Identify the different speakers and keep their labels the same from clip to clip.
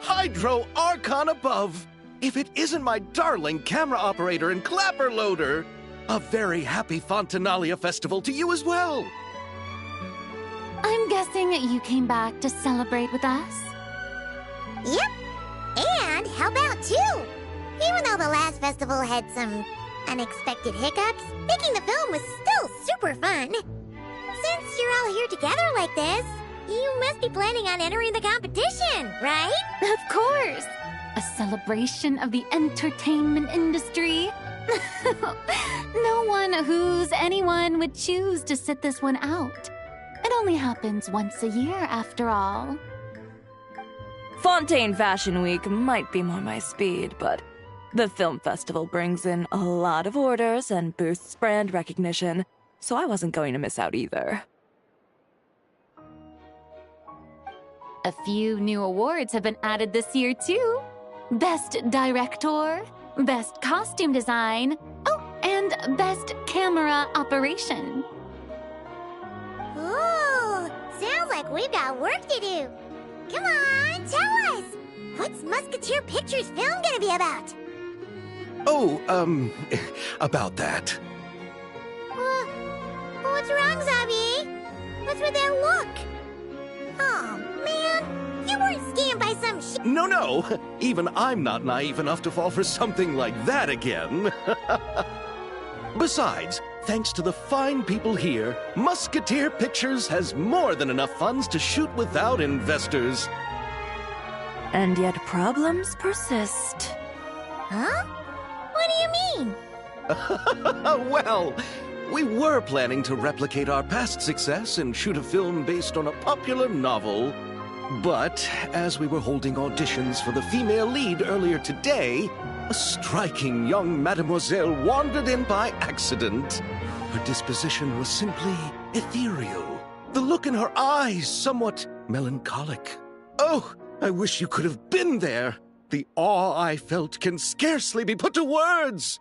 Speaker 1: Hydro Archon above! If it isn't my darling camera operator and clapper loader! A very happy Fontanalia festival to you as well!
Speaker 2: I'm guessing you came back to celebrate with us?
Speaker 3: Yep. And how about two? Even though the last festival had some unexpected hiccups, making the film was still super fun. Since you're all here together like this, you must be planning on entering the competition, right?
Speaker 2: Of course! A celebration of the entertainment industry. No one who's anyone would choose to sit this one out. It only happens once a year, after all.
Speaker 4: Fontaine Fashion Week might be more my speed, but the film festival brings in a lot of orders and boosts brand recognition, so I wasn't going to miss out either.
Speaker 2: A few new awards have been added this year, too. Best Director, Best Costume Design, oh, and Best Camera Operation.
Speaker 3: Ooh, sounds like we've got work to do. Come on, tell us! What's Musketeer Pictures' film gonna be about?
Speaker 1: Oh, about that.
Speaker 3: What's wrong, Xavier? What's with that look? Oh, man, you weren't scammed by some shit.
Speaker 1: No, even I'm not naive enough to fall for something like that again. Besides, thanks to the fine people here, Musketeer Pictures has more than enough funds to shoot without investors.
Speaker 4: And yet problems persist.
Speaker 3: Huh? What do you mean?
Speaker 1: Well, we were planning to replicate our past success and shoot a film based on a popular novel. But as we were holding auditions for the female lead earlier today, a striking young mademoiselle wandered in by accident. Her disposition was simply ethereal. The look in her eyes somewhat melancholic. Oh, I wish you could have been there. The awe I felt can scarcely be put to words.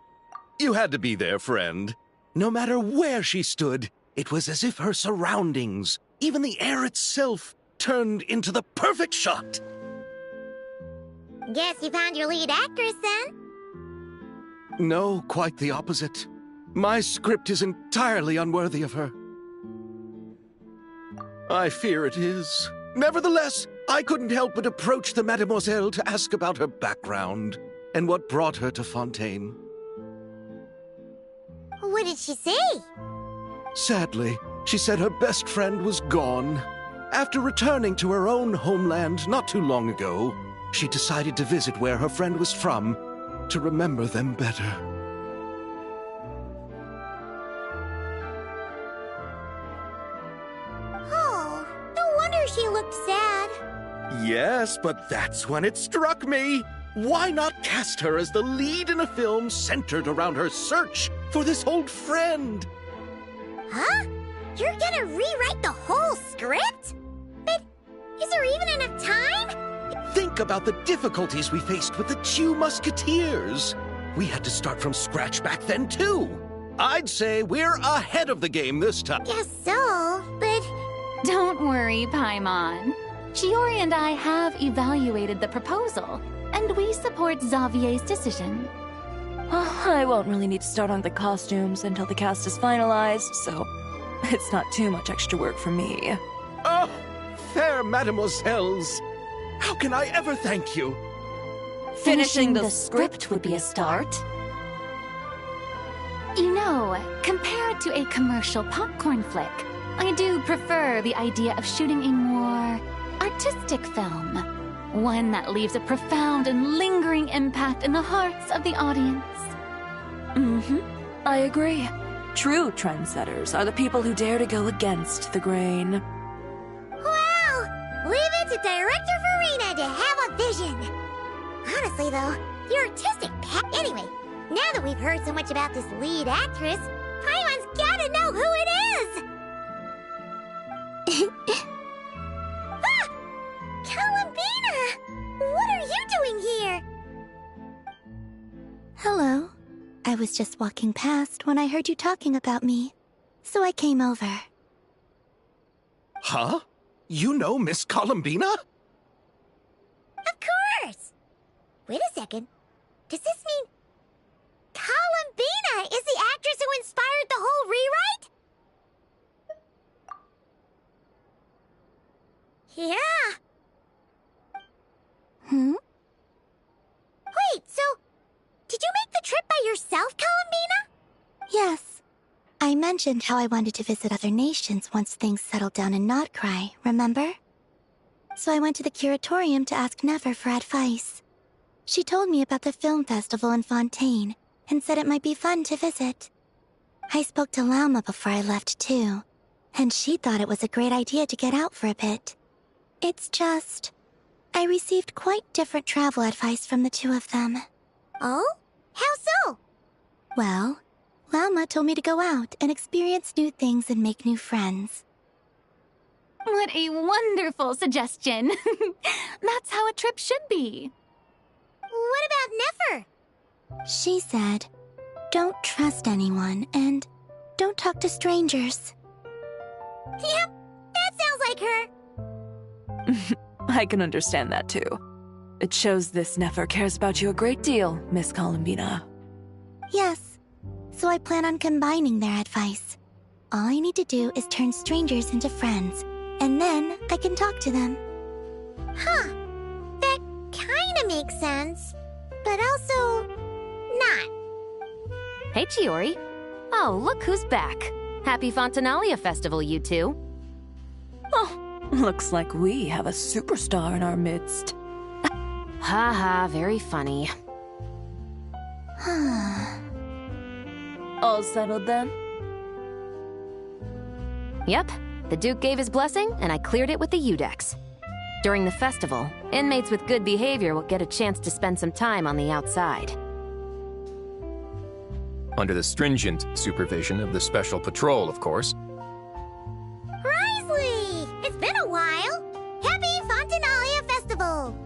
Speaker 1: You had to be there, friend. No matter where she stood, it was as if her surroundings, even the air itself, turned into the perfect shot.
Speaker 3: Guess you found your lead actress, then?
Speaker 1: No, quite the opposite. My script is entirely unworthy of her. I fear it is. Nevertheless, I couldn't help but approach the mademoiselle to ask about her background and what brought her to Fontaine.
Speaker 3: What did she say?
Speaker 1: Sadly, she said her best friend was gone. After returning to her own homeland not too long ago, she decided to visit where her friend was from to remember them better.
Speaker 3: Oh, no wonder she looked sad.
Speaker 1: Yes, but that's when it struck me. Why not cast her as the lead in a film centered around her search for this old friend?
Speaker 3: Huh? You're gonna rewrite the whole script? But is there even enough time?
Speaker 1: Think about the difficulties we faced with the two Musketeers. We had to start from scratch back then, too. I'd say we're ahead of the game this time.
Speaker 3: Guess so, but...
Speaker 2: Don't worry, Paimon. Shiori and I have evaluated the proposal, and we support Xavier's decision.
Speaker 4: I won't really need to start on the costumes until the cast is finalized, so it's not too much extra work for me.
Speaker 1: Oh, fair mademoiselles. How can I ever thank you?
Speaker 4: Finishing the script would be a start.
Speaker 2: You know, compared to a commercial popcorn flick, I do prefer the idea of shooting a more artistic film. One that leaves a profound and lingering impact in the hearts of the audience.
Speaker 4: I agree. True trendsetters are the people who dare to go against the grain.
Speaker 3: Well, leave it to Director Farina to have a vision. Honestly, though, your artistic Anyway, now that we've heard so much about this lead actress, Paimon's gotta know who it is! Ah! Columbina! What are you doing here?
Speaker 5: Hello. I was just walking past when I heard you talking about me, so I came over.
Speaker 1: Huh? You know Miss Columbina?
Speaker 3: Of Wait a second. Does this mean Columbina is the actress who inspired the whole rewrite? Yeah. Wait, so did you make the trip by yourself, Columbina?
Speaker 5: Yes. I mentioned how I wanted to visit other nations once things settled down in Notcry, remember? So I went to the curatorium to ask Never for advice. She told me about the film festival in Fontaine and said it might be fun to visit. I spoke to Lauma before I left too, and she thought it was a great idea to get out for a bit. It's just, I received quite different travel advice from the two of them.
Speaker 3: Oh? How so?
Speaker 5: Well, Lauma told me to go out and experience new things and make new friends.
Speaker 2: What a wonderful suggestion. That's how a trip should be.
Speaker 3: What about Nefer?
Speaker 5: She said, don't trust anyone and don't talk to strangers.
Speaker 3: Yep, that sounds like her.
Speaker 4: I can understand that too. It shows this Nefer cares about you a great deal, Miss Columbina.
Speaker 5: Yes, so I plan on combining their advice. All I need to do is turn strangers into friends, and then I can talk to them.
Speaker 3: Huh. That kinda makes sense, but also not.
Speaker 6: Hey, Chiori. Oh, look who's back. Happy Fontanalia Festival, you two.
Speaker 4: Oh, looks like we have a superstar in our midst.
Speaker 6: Ha, very funny.
Speaker 4: All settled then?
Speaker 6: Yep, the Duke gave his blessing, and I cleared it with the Udex. During the festival, inmates with good behavior will get a chance to spend some time on the outside.
Speaker 7: Under the stringent supervision of the Special Patrol, of course.
Speaker 3: Risley! It's been a while! Happy Fontanalia Festival!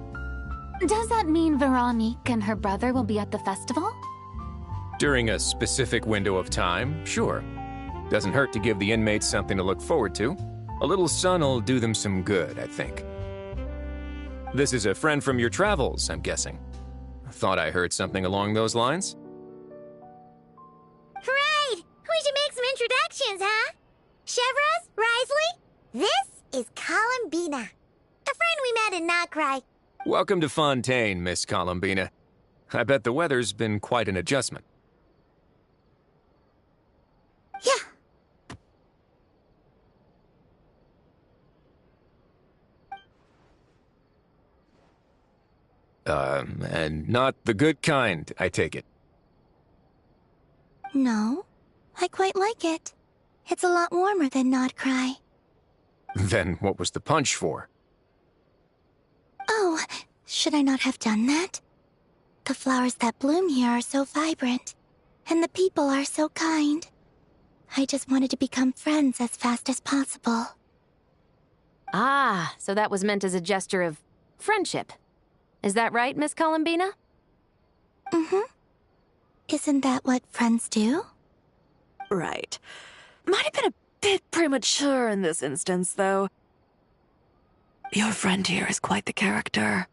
Speaker 2: Does that mean Veronique and her brother will be at the festival?
Speaker 7: During a specific window of time, sure. Doesn't hurt to give the inmates something to look forward to. A little sun'll do them some good, I think. This is a friend from your travels, I'm guessing. Thought I heard something along those lines.
Speaker 3: Right! We should make some introductions, huh? Chevros, Risley, this is Columbina. A friend we met in Notcry.
Speaker 7: Welcome to Fontaine, Miss Columbina. I bet the weather's been quite an adjustment.
Speaker 3: Yeah.
Speaker 7: And not the good kind, I take it.
Speaker 5: No, I quite like it. It's a lot warmer than Notcry.
Speaker 7: Then what was the punch for?
Speaker 5: Oh, should I not have done that? The flowers that bloom here are so vibrant, and the people are so kind. I just wanted to become friends as fast as possible.
Speaker 6: Ah, so that was meant as a gesture of friendship. Is that right, Miss Columbina?
Speaker 5: Mm-hmm. Isn't that what friends do?
Speaker 4: Right. Might have been a bit premature in this instance, though. Your friend here is quite the character.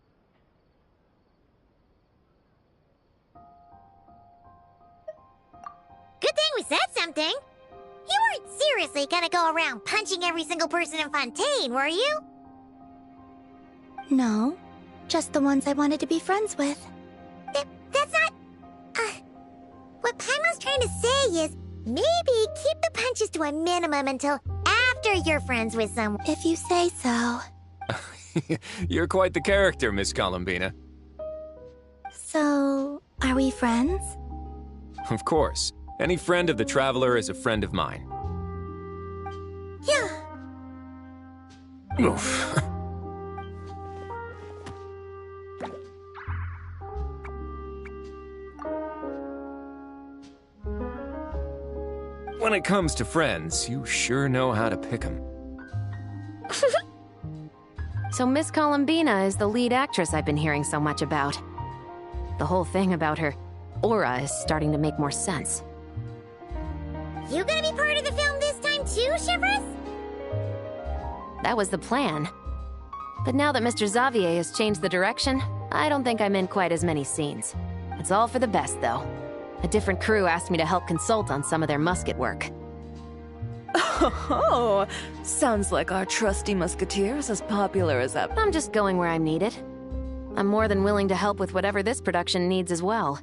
Speaker 3: Good thing we said something. You weren't seriously gonna go around punching every single person in Fontaine, were you?
Speaker 5: No, just the ones I wanted to be friends with.
Speaker 3: That's not... What Paimon's trying to say is, maybe keep the punches to a minimum until after you're friends with someone.
Speaker 5: If you say so.
Speaker 7: You're quite the character, Miss Columbina.
Speaker 5: So, are we friends?
Speaker 7: Of course. Any friend of the Traveler is a friend of mine.
Speaker 3: Yeah.
Speaker 7: Oof. When it comes to friends, you sure know how to pick 'em.
Speaker 6: So Miss Columbina is the lead actress I've been hearing so much about. The whole thing about her aura is starting to make more sense.
Speaker 3: You gonna be part of the film this time too, Chevros?
Speaker 6: That was the plan. But now that Mr. Xavier has changed the direction, I don't think I'm in quite as many scenes. It's all for the best, though. A different crew asked me to help consult on some of their musket work.
Speaker 4: Oh, sounds like our trusty musketeer is as popular as ever.
Speaker 6: I'm just going where I'm needed. I'm more than willing to help with whatever this production needs as well.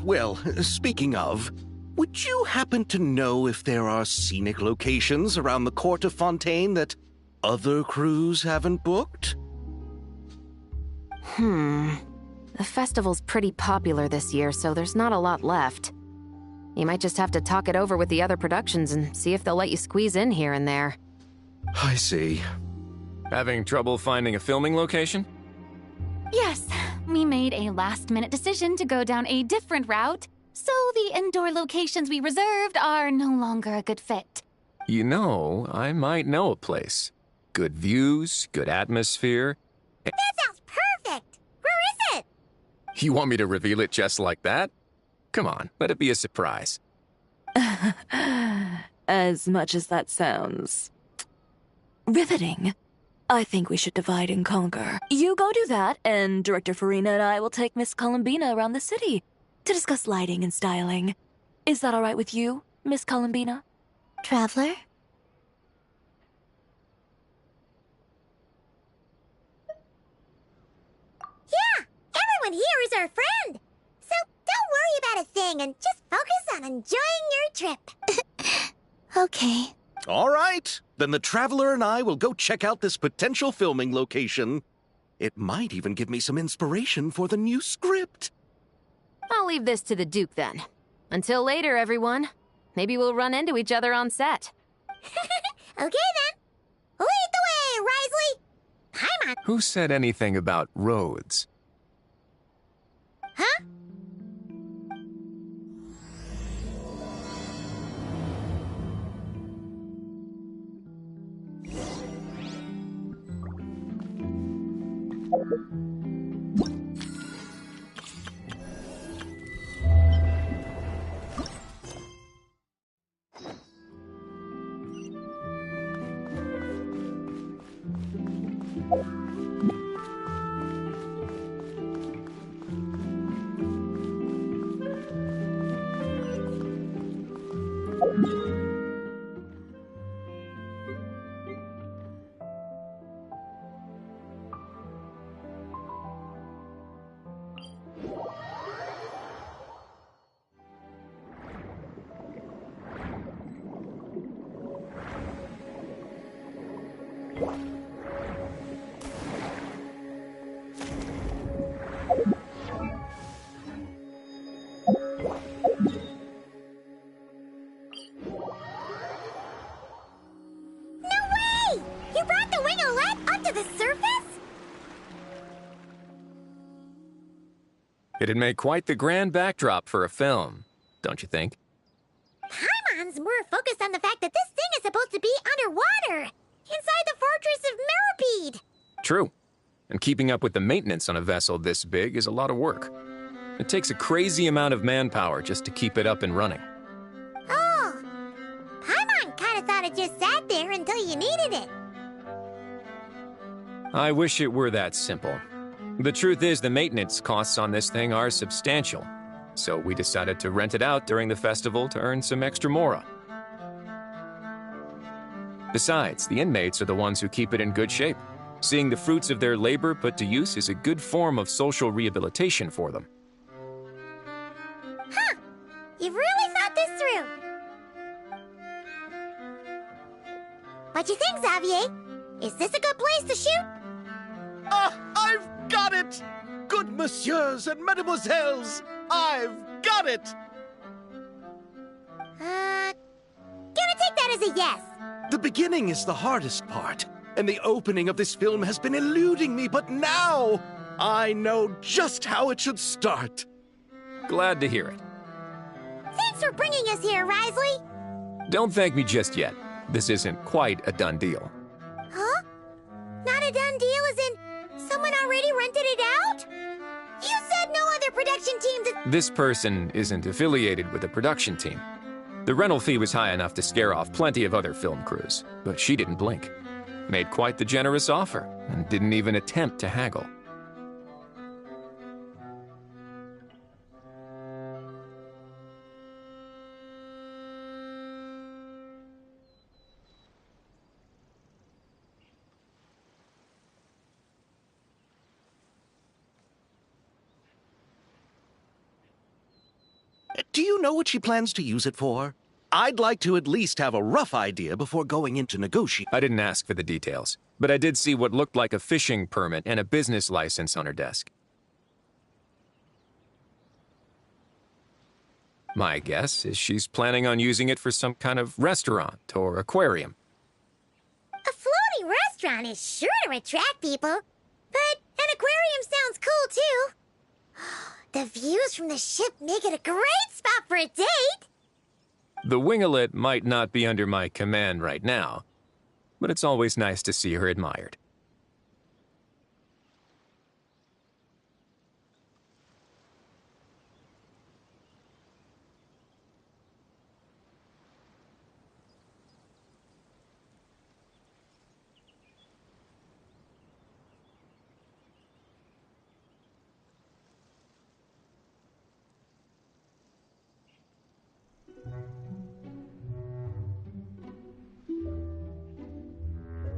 Speaker 1: Well, speaking of, would you happen to know if there are scenic locations around the court of Fontaine that other crews haven't booked?
Speaker 6: The festival's pretty popular this year, so there's not a lot left. You might just have to talk it over with the other productions and see if they'll let you squeeze in here and there.
Speaker 1: I see.
Speaker 7: Having trouble finding a filming location?
Speaker 2: Yes, we made a last-minute decision to go down a different route, so the indoor locations we reserved are no longer a good fit.
Speaker 7: You know, I might know a place. Good views, good atmosphere.
Speaker 3: That sounds perfect! Where is it?
Speaker 7: You want me to reveal it just like that? Come on, let it be a surprise.
Speaker 4: As much as that sounds riveting, I think we should divide and conquer. You go do that, and Director Farina and I will take Miss Columbina around the city to discuss lighting and styling. Is that all right with you, Miss Columbina?
Speaker 5: Traveler?
Speaker 3: Yeah, everyone here is our friend. So don't worry about a thing and just focus on enjoying your trip.
Speaker 5: Okay.
Speaker 1: All right, then the Traveler and I will go check out this potential filming location. It might even give me some inspiration for the new script.
Speaker 6: I'll leave this to the Duke then. Until later, everyone. Maybe we'll run into each other on set.
Speaker 3: Okay then. Lead the way, Risley. I'm on.
Speaker 7: Who said anything about roads?
Speaker 3: Huh?
Speaker 7: It'd make quite the grand backdrop for a film, don't you think?
Speaker 3: Paimon's more focused on the fact that this thing is supposed to be underwater, inside the fortress of Meripede.
Speaker 7: True. And keeping up with the maintenance on a vessel this big is a lot of work. It takes a crazy amount of manpower just to keep it up and running.
Speaker 3: Oh, Paimon kind of thought it just sat there until you needed it.
Speaker 7: I wish it were that simple. The truth is, the maintenance costs on this thing are substantial, so we decided to rent it out during the festival to earn some extra mora. Besides, the inmates are the ones who keep it in good shape. Seeing the fruits of their labor put to use is a good form of social rehabilitation for them.
Speaker 3: Huh, you've really thought this through. What you think, Xavier? Is this a good place to shoot?
Speaker 1: I've got it! Good messieurs and mesdemoiselles, I've got it!
Speaker 3: Gonna take that as a yes.
Speaker 1: The beginning is the hardest part, and the opening of this film has been eluding me, but now I know just how it should start.
Speaker 7: Glad to hear it.
Speaker 3: Thanks for bringing us here, Risley.
Speaker 7: Don't thank me just yet. This isn't quite a done deal.
Speaker 3: Huh? Not a done deal as in someone already rented it out? You said no other production teams.
Speaker 7: This person isn't affiliated with a production team. The rental fee was high enough to scare off plenty of other film crews, but she didn't blink. Made quite the generous offer, and didn't even attempt to haggle.
Speaker 1: Do you know what she plans to use it for? I'd like to at least have a rough idea before going into negotiation.
Speaker 7: I didn't ask for the details, but I did see what looked like a fishing permit and a business license on her desk. My guess is she's planning on using it for some kind of restaurant or aquarium.
Speaker 3: A floating restaurant is sure to attract people, but an aquarium sounds cool too. The views from the ship make it a great spot for a date.
Speaker 7: The winglet might not be under my command right now, but it's always nice to see her admired.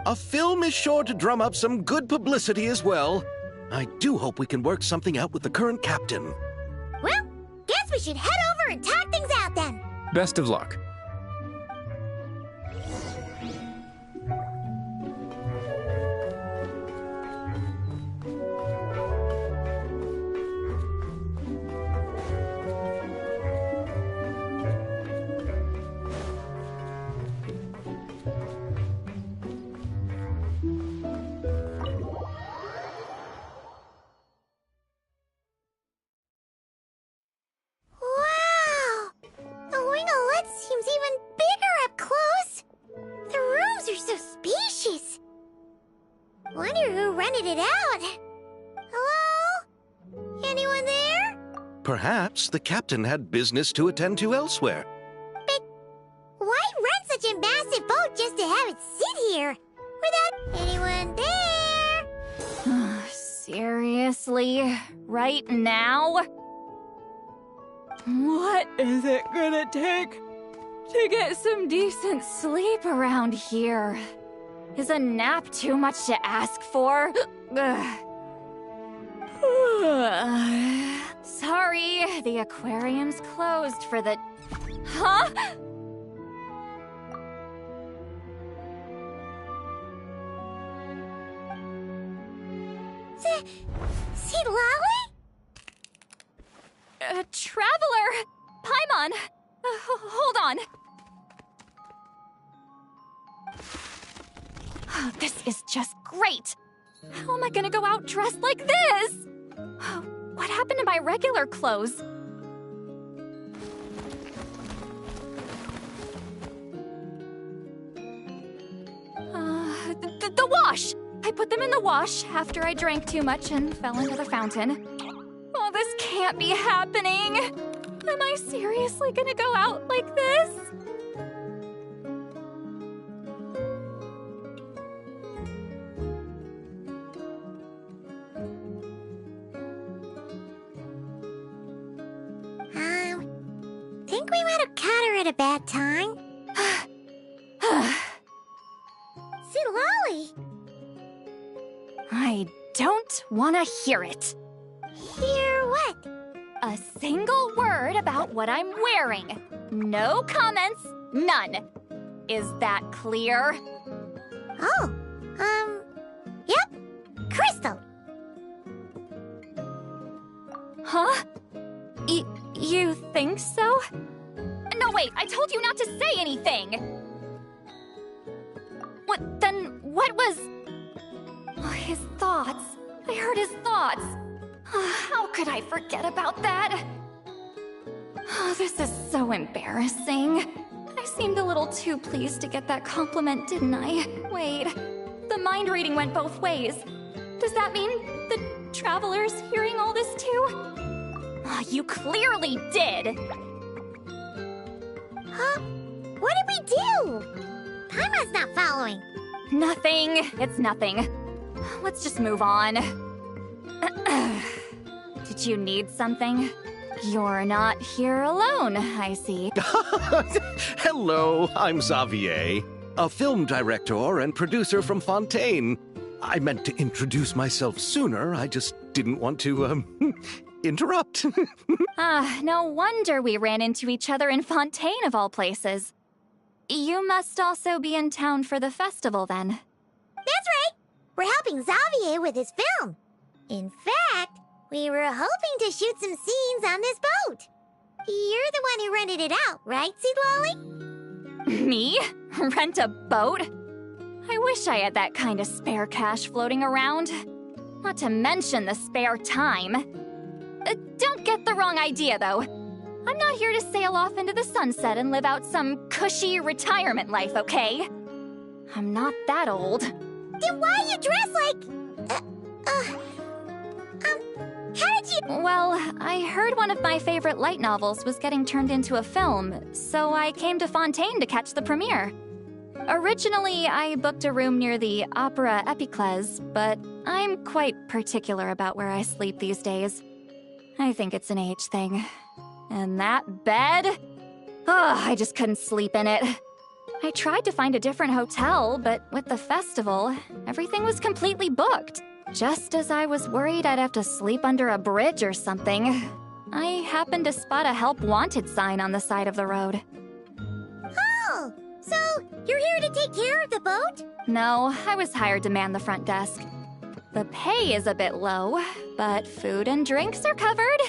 Speaker 1: A film is sure to drum up some good publicity as well. I do hope we can work something out with the current captain.
Speaker 3: Well, guess we should head over and talk things out then.
Speaker 7: Best of luck.
Speaker 3: Wow! The winglet seems even bigger up close. The rooms are so spacious. Wonder who rented it out. Hello? Anyone there?
Speaker 1: Perhaps the captain had business to attend to elsewhere.
Speaker 3: But why rent such a massive boat just to have it sit here without anyone there?
Speaker 2: Seriously? Right now? What is it gonna take to get some decent sleep around here? Is a nap too much to ask for? Sorry, the aquarium's closed for the... Huh?
Speaker 3: See Lolly?
Speaker 2: Traveler! Paimon! Hold on. Oh, this is just great. How am I gonna go out dressed like this? Oh, what happened to my regular clothes? The wash! I put them in the wash after I drank too much and fell into the fountain. Oh, this can't be happening! Am I seriously gonna go out like this?
Speaker 3: Think we might have caught her at a bad time. See Lolly?
Speaker 2: I don't want to hear it.
Speaker 3: Hear what?
Speaker 2: A single word about what I'm wearing. No comments, none. Is that clear?
Speaker 3: Oh, yep. Crystal.
Speaker 2: Huh? You think so? No, wait, I told you not to say anything! What was... Oh, his thoughts. I heard his thoughts. How could I forget about that? Oh, this is so embarrassing. I seemed a little too pleased to get that compliment, didn't I? Wait, the mind reading went both ways. Does that mean the traveler's hearing all this too? Oh, you clearly did!
Speaker 3: Huh? What did we do? Paimon's not following.
Speaker 2: Nothing. It's nothing. Let's just move on. Did you need something? You're not here alone, I see.
Speaker 1: Hello, I'm Xavier, a film director and producer from Fontaine. I meant to introduce myself sooner, I just didn't want to, interrupt.
Speaker 8: No wonder we ran into each other in Fontaine of all places. You must also be in town for the festival, then.
Speaker 3: That's right! We're helping Xavier with his film. In fact, we were hoping to shoot some scenes on this boat. You're the one who rented it out, right, Seed Lolly?
Speaker 8: Me? Rent a boat? I wish I had that kind of spare cash floating around. Not to mention the spare time. Don't get the wrong idea, though. I'm not here to sail off into the sunset and live out some cushy retirement life, okay? I'm not that old.
Speaker 3: Then why you dress like... how did you...
Speaker 8: Well, I heard one of my favorite light novels was getting turned into a film, so I came to Fontaine to catch the premiere. Originally, I booked a room near the Opera Epiclese, but I'm quite particular about where I sleep these days. I think it's an age thing. And that bed? I just couldn't sleep in it. I tried to find a different hotel, but with the festival, everything was completely booked. Just as I was worried I'd have to sleep under a bridge or something, I happened to spot a help wanted sign on the side of the road.
Speaker 3: Oh, so you're here to take care of the boat?
Speaker 8: No, I was hired to man the front desk. The pay is a bit low, but food and drinks are covered.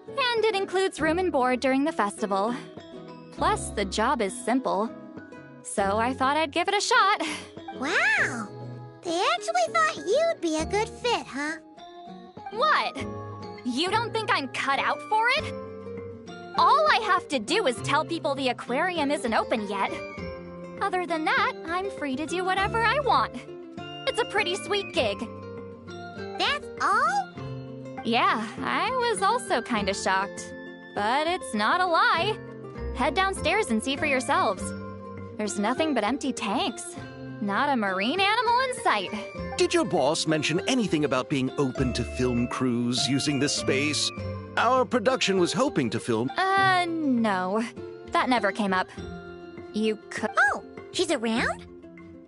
Speaker 8: And it includes room and board during the festival. Plus, the job is simple. So I thought I'd give it a shot.
Speaker 3: Wow! They actually thought you'd be a good fit, huh?
Speaker 8: What? You don't think I'm cut out for it? All I have to do is tell people the aquarium isn't open yet. Other than that, I'm free to do whatever I want. It's a pretty sweet gig.
Speaker 3: That's all?
Speaker 8: Yeah, I was also kinda shocked. But it's not a lie. Head downstairs and see for yourselves. There's nothing but empty tanks. Not a marine animal in sight.
Speaker 1: Did your boss mention anything about being open to film crews using this space? Our production was hoping to film...
Speaker 8: No. That never came up. You could...
Speaker 3: Oh, she's around?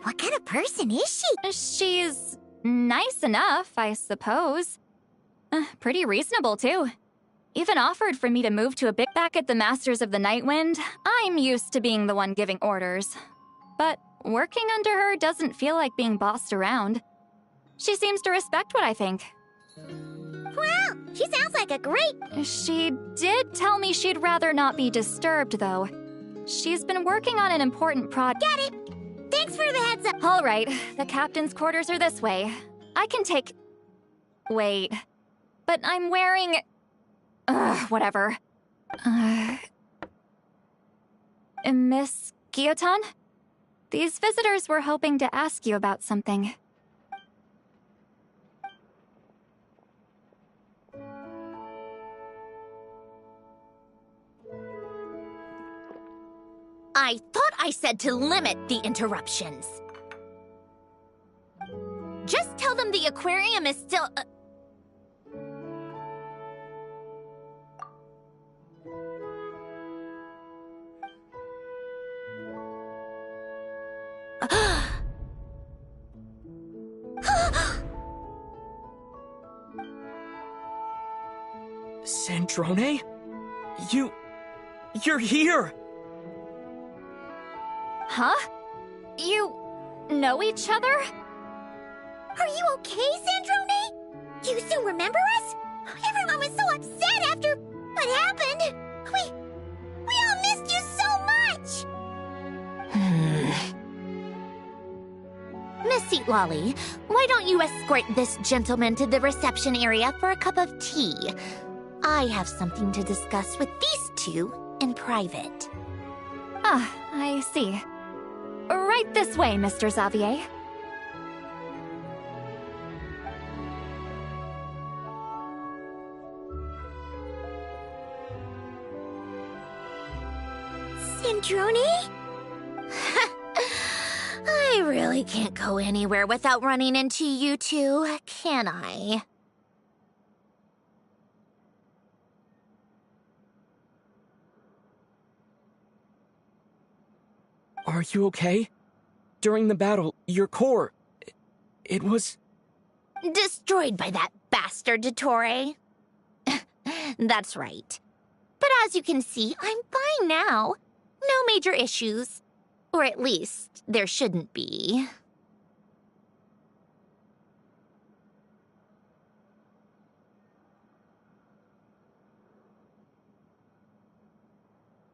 Speaker 3: What kind of person is she?
Speaker 8: She's nice enough, I suppose. Pretty reasonable, too. Even offered for me to move to a big... Back at the Masters of the Nightwind, I'm used to being the one giving orders. But working under her doesn't feel like being bossed around. She seems to respect what I think.
Speaker 3: Wow, she sounds like a great...
Speaker 8: She did tell me she'd rather not be disturbed, though. She's been working on an important project.
Speaker 3: Got it! Thanks for the heads up!
Speaker 8: All right, the captain's quarters are this way. I can take... Wait. But I'm wearing... whatever. Miss Guillotin? These visitors were hoping to ask you about something.
Speaker 9: I thought I said to limit the interruptions. Just tell them the aquarium is still...
Speaker 10: Sandrone? You're here!
Speaker 8: Huh? You know each other?
Speaker 3: Are you okay, Sandrone? You still remember us? Everyone was so upset after what happened. We all missed you so much!
Speaker 9: Miss Seat Lolly, why don't you escort this gentleman to the reception area for a cup of tea? I have something to discuss with these two in private.
Speaker 8: Ah, I see. Right this way, Mr. Xavier.
Speaker 3: Sandrone?
Speaker 9: I really can't go anywhere without running into you two, can I?
Speaker 10: Are you okay? During the battle, your core... It was...
Speaker 9: Destroyed by that bastard, Dottore. That's right. But as you can see, I'm fine now. No major issues. Or at least, there shouldn't be.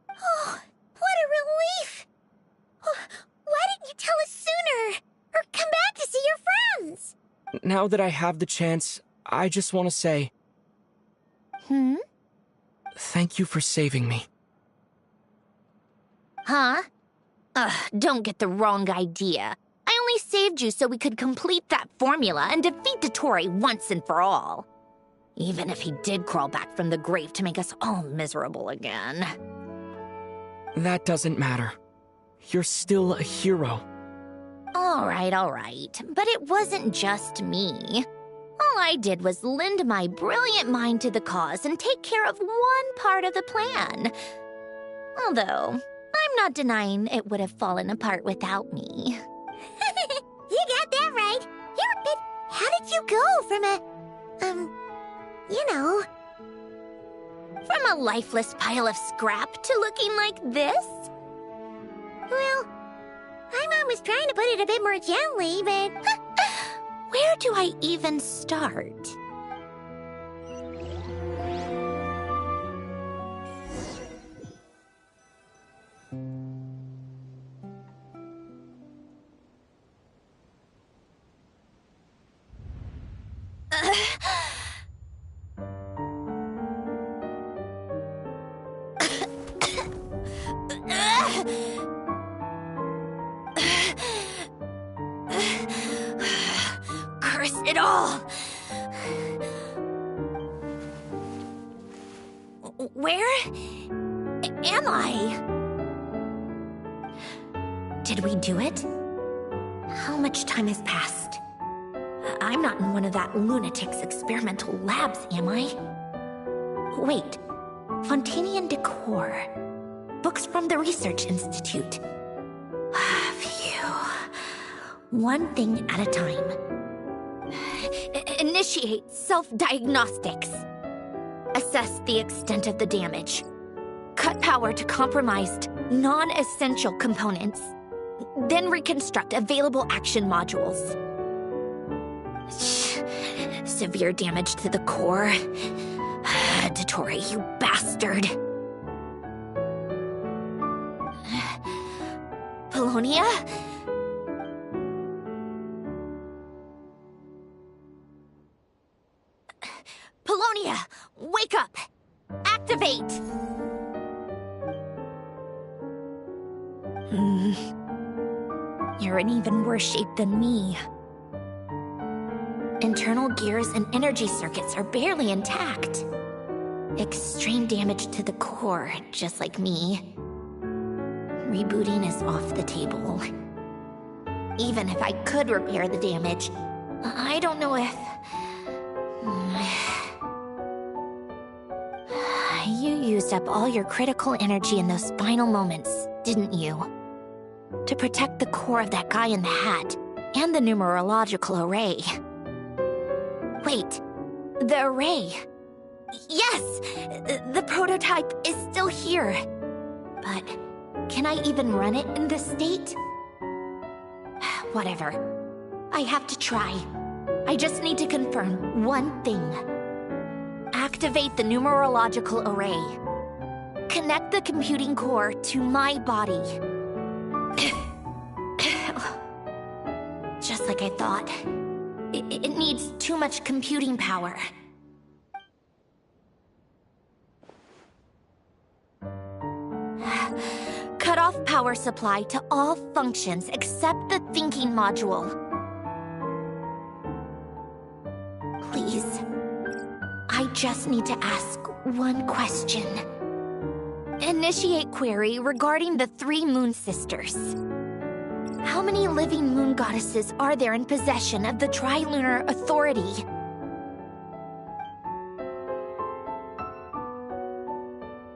Speaker 9: Oh, what a relief! Oh, why didn't you tell us sooner? Or come back to see your friends?
Speaker 10: Now that I have the chance, I just want to say... Thank you for saving me.
Speaker 9: Huh? Don't get the wrong idea. I only saved you so we could complete that formula and defeat Dottore once and for all. Even if he did crawl back from the grave to make us all miserable again.
Speaker 10: That doesn't matter. You're still a hero.
Speaker 9: All right. But it wasn't just me. All I did was lend my brilliant mind to the cause and take care of one part of the plan. Although, I'm not denying it would have fallen apart without me.
Speaker 3: You got that right. But how did you go from
Speaker 9: From a lifeless pile of scrap to looking like this?
Speaker 3: Well, my mom was trying to put it a bit more gently, but...
Speaker 9: Where do I even start? Curse it all! Where am I? Did we do it? How much time has passed? I'm not in one of that lunatic's experimental labs, am I? Wait, Fontanian decor. Books from the Research Institute. Phew. One thing at a time. Initiate self-diagnostics. Assess the extent of the damage. Cut power to compromised, non-essential components. Then reconstruct available action modules. Severe damage to the core. Dottore, you bastard. Polonia? Polonia, wake up! Activate! You're in even worse shape than me. Internal gears and energy circuits are barely intact. Extreme damage to the core, just like me. Rebooting is off the table. Even if I could repair the damage, I don't know if... You used up all your critical energy in those final moments, didn't you? To protect the core of that guy in the hat, and the numerological array. Wait, the array. Yes! The prototype is still here. But can I even run it in this state? Whatever. I have to try. I just need to confirm one thing. Activate the numerological array. Connect the computing core to my body. Just like I thought. It needs too much computing power. Cut off power supply to all functions except the thinking module. Please. I just need to ask one question. Initiate query regarding the 3 Moon Sisters. How many living moon goddesses are there in possession of the Trilunar Authority?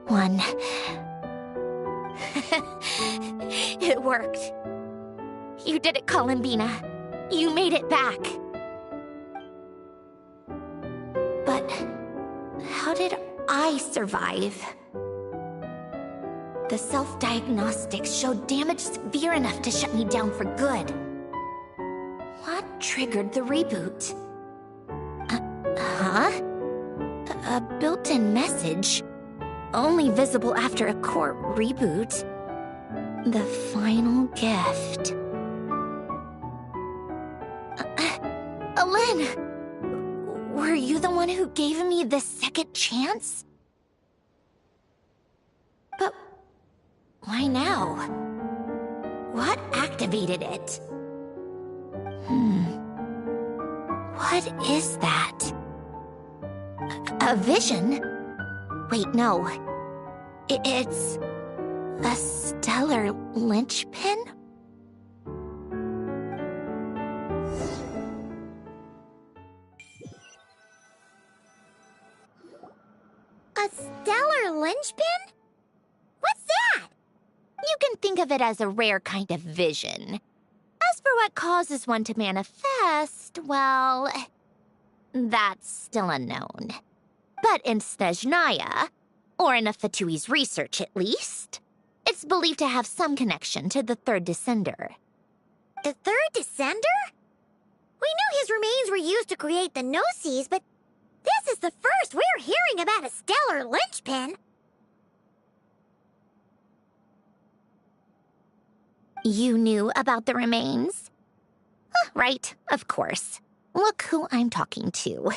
Speaker 9: One. It worked. You did it, Columbina. You made it back. But how did I survive. The self-diagnostics showed damage severe enough to shut me down for good. What triggered the reboot? A built-in message, only visible after a core reboot. The final gift. Alen, were you the one who gave me the second chance? But why now? What activated it? What is that? A vision? Wait, no. It's a stellar linchpin?
Speaker 3: A stellar linchpin? What's that?
Speaker 9: You can think of it as a rare kind of vision. As for what causes one to manifest, well, that's still unknown. But in Snezhnaya, or in Afatui's research at least, it's believed to have some connection to the third descender.
Speaker 3: The third descender? We knew his remains were used to create the Gnosis, but this is the first we're hearing about a stellar linchpin.
Speaker 9: You knew about the remains? Right, of course. Look who I'm talking to.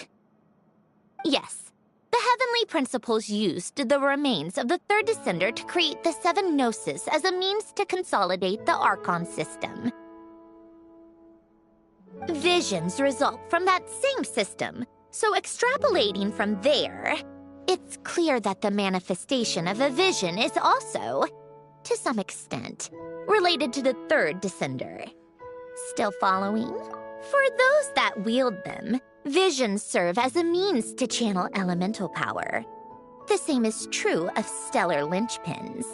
Speaker 9: Yes, the Heavenly Principles used the remains of the third descender to create the 7 Gnosis as a means to consolidate the Archon system. Visions result from that same system, so extrapolating from there, it's clear that the manifestation of a vision is also, to some extent, related to the third descender. Still following? For those that wield them, visions serve as a means to channel elemental power. The same is true of stellar linchpins.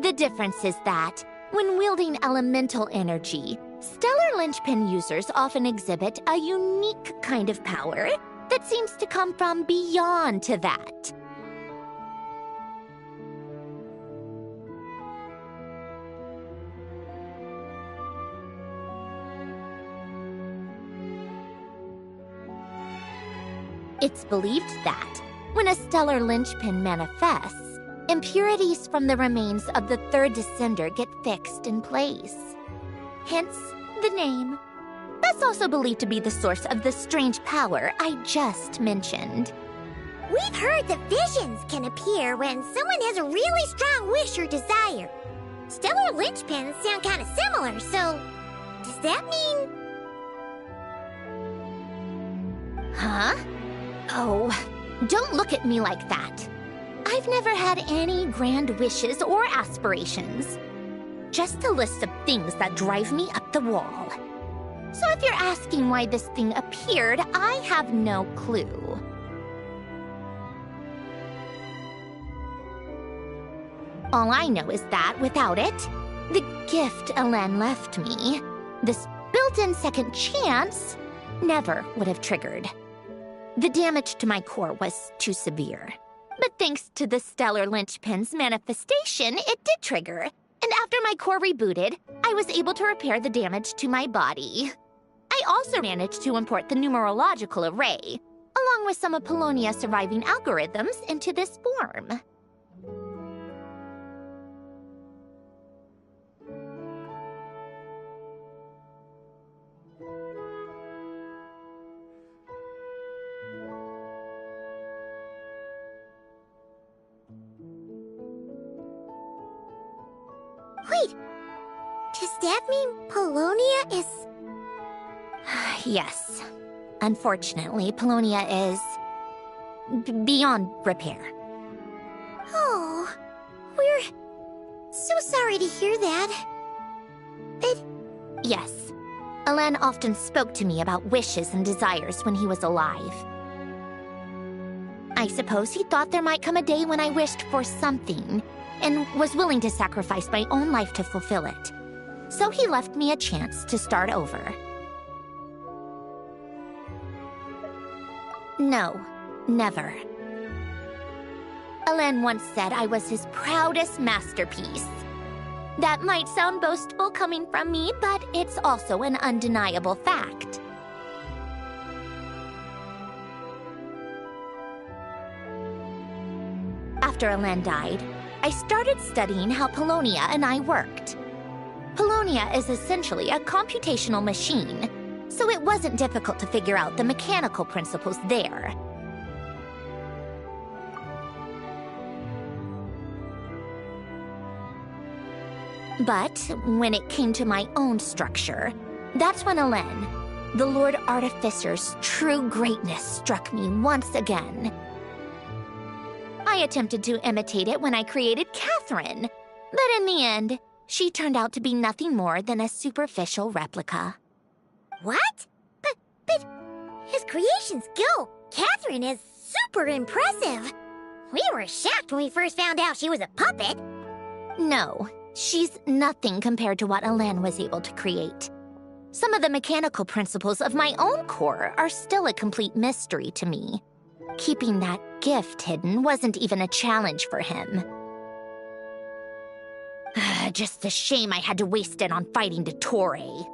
Speaker 9: The difference is that, when wielding elemental energy, stellar linchpin users often exhibit a unique kind of power that seems to come from beyond to that. It's believed that, when a stellar linchpin manifests, impurities from the remains of the third descender get fixed in place. Hence, the name. That's also believed to be the source of the strange power I just mentioned.
Speaker 3: We've heard that visions can appear when someone has a really strong wish or desire. Stellar linchpins sound kind of similar, so does that mean...
Speaker 9: Huh? Oh, don't look at me like that. I've never had any grand wishes or aspirations. Just a list of things that drive me up the wall. So if you're asking why this thing appeared, I have no clue. All I know is that without it, the gift Alen left me, this built-in second chance, never would have triggered. The damage to my core was too severe. But thanks to the stellar linchpin's manifestation, it did trigger. And after my core rebooted, I was able to repair the damage to my body. I also managed to import the numerological array, along with some of Polonia's surviving algorithms, into this form.
Speaker 3: Wait, does that mean Polonia is...
Speaker 9: Yes. Unfortunately, Polonia is... beyond repair.
Speaker 3: Oh, we're so sorry to hear that. But...
Speaker 9: Yes. Alen often spoke to me about wishes and desires when he was alive. I suppose he thought there might come a day when I wished for something, and was willing to sacrifice my own life to fulfill it. So he left me a chance to start over. No, never. Alain once said I was his proudest masterpiece. That might sound boastful coming from me, but it's also an undeniable fact. After Alain died, I started studying how Paulownia and I worked. Paulownia is essentially a computational machine, so it wasn't difficult to figure out the mechanical principles there. But when it came to my own structure, that's when Alain, the Lord Artificer's true greatness, struck me once again. I attempted to imitate it when I created Catherine, but in the end, she turned out to be nothing more than a superficial replica.
Speaker 3: What? But his creation skill, Catherine, is super impressive. We were shocked when we first found out she was a puppet.
Speaker 9: No, she's nothing compared to what Alain was able to create. Some of the mechanical principles of my own core are still a complete mystery to me. Keeping that gift hidden wasn't even a challenge for him. Just a shame I had to waste it on fighting Dottore.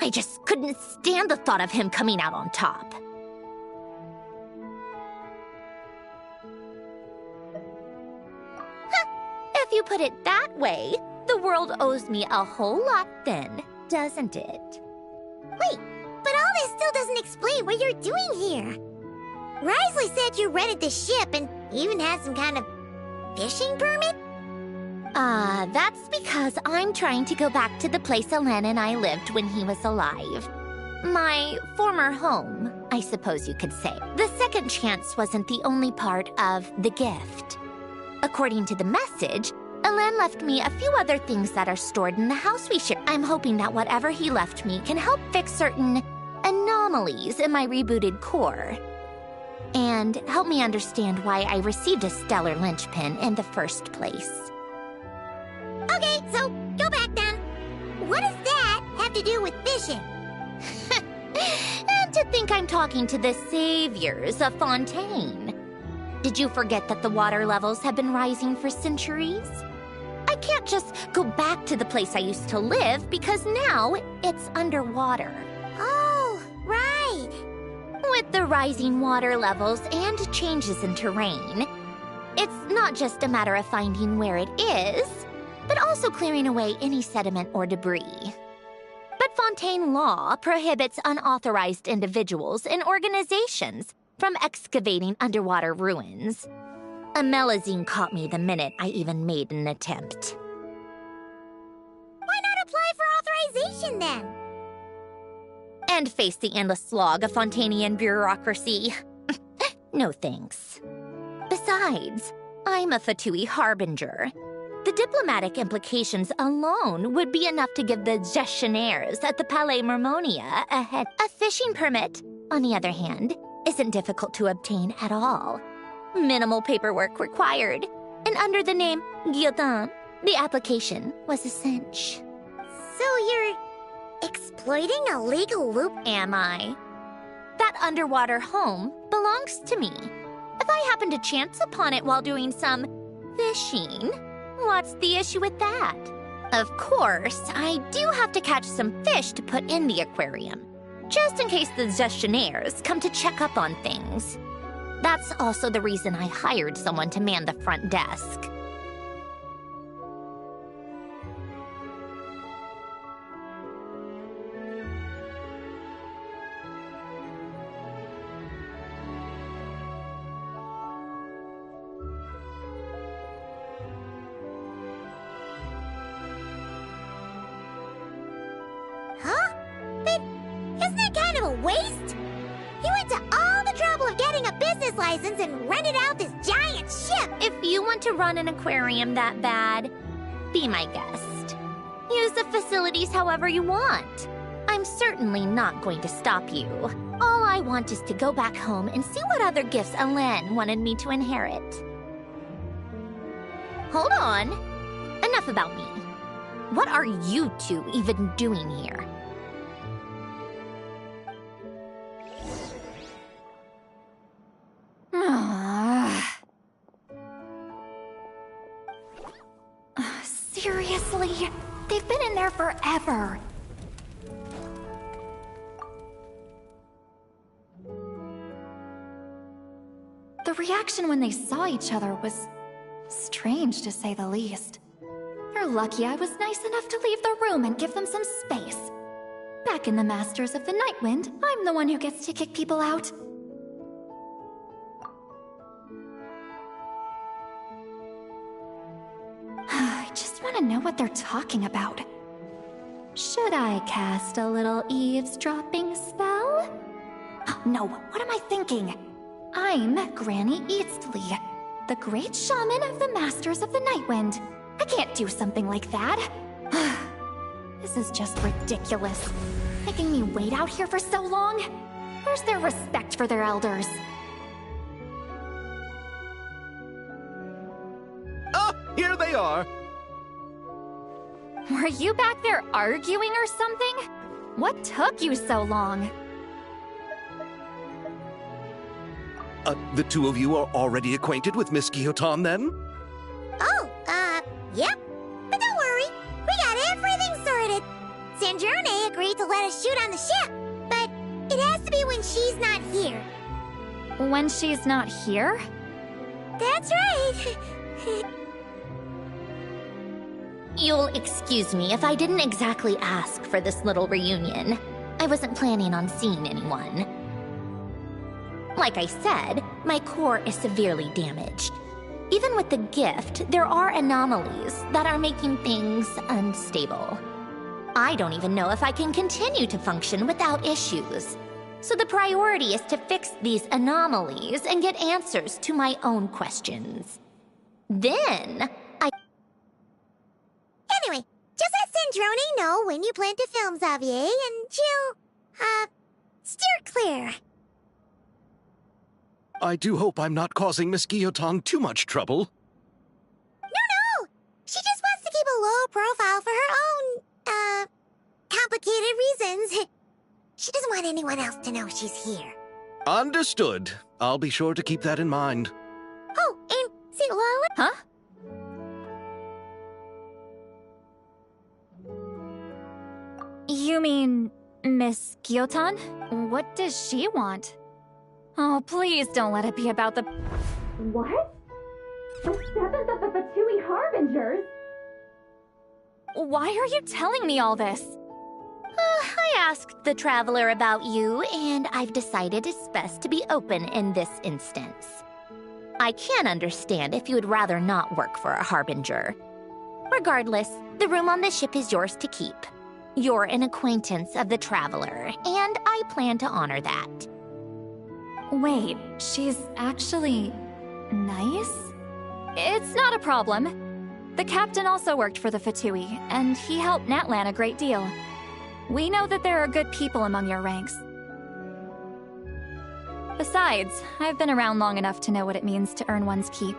Speaker 9: I just couldn't stand the thought of him coming out on top. If you put it that way, the world owes me a whole lot then, doesn't it?
Speaker 3: Wait, but all this still doesn't explain what you're doing here. Risley said you rented the ship and even had some kind of fishing permit?
Speaker 9: That's because I'm trying to go back to the place Alain and I lived when he was alive. My former home, I suppose you could say. The second chance wasn't the only part of the gift. According to the message, Alain left me a few other things that are stored in the house we share. I'm hoping that whatever he left me can help fix certain anomalies in my rebooted core. And help me understand why I received a stellar linchpin in the first place.
Speaker 3: Okay, so go back then. What does that have to do with fishing?
Speaker 9: And to think I'm talking to the saviors of Fontaine. Did you forget that the water levels have been rising for centuries? I can't just go back to the place I used to live because now it's underwater.
Speaker 3: Oh, right.
Speaker 9: With the rising water levels and changes in terrain, it's not just a matter of finding where it is, but also clearing away any sediment or debris. But Fontaine law prohibits unauthorized individuals and organizations from excavating underwater ruins. A Melazine caught me the minute I even made an attempt.
Speaker 3: Why not apply for authorization then?
Speaker 9: And face the endless slog of Fontainian bureaucracy. No thanks. Besides, I'm a Fatui harbinger. The diplomatic implications alone would be enough to give the gestionnaires at the Palais Mermonia a head. A fishing permit, on the other hand, isn't difficult to obtain at all. Minimal paperwork required, and under the name Guillotin, the application was a cinch.
Speaker 3: So you're exploiting a legal loop?
Speaker 9: Am I? That underwater home belongs to me. If I happen to chance upon it while doing some fishing, what's the issue with that? Of course, I do have to catch some fish to put in the aquarium, just in case the gestionnaires come to check up on things. That's also the reason I hired someone to man the front desk.
Speaker 3: Huh? But isn't that kind of a waste? He went to all the trouble of getting a business license and rented out this giant ship.
Speaker 9: If you want to run an aquarium that bad, be my guest. Use the facilities however you want. I'm certainly not going to stop you. All I want is to go back home and see what other gifts Alain wanted me to inherit. Hold on. Enough about me. What are you two even doing here?
Speaker 8: Seriously, they've been in there forever. The reaction when they saw each other was strange, to say the least. You're lucky I was nice enough to leave the room and give them some space. Back in the Masters of the Nightwind, I'm the one who gets to kick people out. I just want to know what they're talking about. Should I cast a little eavesdropping spell? No, what am I thinking? I'm Granny Eastley, the great shaman of the Masters of the Nightwind. I can't do something like that. This is just ridiculous. Making me wait out here for so long? Where's their respect for their elders?
Speaker 1: Ah, here they are.
Speaker 8: Were you back there arguing or something? What took you so long?
Speaker 1: The two of you are already acquainted with Miss Guillotin, then?
Speaker 3: Oh, yep. But don't worry, we got everything sorted. Sandrone agreed to let us shoot on the ship, but it has to be when she's not here.
Speaker 8: When she's not here?
Speaker 3: That's right.
Speaker 9: You'll excuse me if I didn't exactly ask for this little reunion. I wasn't planning on seeing anyone. Like I said, my core is severely damaged. Even with the gift, there are anomalies that are making things unstable. I don't even know if I can continue to function without issues. So the priority is to fix these anomalies and get answers to my own questions. Then,
Speaker 3: Anyway, just let Sandrone know when you plan to film Xavier, and she'll, steer clear.
Speaker 1: I do hope I'm not causing Miss Guillotin too much trouble.
Speaker 3: No! She just wants to keep a low profile for her own, complicated reasons. She doesn't want anyone else to know she's here.
Speaker 1: Understood. I'll be sure to keep that in mind.
Speaker 3: Oh, and see, Lola?
Speaker 8: Huh? You mean Miss Guillotin? What does she want? Oh, please don't let it be about the...
Speaker 11: What? The seventh of the Fatui Harbingers?
Speaker 8: Why are you telling me all this?
Speaker 9: I asked the Traveler about you, and I've decided it's best to be open in this instance. I can understand if you would rather not work for a Harbinger. Regardless, the room on the ship is yours to keep. You're an acquaintance of the Traveler, and I plan to honor that.
Speaker 8: Wait, she's actually... nice? It's not a problem. The captain also worked for the Fatui, and he helped Natlan a great deal. We know that there are good people among your ranks. Besides, I've been around long enough to know what it means to earn one's keep.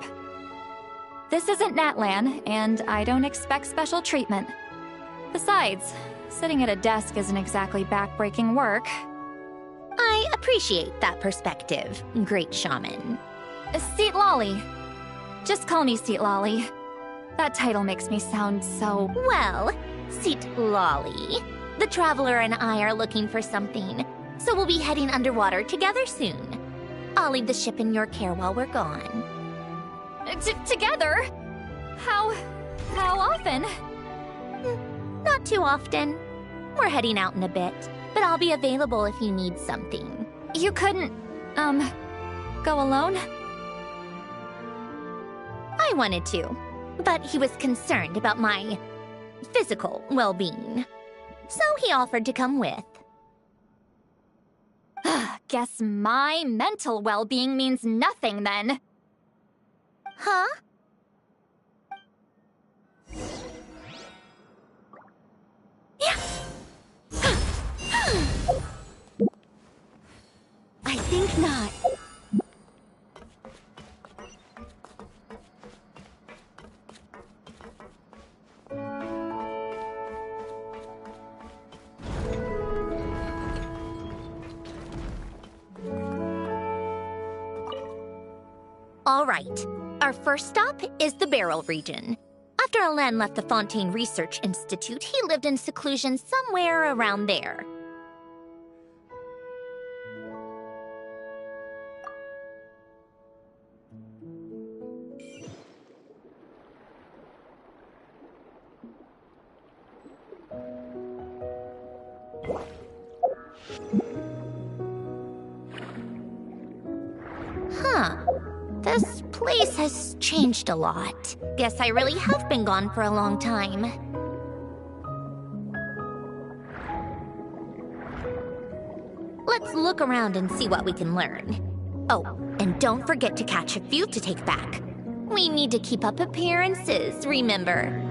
Speaker 8: This isn't Natlan, and I don't expect special treatment. Besides, sitting at a desk isn't exactly back-breaking work.
Speaker 9: I appreciate that perspective, great shaman.
Speaker 8: Seat Lolly. Just call me Seat Lolly. That title makes me sound so...
Speaker 9: Well, Seat Lolly, the Traveler and I are looking for something, so we'll be heading underwater together soon. I'll leave the ship in your care while we're gone.
Speaker 8: Together? How often?
Speaker 9: Not too often. We're heading out in a bit, but I'll be available if you need something.
Speaker 8: You couldn't, go alone?
Speaker 9: I wanted to, but he was concerned about my physical well-being. So he offered to come with.
Speaker 8: Guess my mental well-being means nothing then.
Speaker 9: Huh?
Speaker 4: I think not.
Speaker 9: All right. Our first stop is the Barrel region. A After Alain left the Fontaine Research Institute, he lived in seclusion somewhere around there. Huh. This place has changed a lot. Guess I really have been gone for a long time. Let's look around and see what we can learn. Oh, and don't forget to catch a few to take back. We need to keep up appearances, remember?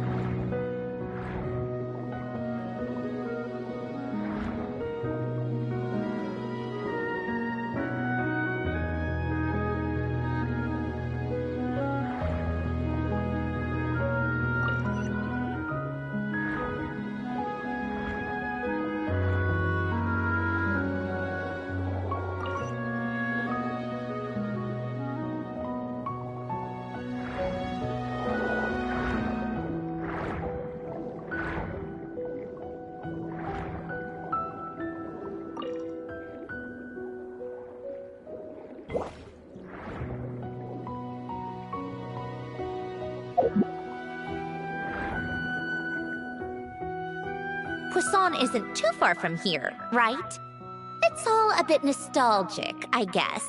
Speaker 9: Poisson isn't too far from here, right? It's all a bit nostalgic, I guess.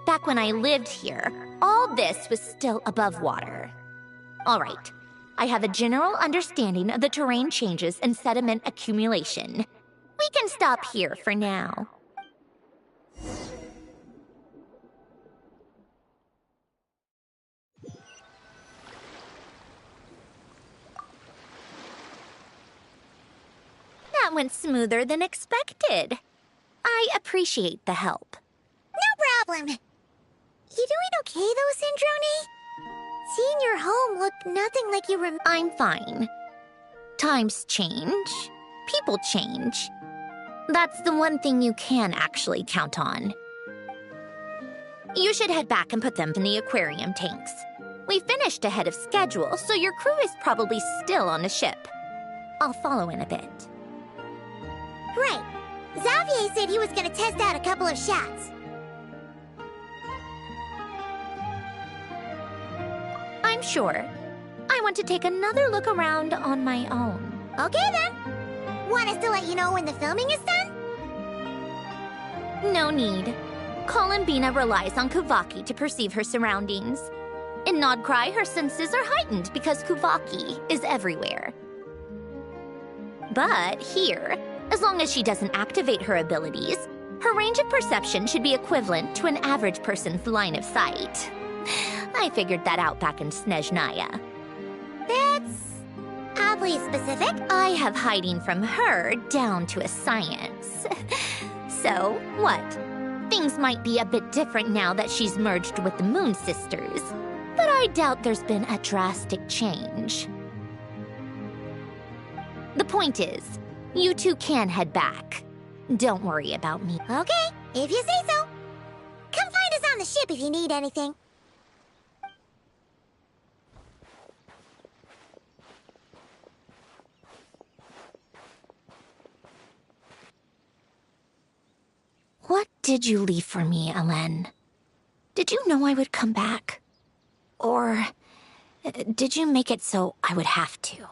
Speaker 9: Back when I lived here, all this was still above water. All right, I have a general understanding of the terrain changes and sediment accumulation. We can stop here for now. That went smoother than expected. I appreciate the help.
Speaker 3: No problem. You doing okay though, Sandrone? Seeing your home look nothing like you remember.
Speaker 9: I'm fine. Times change. People change. That's the one thing you can actually count on. You should head back and put them in the aquarium tanks. We finished ahead of schedule, so your crew is probably still on the ship. I'll follow in a bit.
Speaker 3: Right. Xavier said he was gonna test out a couple of shots.
Speaker 9: I'm sure. I want to take another look around on my own.
Speaker 3: Okay then. Want us to let you know when the filming is done?
Speaker 9: No need. Columbina relies on Kuvaki to perceive her surroundings. In Nodcry, her senses are heightened because Kuvaki is everywhere. But here, as long as she doesn't activate her abilities, her range of perception should be equivalent to an average person's line of sight. I figured that out back in Snezhnaya.
Speaker 3: That's oddly specific.
Speaker 9: I have hiding from her down to a science. So, what? Things might be a bit different now that she's merged with the Moon Sisters, but I doubt there's been a drastic change. The point is, you two can head back. Don't worry about me.
Speaker 3: Okay, if you say so. Come find us on the ship if you need anything.
Speaker 9: What did you leave for me, Alain? Did you know I would come back? Or did you make it so I would have to?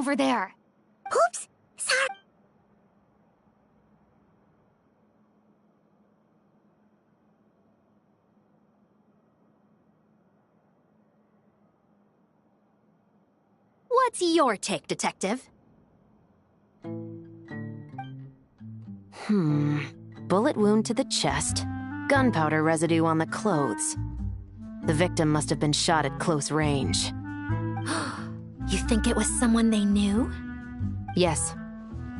Speaker 8: over there.
Speaker 3: Oops, sorry.
Speaker 6: What's your take, Detective? Bullet wound to the chest. Gunpowder residue on the clothes. The victim must have been shot at close range.
Speaker 9: You think it was someone they knew?
Speaker 6: Yes.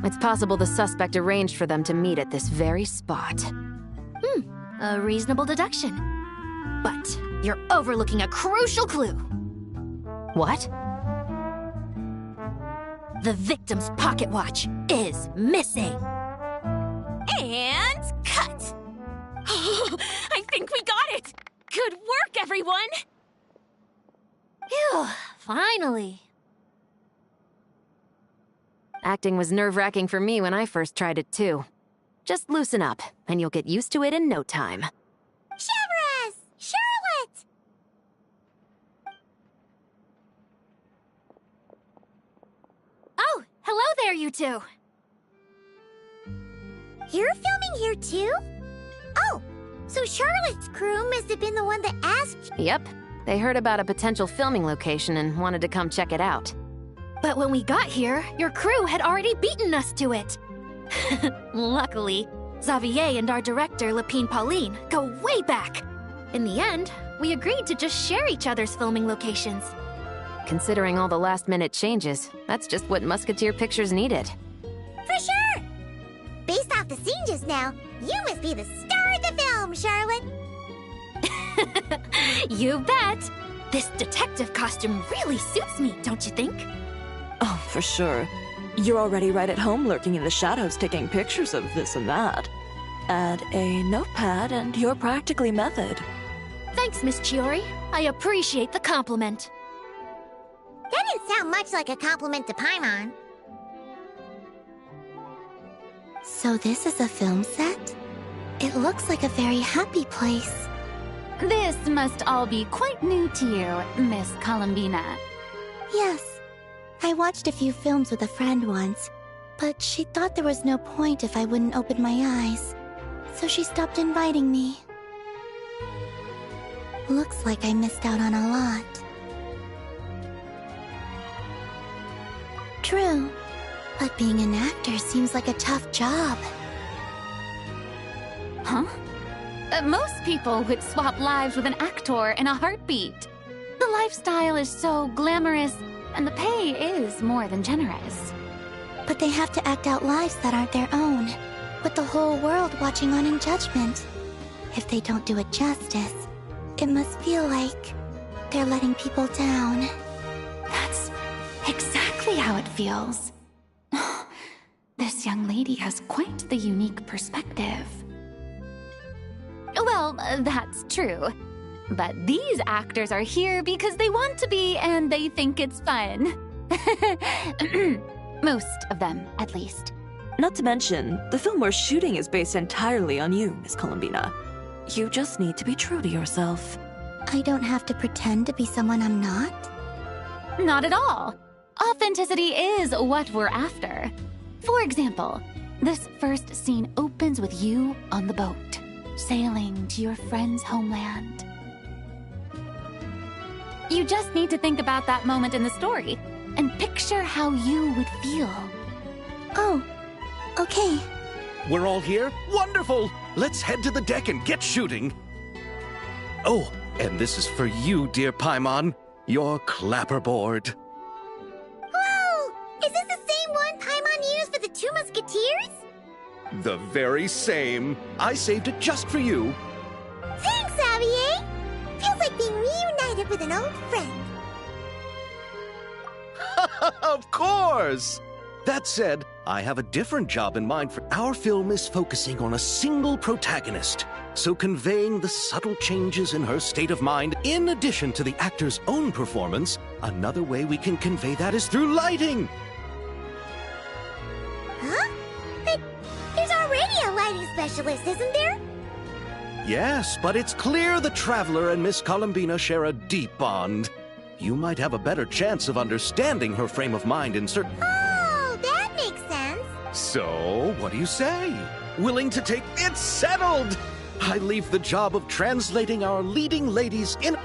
Speaker 6: It's possible the suspect arranged for them to meet at this very spot.
Speaker 9: A reasonable deduction. But you're overlooking a crucial clue.
Speaker 6: What?
Speaker 9: The victim's pocket watch is missing.
Speaker 8: And cut! I think we got it! Good work, everyone!
Speaker 9: Phew, finally.
Speaker 6: Acting was nerve-wracking for me when I first tried it too. Just loosen up, and you'll get used to it in no time.
Speaker 3: Chevrez! Charlotte!
Speaker 8: Oh, hello there, you two!
Speaker 3: You're filming here too? Oh, so Charlotte's crew must have been the one that asked.
Speaker 6: Yep. They heard about a potential filming location and wanted to come check it out.
Speaker 8: But when we got here, your crew had already beaten us to it. Luckily, Xavier and our director, Lapine Pauline, go way back. In the end, we agreed to just share each other's filming locations.
Speaker 6: Considering all the last-minute changes, that's just what Musketeer Pictures needed.
Speaker 3: For sure! Based off the scene just now, you must be the star of the film, Charlotte!
Speaker 8: You bet! This detective costume really suits me, don't you think?
Speaker 4: Oh, for sure. You're already right at home lurking in the shadows taking pictures of this and that. Add a notepad and you're practically method.
Speaker 8: Thanks, Miss Chiori. I appreciate the compliment.
Speaker 3: That didn't sound much like a compliment to Paimon.
Speaker 5: So this is a film set? It looks like a very happy place.
Speaker 2: This must all be quite new to you, Miss Columbina.
Speaker 5: Yes. I watched a few films with a friend once, but she thought there was no point if I wouldn't open my eyes. So she stopped inviting me. Looks like I missed out on a lot. True, but being an actor seems like a tough job.
Speaker 2: Huh? Most people would swap lives with an actor in a heartbeat. The lifestyle is so glamorous, and the pay is more than generous.
Speaker 5: But they have to act out lives that aren't their own, with the whole world watching on in judgment. If they don't do it justice, it must feel like they're letting people down.
Speaker 2: That's exactly how it feels. This young lady has quite the unique perspective. Well, that's true. But these actors are here because they want to be and they think it's fun. Most of them, at least.
Speaker 4: Not to mention, the film we're shooting is based entirely on you, Miss Columbina. You just need to be true to yourself.
Speaker 5: I don't have to pretend to be someone I'm not?
Speaker 2: Not at all. Authenticity is what we're after. For example, this first scene opens with you on the boat, sailing to your friend's homeland. You just need to think about that moment in the story and picture how you would feel.
Speaker 5: Oh, okay.
Speaker 1: We're all here? Wonderful! Let's head to the deck and get shooting. Oh, and this is for you, dear Paimon, your clapperboard.
Speaker 3: Whoa! Is this the same one Paimon used for the Two Musketeers?
Speaker 1: The very same. I saved it just for you.
Speaker 3: Thanks, Xavier! Feels like being reunited with an old friend.
Speaker 1: Of course! That said, I have a different job in mind for our film is focusing on a single protagonist. So conveying the subtle changes in her state of mind, in addition to the actor's own performance, another way we can convey that is through lighting.
Speaker 3: Huh? But there's already a lighting specialist, isn't there?
Speaker 1: Yes, but it's clear the Traveler and Miss Columbina share a deep bond. you might have a better chance of understanding her frame of mind in certain...
Speaker 3: Oh, that makes sense.
Speaker 1: So, what do you say? Willing to take... It's settled! I leave the job of translating our leading ladies in...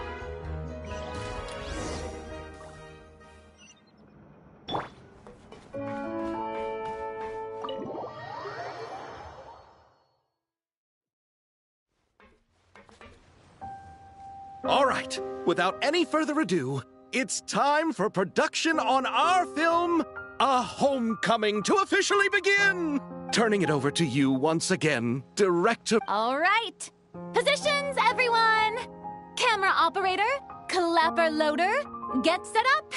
Speaker 1: All right, without any further ado, it's time for production on our film, A Homecoming, to officially begin! Turning it over to you once again, Director...
Speaker 2: All right. Positions, everyone! Camera operator, clapper loader, get set up.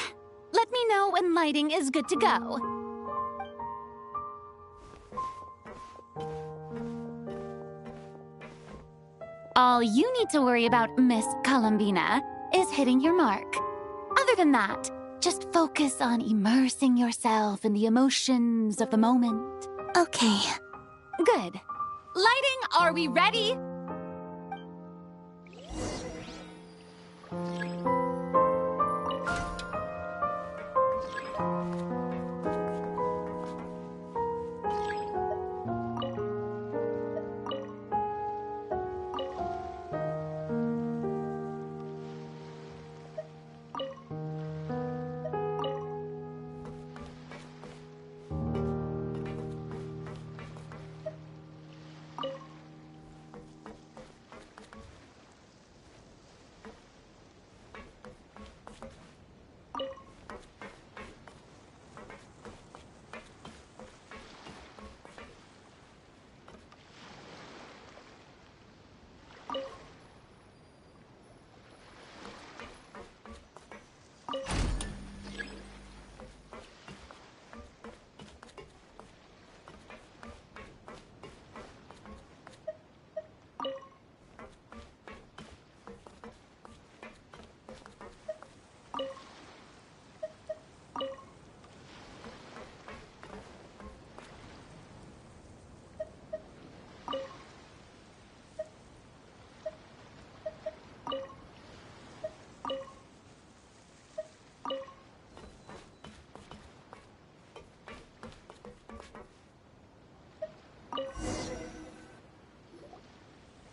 Speaker 2: Let me know when lighting is good to go. All you need to worry about, Miss Columbina, is hitting your mark. Other than that, just focus on immersing yourself in the emotions of the moment.
Speaker 5: Okay.
Speaker 2: Good. Lighting, are we ready?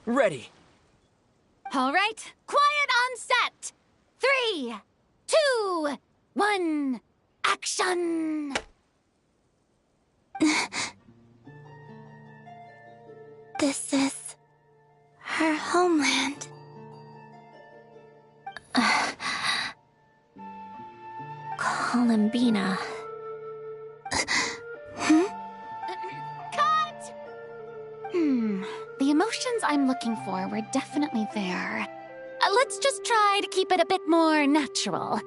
Speaker 10: Ready.
Speaker 2: All right, quiet on set. 3, 2, 1, action!
Speaker 5: This is her homeland.
Speaker 9: Columbina.
Speaker 2: Cut! The emotions I'm looking for were definitely there. Let's just try to keep it a bit more natural.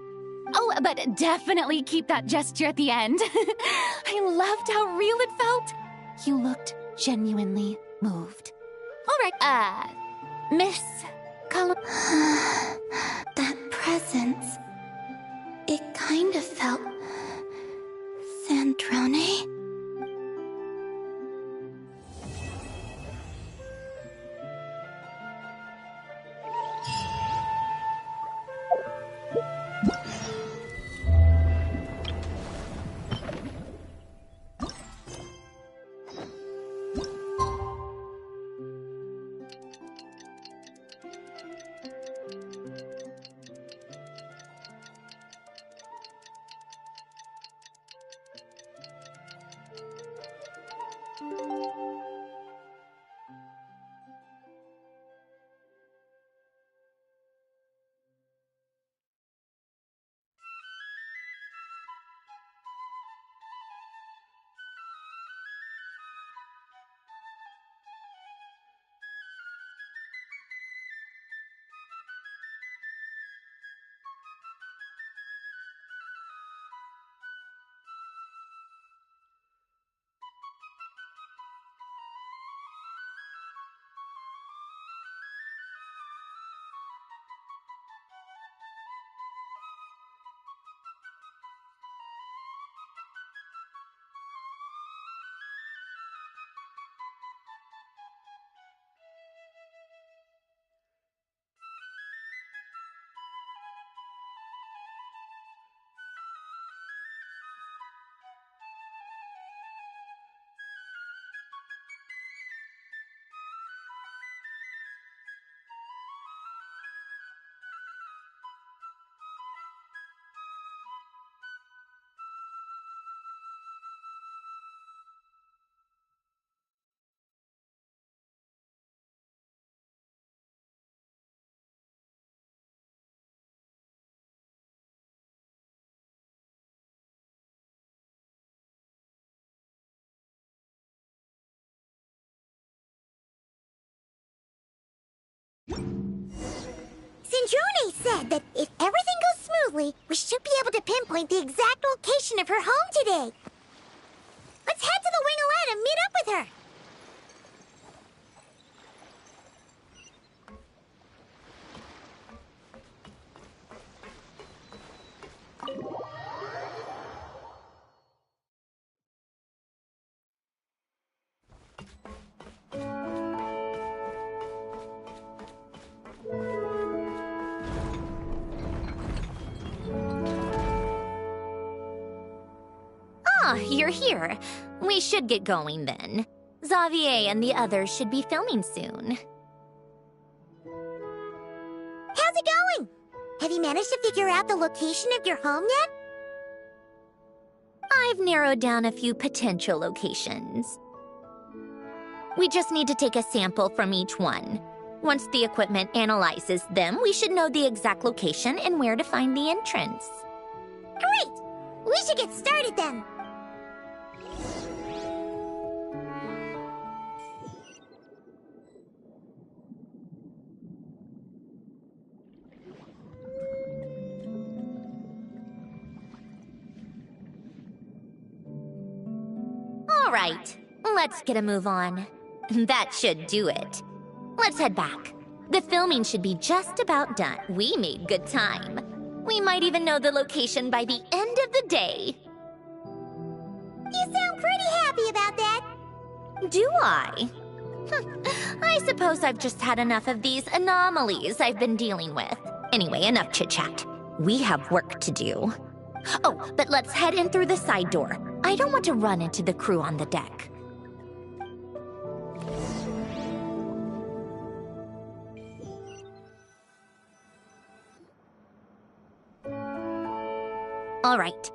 Speaker 2: Oh, but definitely keep that gesture at the end. I loved how real it felt. You looked genuinely moved. All right, Miss Colum...
Speaker 5: That presence. It kind of felt... Sandrone?
Speaker 3: Sandrone said that if everything goes smoothly, we should be able to pinpoint the exact location of her home today. Let's head to the Wing-O-Lette and meet up with her.
Speaker 9: Ah, you're here. We should get going then. Xavier and the others should be filming soon.
Speaker 3: How's it going? Have you managed to figure out the location of your home yet?
Speaker 9: I've narrowed down a few potential locations. We just need to take a sample from each one. Once the equipment analyzes them, we should know the exact location and where to find the entrance.
Speaker 3: Great! We should get started then.
Speaker 9: All right, let's get a move on. That should do it. Let's head back. The filming should be just about done. We made good time. We might even know the location by the end of the day.
Speaker 3: You sound pretty happy about that.
Speaker 9: Do I? I suppose I've just had enough of these anomalies I've been dealing with. Anyway, enough chit-chat. We have work to do. Oh, but let's head in through the side door. I don't want to run into the crew on the deck. All right,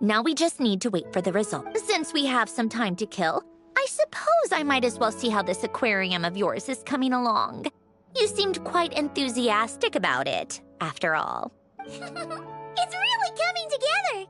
Speaker 9: now we just need to wait for the result. Since we have some time to kill, I suppose I might as well see how this aquarium of yours is coming along. You seemed quite enthusiastic about it, after all.
Speaker 3: It's really coming together.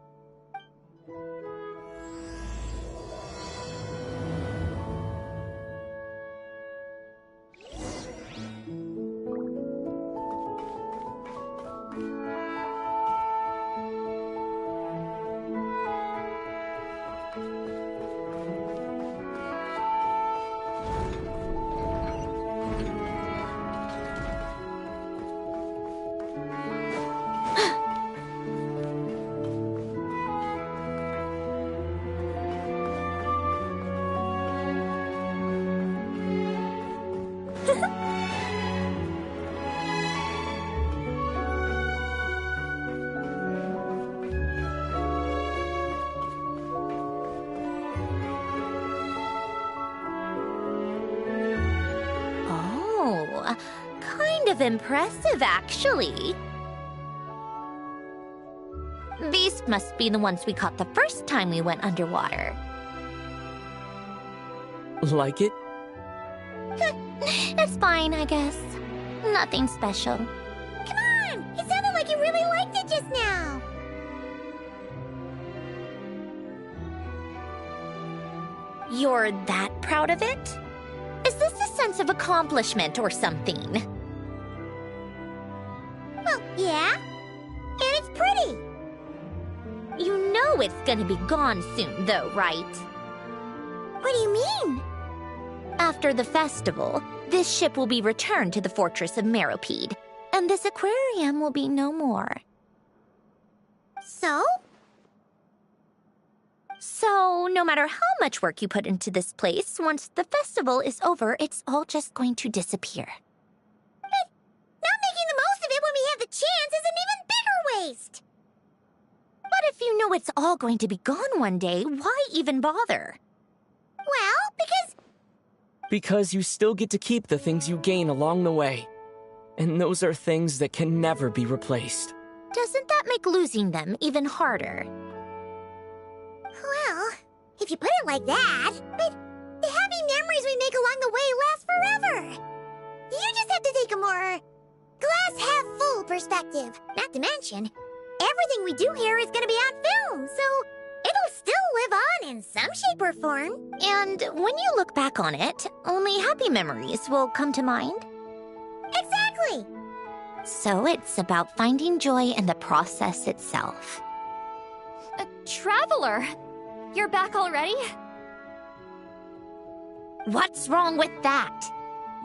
Speaker 9: Kind of impressive, actually. These must be the ones we caught the first time we went underwater.
Speaker 10: Like it?
Speaker 9: It's fine, I guess. Nothing special.
Speaker 3: Come on! It sounded like you really liked it just now.
Speaker 9: You're that proud of it? Is this a sense of accomplishment or something?
Speaker 3: Well, yeah. And it's pretty.
Speaker 9: You know it's gonna be gone soon, though, right?
Speaker 3: What do you mean?
Speaker 9: After the festival, this ship will be returned to the fortress of Meropide, and this aquarium will be no more.
Speaker 3: So?
Speaker 9: So, no matter how much work you put into this place, once the festival is over, it's all just going to disappear.
Speaker 3: But not making the most of it when we have the chance is an even bigger waste.
Speaker 9: But if you know it's all going to be gone one day, why even bother?
Speaker 3: Well,
Speaker 10: Because you still get to keep the things you gain along the way. And those are things that can never be replaced.
Speaker 9: Doesn't that make losing them even harder?
Speaker 3: Well, if you put it like that, but the happy memories we make along the way last forever. You just have to take a more glass-half-full perspective. Not to mention, everything we do here is going to be on film, so it'll still live on in some shape or form.
Speaker 9: And when you look back on it, only happy memories will come to mind?
Speaker 3: Exactly!
Speaker 9: So it's about finding joy in the process itself.
Speaker 8: Traveler! You're back already?
Speaker 9: What's wrong with that?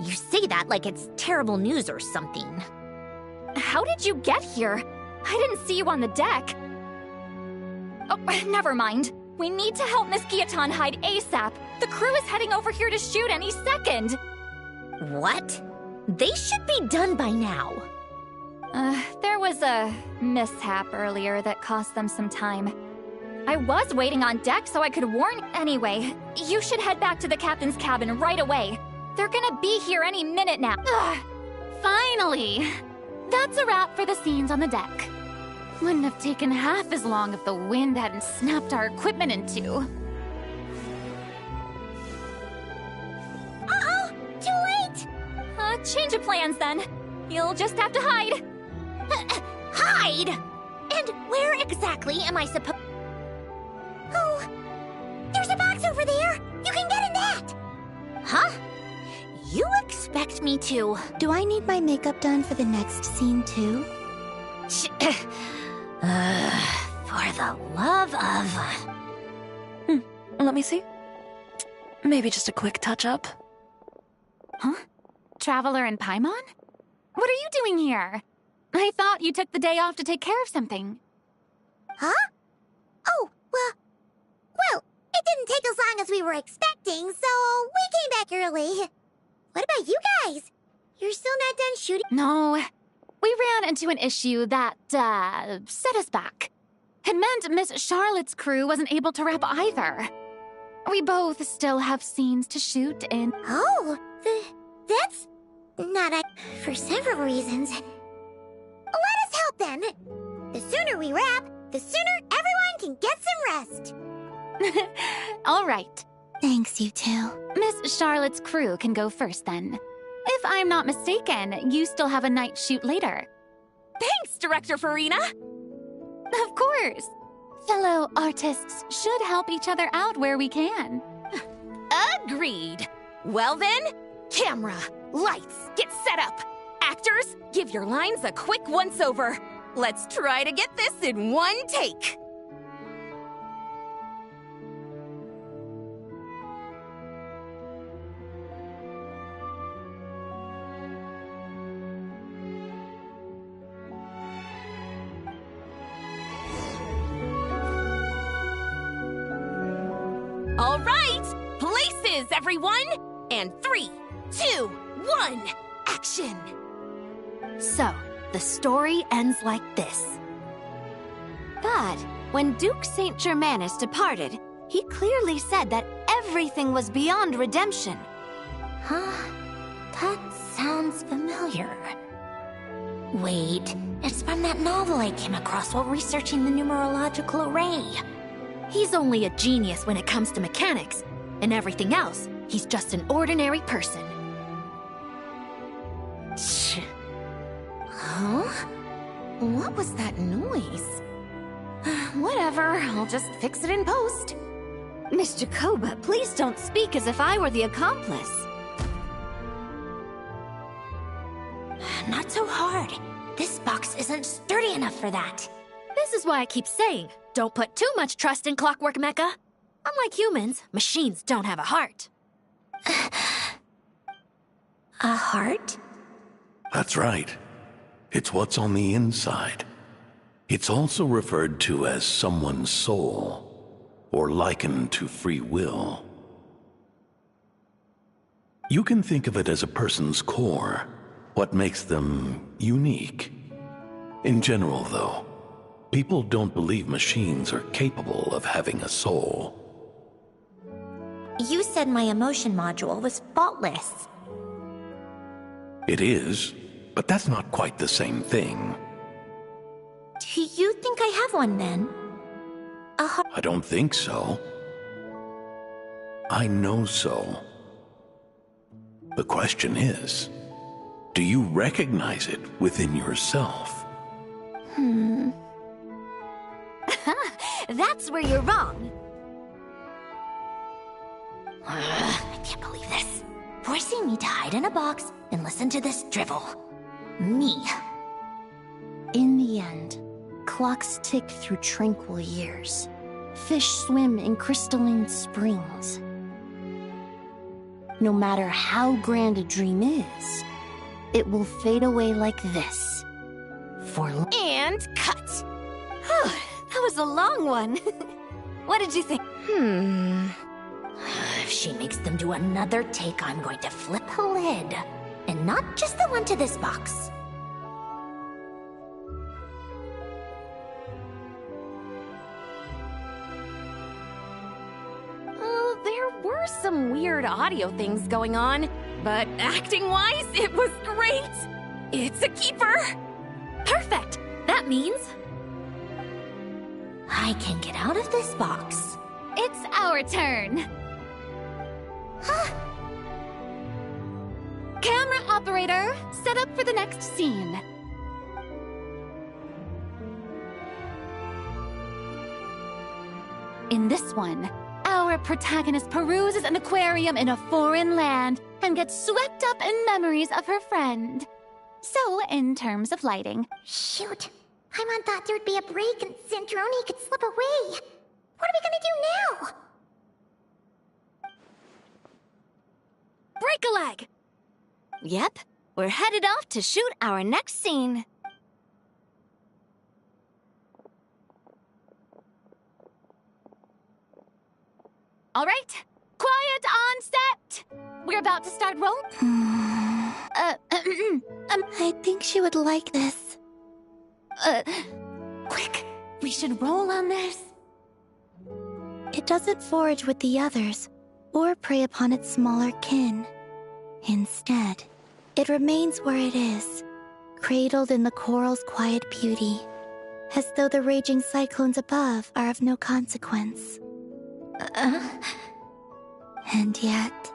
Speaker 9: You say that like it's terrible news or something.
Speaker 8: How did you get here? I didn't see you on the deck. Oh, never mind. We need to help Miss Guillotin hide ASAP. The crew is heading over here to shoot any second.
Speaker 9: What? They should be done by now.
Speaker 8: There was a mishap earlier that cost them some time. I was waiting on deck so I could warn. Anyway, you should head back to the captain's cabin right away. They're gonna be here any minute now.
Speaker 2: Finally! That's a wrap for the scenes on the deck. Wouldn't have taken half as long if the wind hadn't snapped our equipment in two.
Speaker 3: Uh-oh! Too late!
Speaker 8: Change of plans then. You'll just have to hide.
Speaker 9: Hide? And where exactly am I supposed...
Speaker 3: Oh, there's a box over there! You can get in that!
Speaker 9: Huh? You expect me to...
Speaker 5: Do I need my makeup done for the next scene too?
Speaker 9: For the love of...
Speaker 4: Let me see. Maybe just a quick touch-up.
Speaker 2: Huh? Traveler and Paimon? What are you doing here? I thought you took the day off to take care of something.
Speaker 3: Huh? Oh, well, it didn't take as long as we were expecting, so we came back early. What about you guys? You're still not done shooting?
Speaker 2: No, we ran into an issue that, set us back. It meant Miss Charlotte's crew wasn't able to wrap either. We both still have scenes to shoot in.
Speaker 3: Oh, that's not for several reasons. Let us help then. The sooner we wrap, the sooner everyone can get some rest.
Speaker 2: All right.
Speaker 5: Thanks, you two.
Speaker 2: Miss Charlotte's crew can go first then. If I'm not mistaken, you still have a night shoot later.
Speaker 6: Thanks, Director Farina!
Speaker 2: Of course. Fellow artists should help each other out where we can.
Speaker 6: Agreed. Well then, camera, lights, get set up. Actors, give your lines a quick once-over. Let's try to get this in one take. All right, places, everyone! And 3, 2, 1, action! So, the story ends like this. But when Duke Saint Germanus departed, he clearly said that everything was beyond redemption.
Speaker 9: Huh? That sounds familiar. Wait, it's from that novel I came across while researching the numerological array.
Speaker 6: He's only a genius when it comes to mechanics, and everything else, he's just an ordinary person. Huh? What was that noise? Whatever, I'll just fix it in post. Miss Jacoba, please don't speak as if I were the accomplice.
Speaker 9: Not so hard. This box isn't sturdy enough for that.
Speaker 6: This is why I keep saying, don't put too much trust in Clockwork Mecha. Unlike humans, machines don't have a heart.
Speaker 9: A heart?
Speaker 12: That's right. It's what's on the inside. It's also referred to as someone's soul, or likened to free will. You can think of it as a person's core, what makes them unique. In general, though, people don't believe machines are capable of having a soul.
Speaker 9: You said my emotion module was faultless.
Speaker 12: It is, but that's not quite the same thing.
Speaker 9: Do you think I have one then? A heart?
Speaker 12: I don't think so. I know so. The question is, do you recognize it within yourself?
Speaker 6: That's where you're wrong.
Speaker 9: I can't believe this. Forcing me to hide in a box and listen to this drivel. Me.
Speaker 13: In the end, clocks tick through tranquil years. Fish swim in crystalline springs. No matter how grand a dream is, it will fade away like this.
Speaker 6: And cut! That was a long one. What did you think?
Speaker 9: If she makes them do another take, I'm going to flip a lid. And not just the one to this box.
Speaker 6: There were some weird audio things going on, but acting-wise, it was great! It's a keeper!
Speaker 8: Perfect! That means
Speaker 9: I can get out of this box.
Speaker 2: It's our turn. Camera operator, set up for the next scene. In this one, our protagonist peruses an aquarium in a foreign land and gets swept up in memories of her friend. So, in terms of lighting...
Speaker 3: Shoot. Paimon thought there'd be a break and Sandrone could slip away. What are we gonna do now?
Speaker 8: break a leg! Yep, we're headed off to shoot our next scene.
Speaker 2: All right, quiet on set! We're about to start roll.
Speaker 5: I think she would like this.
Speaker 2: Quick, we should roll on this.
Speaker 5: It doesn't forage with the others, or prey upon its smaller kin. Instead, it remains where it is, cradled in the coral's quiet beauty, as though the raging cyclones above are of no consequence. And yet,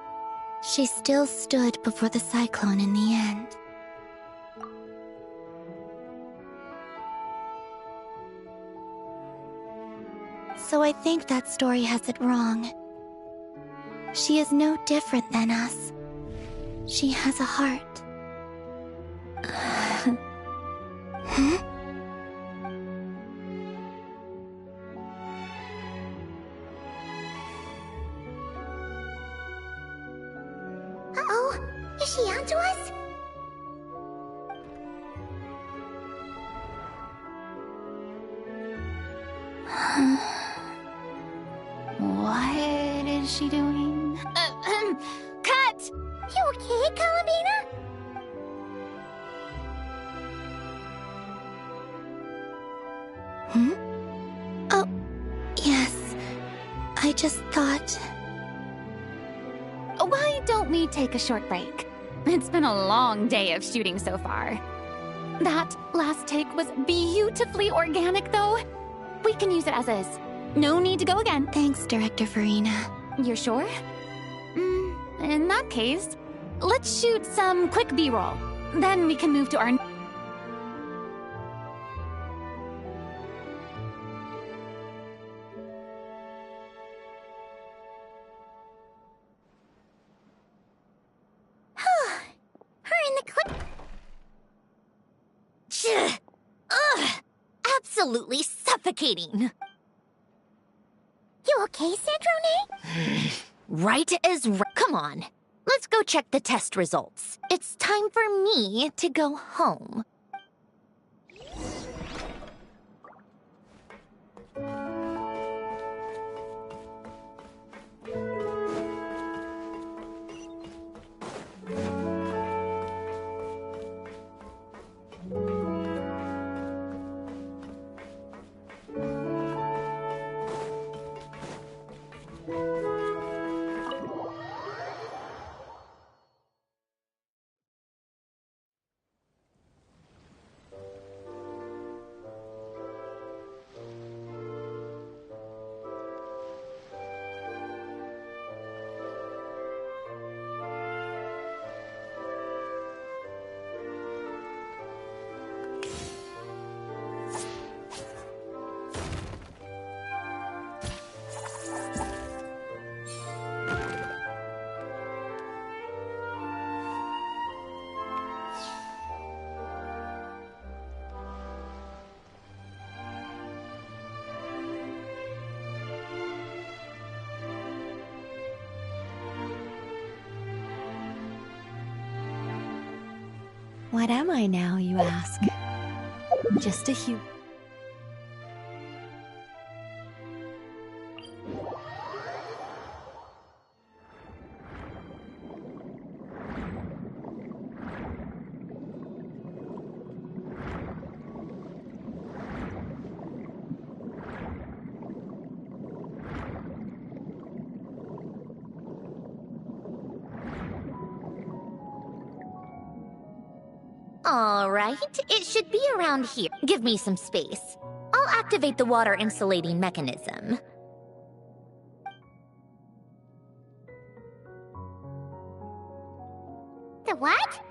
Speaker 5: she still stood before the cyclone in the end. So I think that story has it wrong. She is no different than us. She has a heart. Huh?
Speaker 3: Uh-oh, is she onto us?
Speaker 2: What is she doing? Cut!
Speaker 3: You okay, Columbina?
Speaker 5: Hmm? Oh, yes. I just thought...
Speaker 2: Why don't we take a short break? It's been a long day of shooting so far. That last take was beautifully organic, though. We can use it as is. No need to go again.
Speaker 5: Thanks, Director Farina.
Speaker 2: You're sure? In that case, let's shoot some quick B-roll. Then we can move to our...
Speaker 3: Her in the clip.
Speaker 6: Ugh! Absolutely suffocating!
Speaker 3: You okay, Sandrone?
Speaker 6: Right as right. Come on, let's go check the test results. It's time for me to go home.
Speaker 5: What am I now, you ask? Just a human.
Speaker 9: All right, it should be around here. Give me some space. I'll activate the water insulating mechanism.
Speaker 3: The what?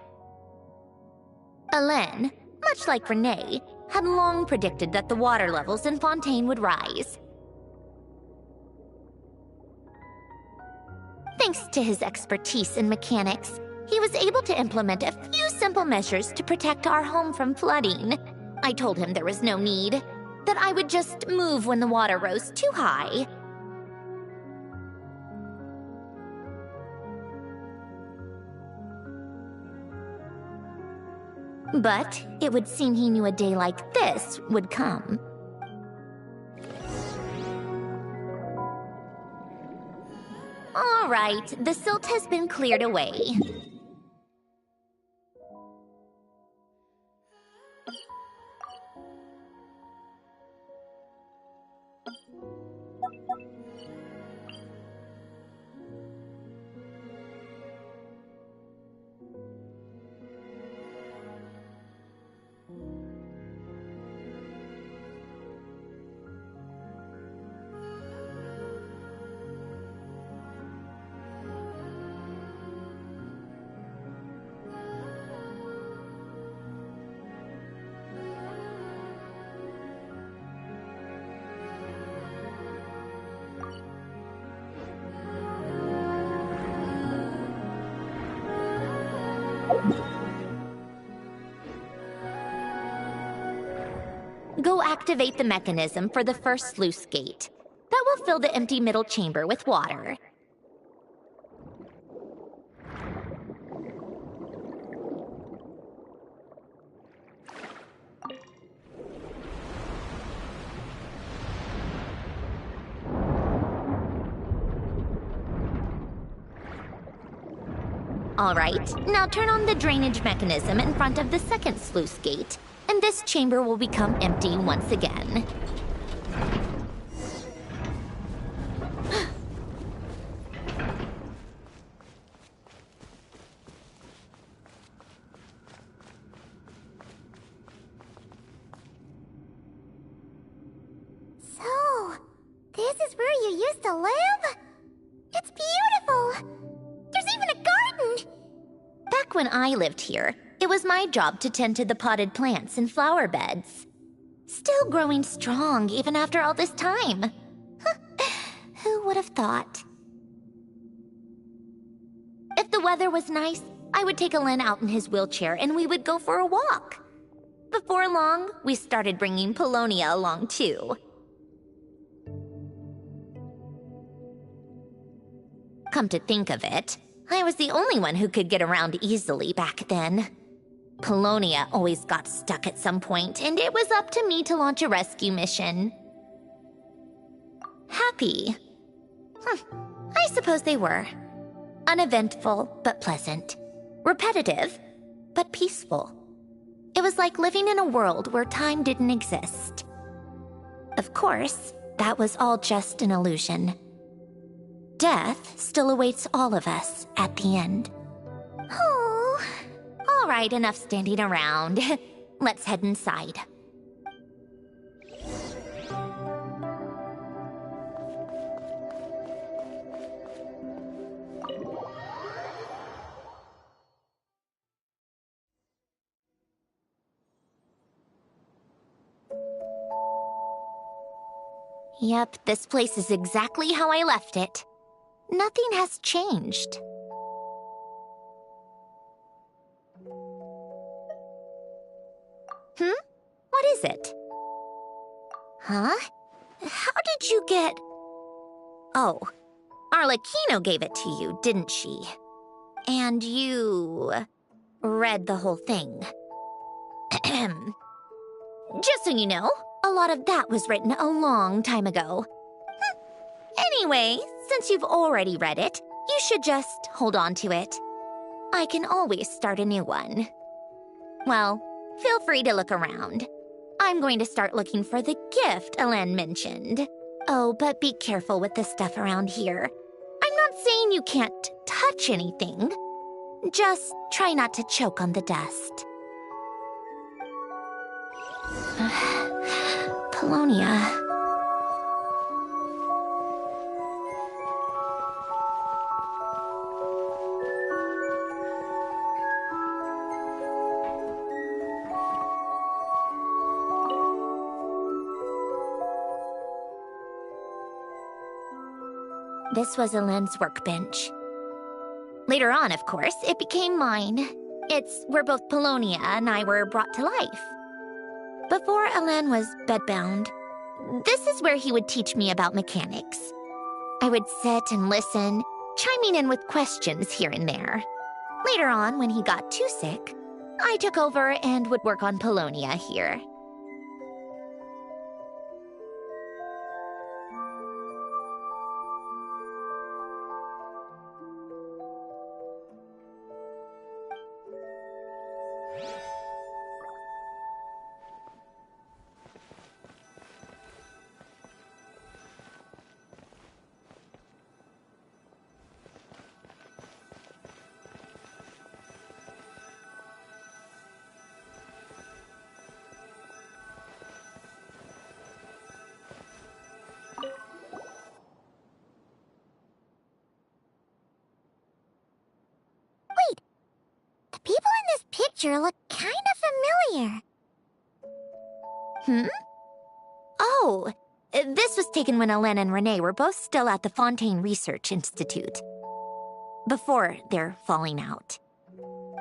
Speaker 9: Hélène, much like Renee, had long predicted that the water levels in Fontaine would rise. Thanks to his expertise in mechanics, he was able to implement a few simple measures to protect our home from flooding. I told him there was no need, that I would just move when the water rose too high. But it would seem he knew a day like this would come. All right, the silt has been cleared away. Go activate the mechanism for the first sluice gate. That will fill the empty middle chamber with water. All right, now turn on the drainage mechanism in front of the second sluice gate, and this chamber will become empty once again.
Speaker 3: So, this is where you used to live? It's beautiful! There's even a garden!
Speaker 9: Back when I lived here, it was my job to tend to the potted plants and flower beds. Still growing strong even after all this time. Who would have thought? If the weather was nice, I would take Alen out in his wheelchair and we would go for a walk. Before long, we started bringing Polonia along too. Come to think of it, I was the only one who could get around easily back then. Polonia always got stuck at some point, and it was up to me to launch a rescue mission. Happy? I suppose they were. Uneventful, but pleasant. Repetitive, but peaceful. It was like living in a world where time didn't exist. Of course, that was all just an illusion. Death still awaits all of us at the end. Oh, all right, enough standing around. Let's head inside. Yep, this place is exactly how I left it. Nothing has changed. What is it? Huh? How did you get... Oh, Arlecchino gave it to you, didn't she? And you... read the whole thing. Just so you know, a lot of that was written a long time ago. Anyway, since you've already read it, you should just hold on to it. I can always start a new one. Well, feel free to look around. I'm going to start looking for the gift Elen mentioned. Oh, but be careful with the stuff around here. I'm not saying you can't touch anything. Just try not to choke on the dust. Polonia. This was Elen's workbench. Later on, of course, it became mine. It's where both Polonia and I were brought to life. Before Elen was bedbound, this is where he would teach me about mechanics. I would sit and listen, chiming in with questions here and there. Later on, when he got too sick, I took over and would work on Polonia here.
Speaker 3: The people in this picture look kind of familiar.
Speaker 9: Oh, this was taken when Elen and Renee were both still at the Fontaine Research Institute. Before their falling out.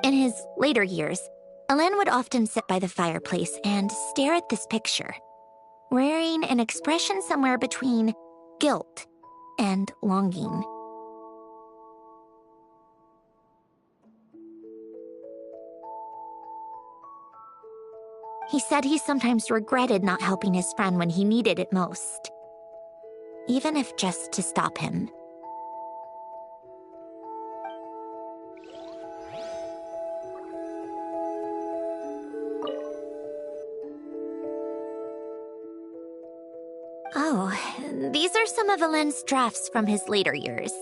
Speaker 9: In his later years, Elen would often sit by the fireplace and stare at this picture, wearing an expression somewhere between guilt and longing. He said he sometimes regretted not helping his friend when he needed it most, even if just to stop him. Oh, these are some of Elen's drafts from his later years.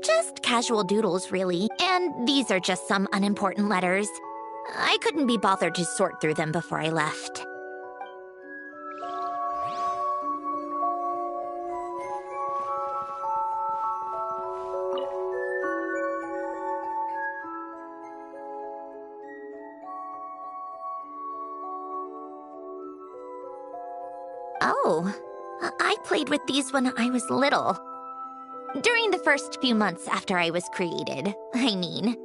Speaker 9: Just casual doodles, really, and these are just some unimportant letters. I couldn't be bothered to sort through them before I left. Oh, I played with these when I was little. During the first few months after I was created, I mean.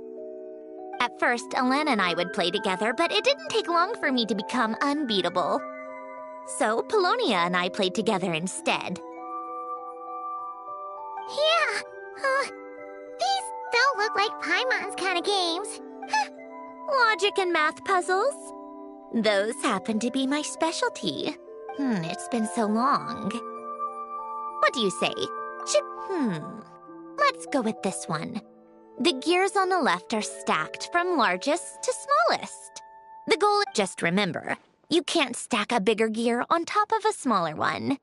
Speaker 9: At first, Elen and I would play together, but it didn't take long for me to become unbeatable. So, Polonia and I played together instead.
Speaker 3: Yeah, these don't look like Paimon's kind of games.
Speaker 9: Logic and math puzzles? Those happen to be my specialty. It's been so long. What do you say? Let's go with this one. The gears on the left are stacked from largest to smallest. The goal, just remember, you can't stack a bigger gear on top of a smaller one.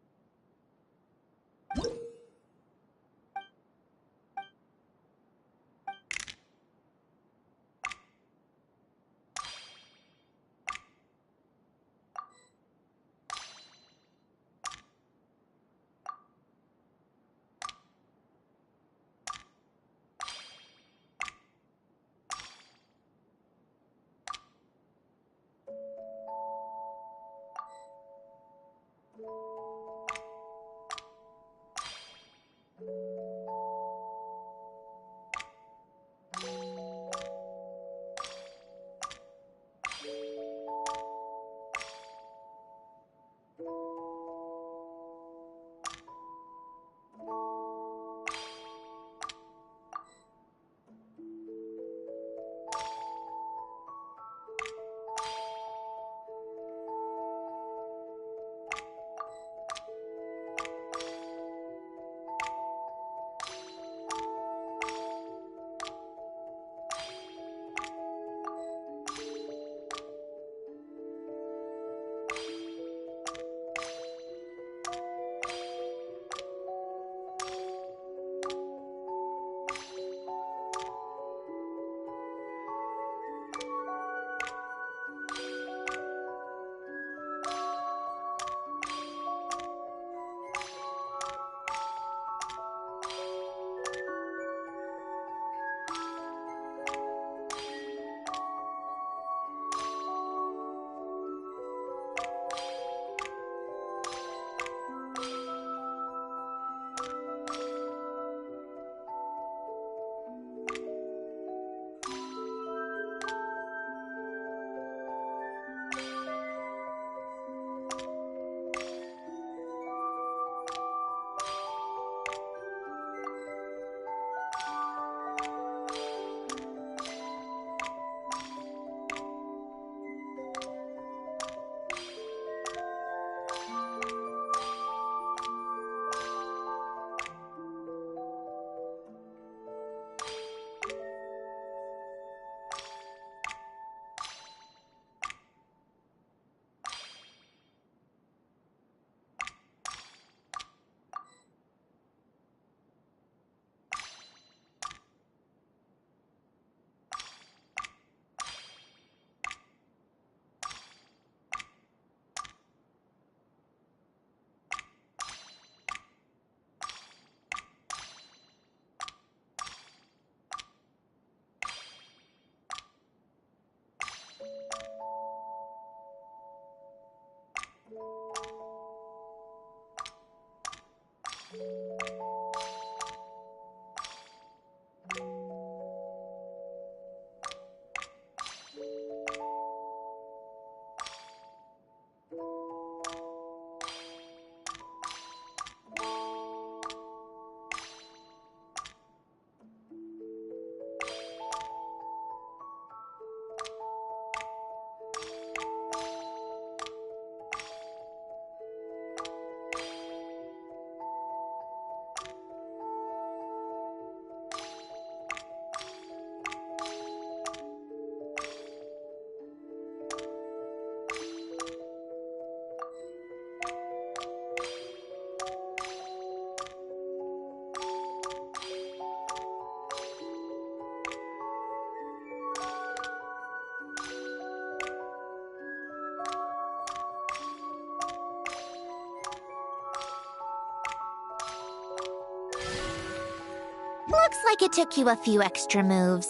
Speaker 9: like it took you a few extra moves.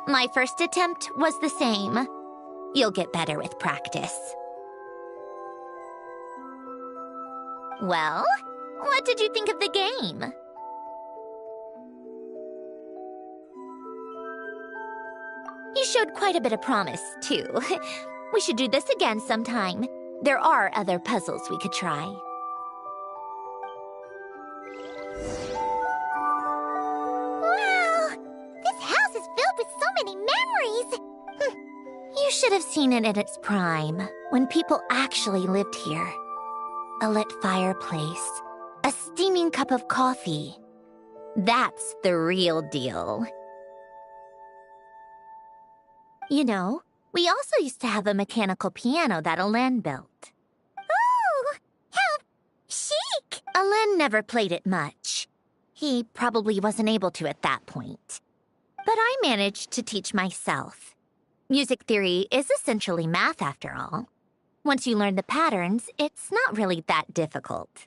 Speaker 9: My first attempt was the same. You'll get better with practice. Well, what did you think of the game? You showed quite a bit of promise, too. We should do this again sometime. There are other puzzles we could try.
Speaker 3: Wow! This house is filled with so many memories!
Speaker 9: You should have seen it in its prime, when people actually lived here. A lit fireplace, a steaming cup of coffee. That's the real deal. You know, we also used to have a mechanical piano that Alen built.
Speaker 3: Ooh! How chic!
Speaker 9: Alen never played it much. He probably wasn't able to at that point. But I managed to teach myself. Music theory is essentially math, after all. Once you learn the patterns, it's not really that difficult.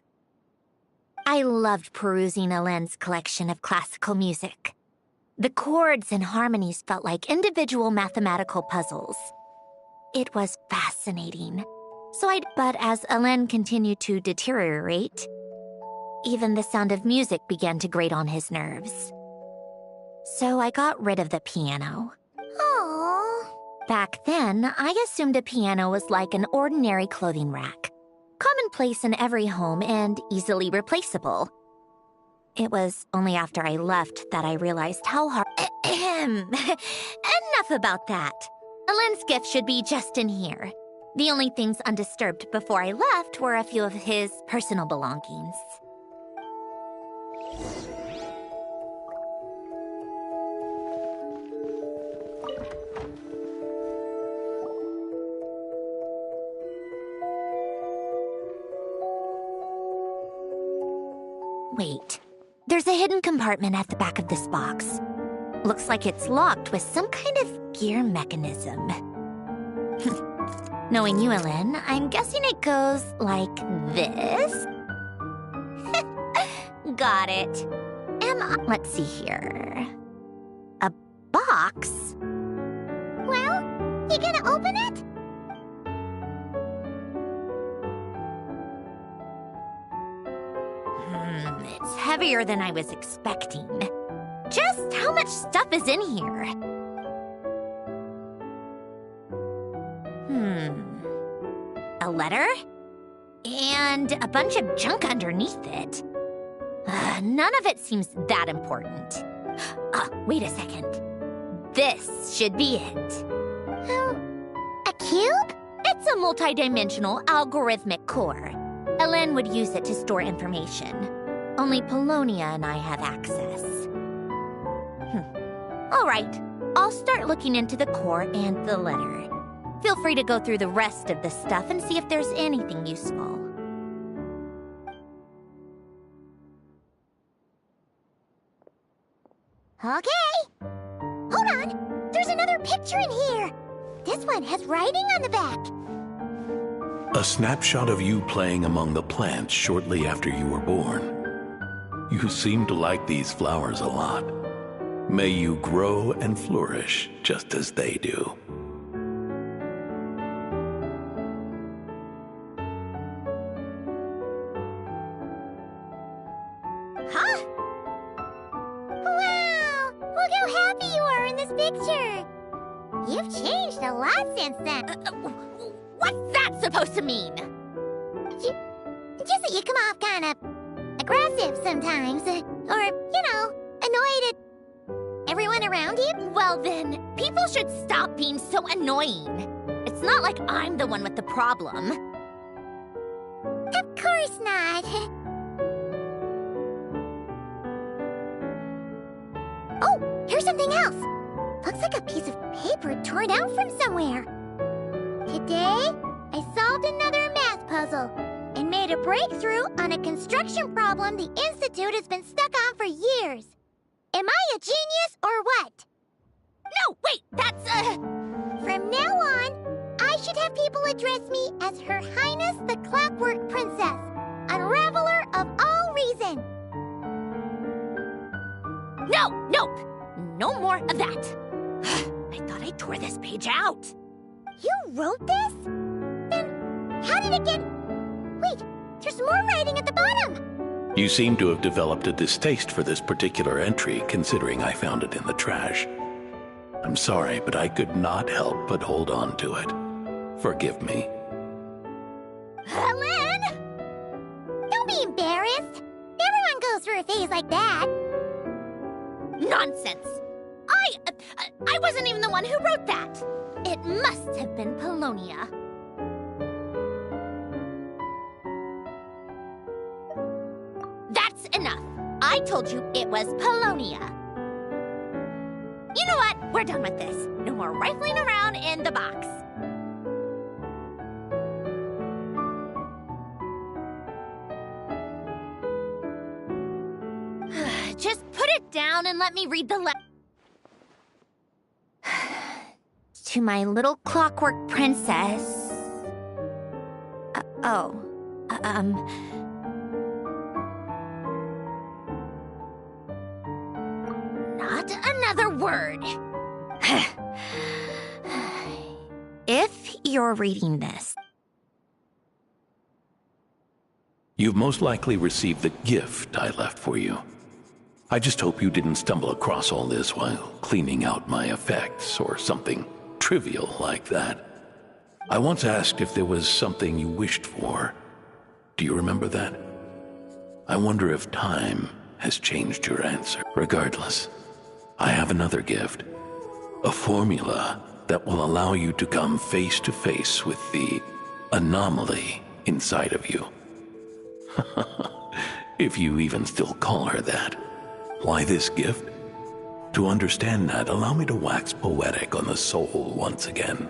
Speaker 9: I loved perusing Alen's collection of classical music. The chords and harmonies felt like individual mathematical puzzles. It was fascinating. But as Alen continued to deteriorate, even the sound of music began to grate on his nerves. So I got rid of the piano.
Speaker 3: Aww.
Speaker 9: Back then, I assumed a piano was like an ordinary clothing rack, commonplace in every home and easily replaceable. It was only after I left that I realized how hard... Enough about that. Alen's gift should be just in here. The only things undisturbed before I left were a few of his personal belongings. Wait. There's a hidden compartment at the back of this box. Looks like it's locked with some kind of gear mechanism. Knowing you, Alen, I'm guessing it goes like this? Got it. Let's see here. A box?
Speaker 3: Well, you gonna open it?
Speaker 9: It's heavier than I was expecting. Just how much stuff is in here? A letter? And a bunch of junk underneath it. None of it seems that important. Wait a second. This should be it.
Speaker 3: A cube?
Speaker 9: It's a multidimensional algorithmic core. Alen would use it to store information. Only Polonia and I have access. All right, I'll start looking into the core and the letter. Feel free to go through the rest of the stuff and see if there's anything useful.
Speaker 3: Okay. Hold on. There's another picture in here. This one has writing on the back.
Speaker 12: A snapshot of you playing among the plants shortly after you were born. You seem to like these flowers a lot. May you grow and flourish just as they do.
Speaker 3: Huh? Wow! Look how happy you are in this picture. You've changed a lot since then.
Speaker 9: What's that supposed to mean?
Speaker 3: Just that you come off kind of aggressive sometimes. Or, you know, annoyed at everyone around you.
Speaker 9: Well then, people should stop being so annoying. It's not like I'm the one with the problem.
Speaker 3: Of course not. Oh, here's something else. Looks like a piece of paper torn out from somewhere. Today, I solved another math puzzle and made a breakthrough on a construction problem the Institute has been stuck on for years. Am I a genius or what?
Speaker 9: No, wait, that's
Speaker 3: From now on, I should have people address me as Her Highness the Clockwork Princess, Unraveler of all reason.
Speaker 9: No! Nope. No more of that. I thought I tore this page out.
Speaker 3: You wrote this? Then how did it get... Wait, there's more writing at the bottom.
Speaker 12: You seem to have developed a distaste for this particular entry, considering I found it in the trash. I'm sorry, but I could not help but hold on to it. Forgive me.
Speaker 3: Lynn! Don't be embarrassed. Everyone goes through a phase like that.
Speaker 9: Nonsense. I wasn't even the one who wrote that. It must have been Polonia. That's enough. I told you it was Polonia. You know what? We're done with this. No more rifling around in the box. Just put it down and let me read the To my little clockwork princess. Not another word. If you're reading this.
Speaker 12: You've most likely received the gift I left for you. I just hope you didn't stumble across all this while cleaning out my effects or something trivial like that. I once asked if there was something you wished for. Do you remember that? I wonder if time has changed your answer. Regardless, I have another gift. A formula that will allow you to come face to face with the anomaly inside of you. If you even still call her that. Why this gift? To understand that, allow me to wax poetic on the soul once again.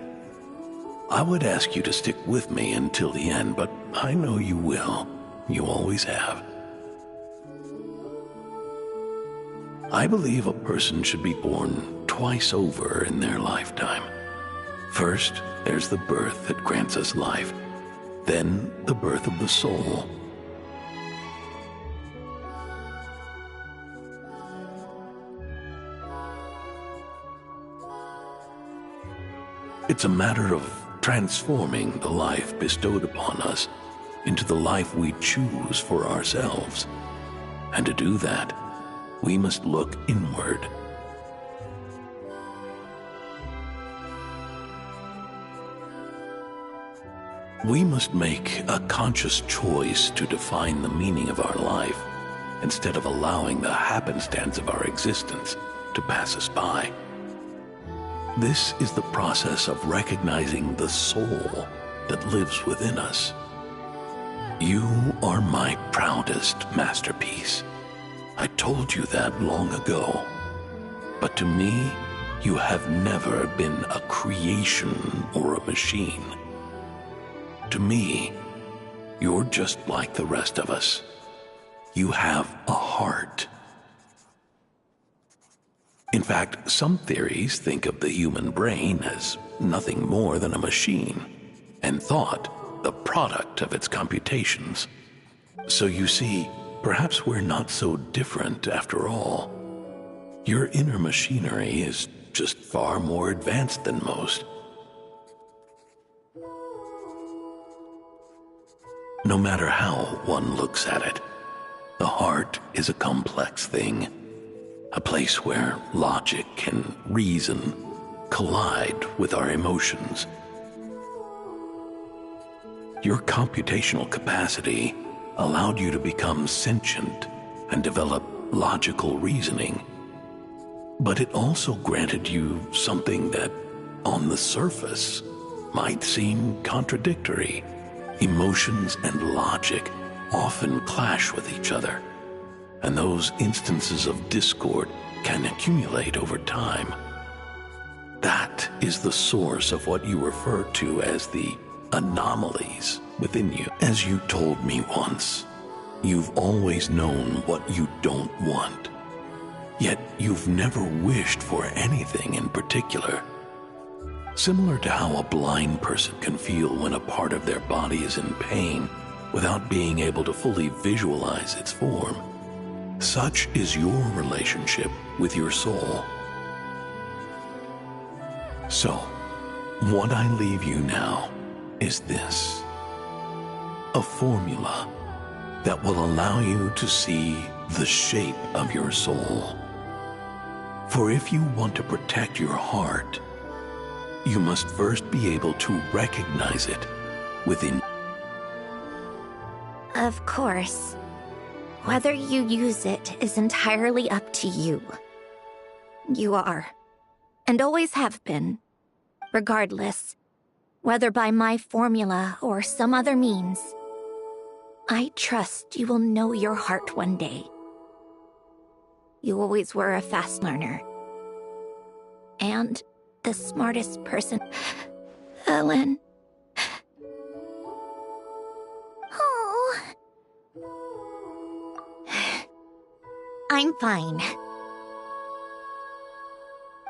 Speaker 12: I would ask you to stick with me until the end, but I know you will. You always have. I believe a person should be born twice over in their lifetime. First, there's the birth that grants us life. Then, the birth of the soul. It's a matter of transforming the life bestowed upon us into the life we choose for ourselves. And to do that, we must look inward. We must make a conscious choice to define the meaning of our life, instead of allowing the happenstance of our existence to pass us by. This is the process of recognizing the soul that lives within us. You are my proudest masterpiece. I told you that long ago. But to me, you have never been a creation or a machine. To me, you're just like the rest of us. You have a heart. In fact, some theories think of the human brain as nothing more than a machine, and thought the product of its computations. So you see, perhaps we're not so different after all. Your inner machinery is just far more advanced than most. No matter how one looks at it, the heart is a complex thing. A place where logic and reason collide with our emotions. Your computational capacity allowed you to become sentient and develop logical reasoning. But it also granted you something that, on the surface, might seem contradictory. Emotions and logic often clash with each other, and those instances of discord can accumulate over time. That is the source of what you refer to as the anomalies within you. As you told me once, you've always known what you don't want, yet you've never wished for anything in particular. Similar to how a blind person can feel when a part of their body is in pain without being able to fully visualize its form. Such is your relationship with your soul. So, what I leave you now is this: a formula that will allow you to see the shape of your soul. For if you want to protect your heart, you must first be able to recognize it within.
Speaker 9: Of course. Whether you use it is entirely up to you. You are, and always have been, regardless, whether by my formula or some other means. I trust you will know your heart one day. You always were a fast learner. And the smartest person. Ellen. Oh. I'm fine.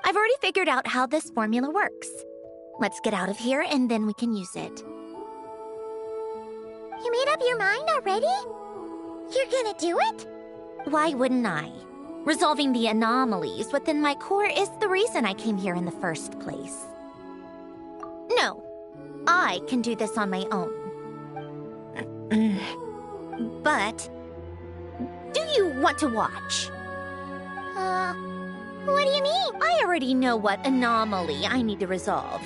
Speaker 9: I've already figured out how this formula works. Let's get out of here and then we can use it.
Speaker 3: You made up your mind already? You're gonna do it?
Speaker 9: Why wouldn't I? Resolving the anomalies within my core is the reason I came here in the first place. No, I can do this on my own. But, do you want to watch?
Speaker 3: What do you mean?
Speaker 9: I already know what anomaly I need to resolve.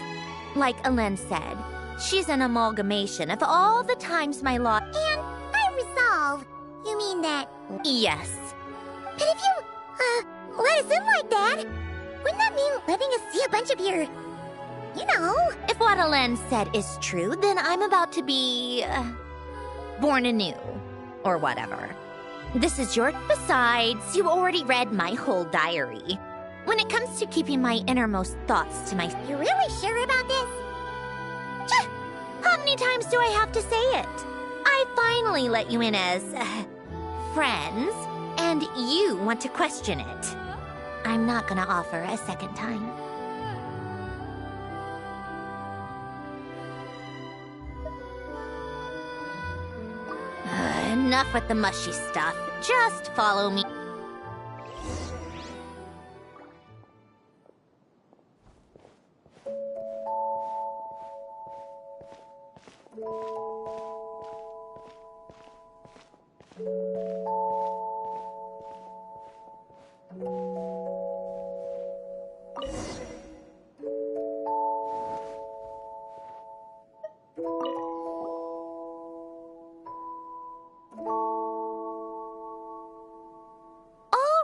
Speaker 9: Like Alen said, she's an amalgamation of all the times my law—
Speaker 3: And by resolve, you mean that—
Speaker 9: Yes.
Speaker 3: But if you, let us in like that, wouldn't that mean letting us see a bunch of your— you know?
Speaker 9: If what Alen said is true, then I'm about to be— born anew. Or whatever. This is your— Besides, you already read my whole diary. When it comes to keeping my innermost thoughts to myself—
Speaker 3: You're really sure about this?
Speaker 9: How many times do I have to say it? I finally let you in as— friends, and you want to question it. I'm not gonna offer a second time. Enough with the mushy stuff. Just follow me.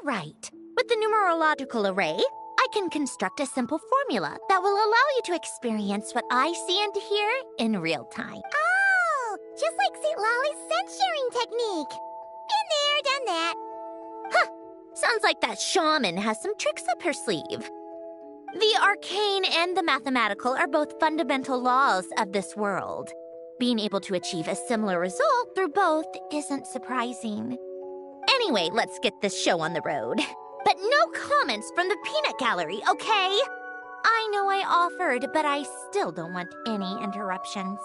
Speaker 9: Right. With the numerological array, I can construct a simple formula that will allow you to experience what I see and hear in real time.
Speaker 3: Oh, just like St. Lolly's sense-sharing technique. Been there, done that.
Speaker 9: Huh. Sounds like that shaman has some tricks up her sleeve. The arcane and the mathematical are both fundamental laws of this world. Being able to achieve a similar result through both isn't surprising. Anyway, let's get this show on the road. But no comments from the peanut gallery, okay? I know I offered, but I still don't want any interruptions.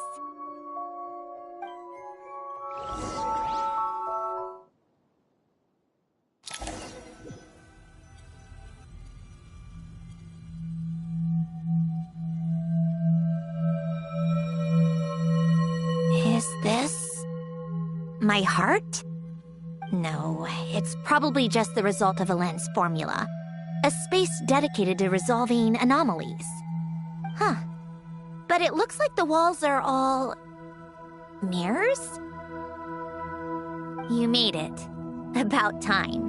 Speaker 9: Is this my heart? No, it's probably just the result of Alen's formula. A space dedicated to resolving anomalies. Huh. But it looks like the walls are all— mirrors? You made it. About time.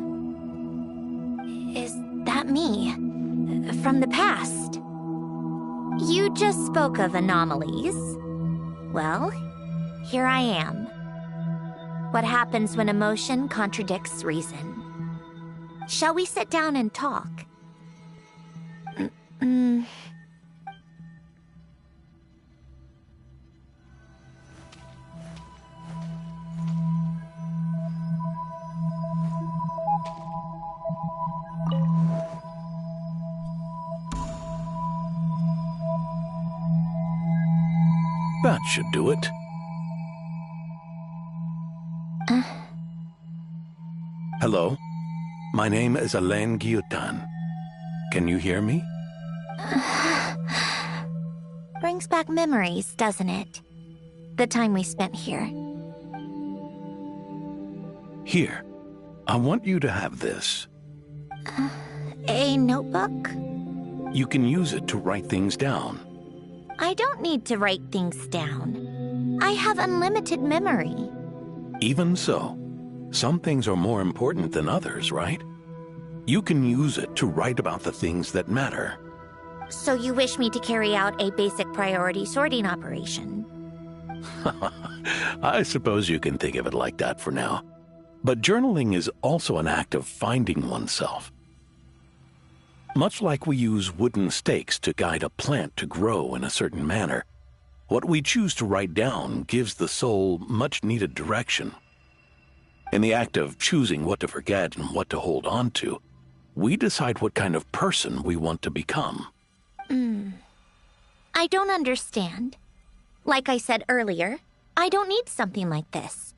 Speaker 9: Is that me? From the past? You just spoke of anomalies. Well, here I am. What happens when emotion contradicts reason? Shall we sit down and talk?
Speaker 12: That should do it. Hello? My name is Alain Guillotin. Can you hear me?
Speaker 9: Brings back memories, doesn't it? The time we spent here.
Speaker 12: Here, I want you to have this.
Speaker 9: A notebook?
Speaker 12: You can use it to write things down.
Speaker 9: I don't need to write things down. I have unlimited memory.
Speaker 12: Even so, some things are more important than others, right? You can use it to write about the things that matter.
Speaker 9: So you wish me to carry out a basic priority sorting operation?
Speaker 12: I suppose you can think of it like that for now. But journaling is also an act of finding oneself. Much like we use wooden stakes to guide a plant to grow in a certain manner, what we choose to write down gives the soul much-needed direction. In the act of choosing what to forget and what to hold on to, we decide what kind of person we want to become.
Speaker 9: I don't understand. Like I said earlier, I don't need something like this.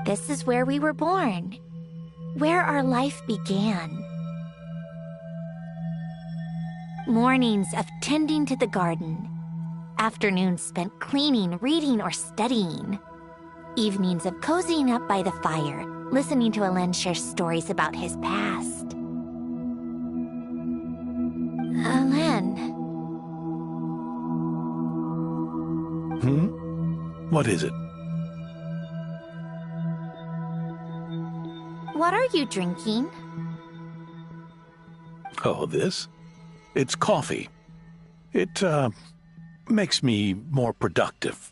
Speaker 9: This is where we were born, where our life began. Mornings of tending to the garden, afternoons spent cleaning, reading, or studying, evenings of cozying up by the fire, listening to Alain share stories about his past. Alain.
Speaker 12: What is it?
Speaker 9: What are you drinking?
Speaker 12: Oh, this? It's coffee. It, makes me more productive.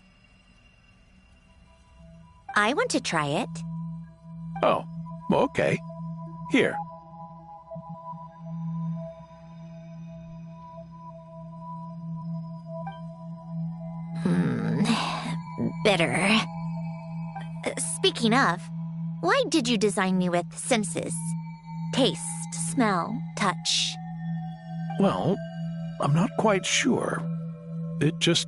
Speaker 9: I want to try it.
Speaker 12: Oh, okay. Here.
Speaker 9: Bitter. Speaking of, Why did you design me with senses? Taste, smell, touch.
Speaker 12: Well, I'm not quite sure. It just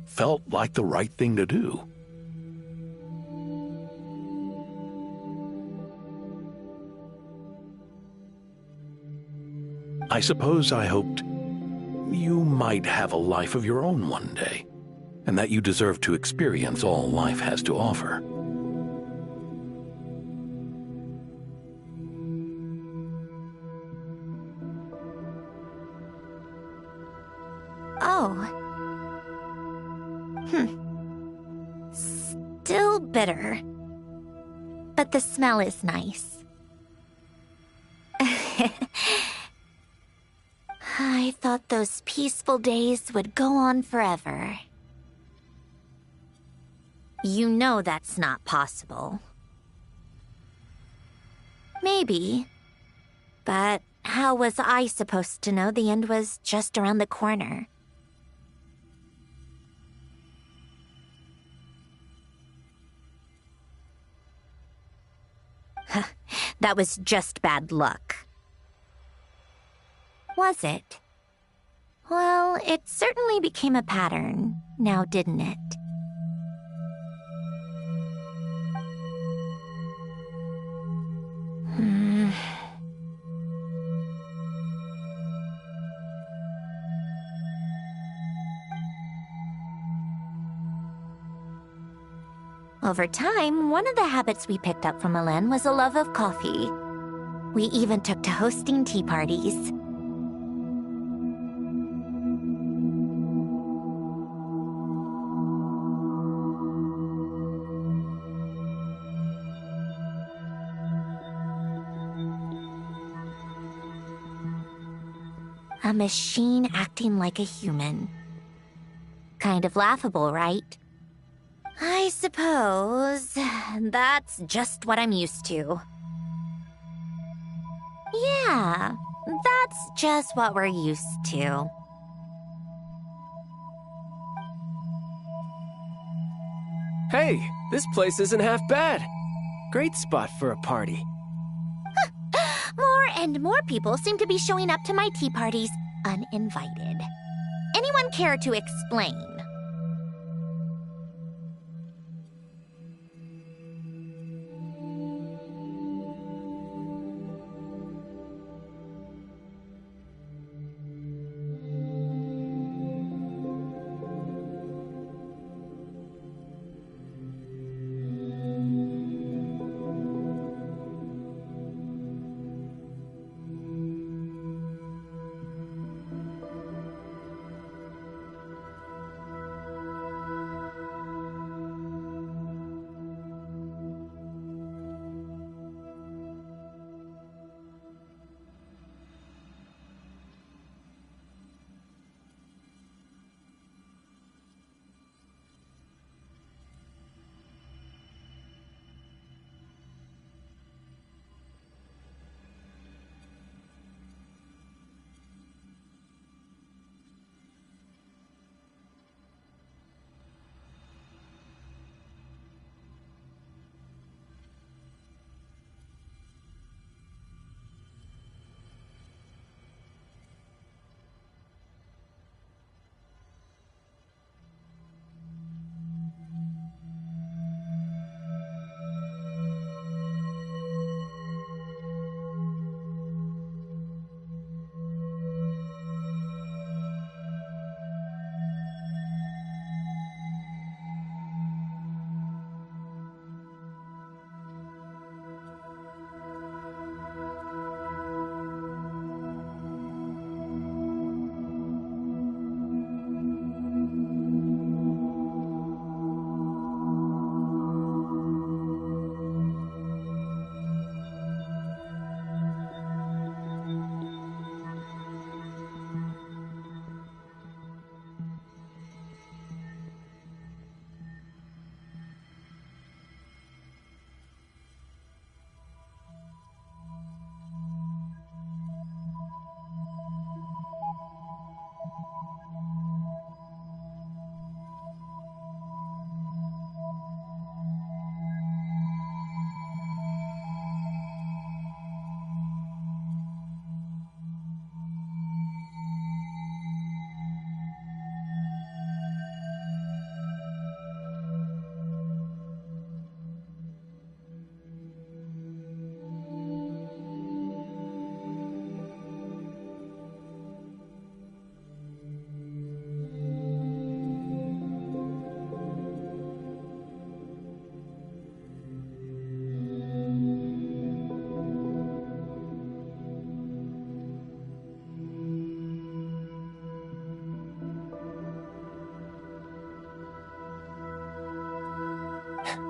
Speaker 12: felt like the right thing to do. I suppose I hoped you might have a life of your own one day, and that you deserve to experience all life has to offer.
Speaker 9: Oh. Still bitter. But the smell is nice. I thought those peaceful days would go on forever. You know that's not possible. Maybe. But how was I supposed to know the end was just around the corner? That was just bad luck. Was it? Well, it certainly became a pattern, now didn't it? Over time, one of the habits we picked up from Elen was a love of coffee. We even took to hosting tea parties. A machine acting like a human. Kind of laughable, right? I suppose that's just what I'm used to. Yeah, that's just what we're used to.
Speaker 10: Hey, this place isn't half bad. Great spot for a party.
Speaker 9: More and more people seem to be showing up to my tea parties uninvited. Anyone care to explain?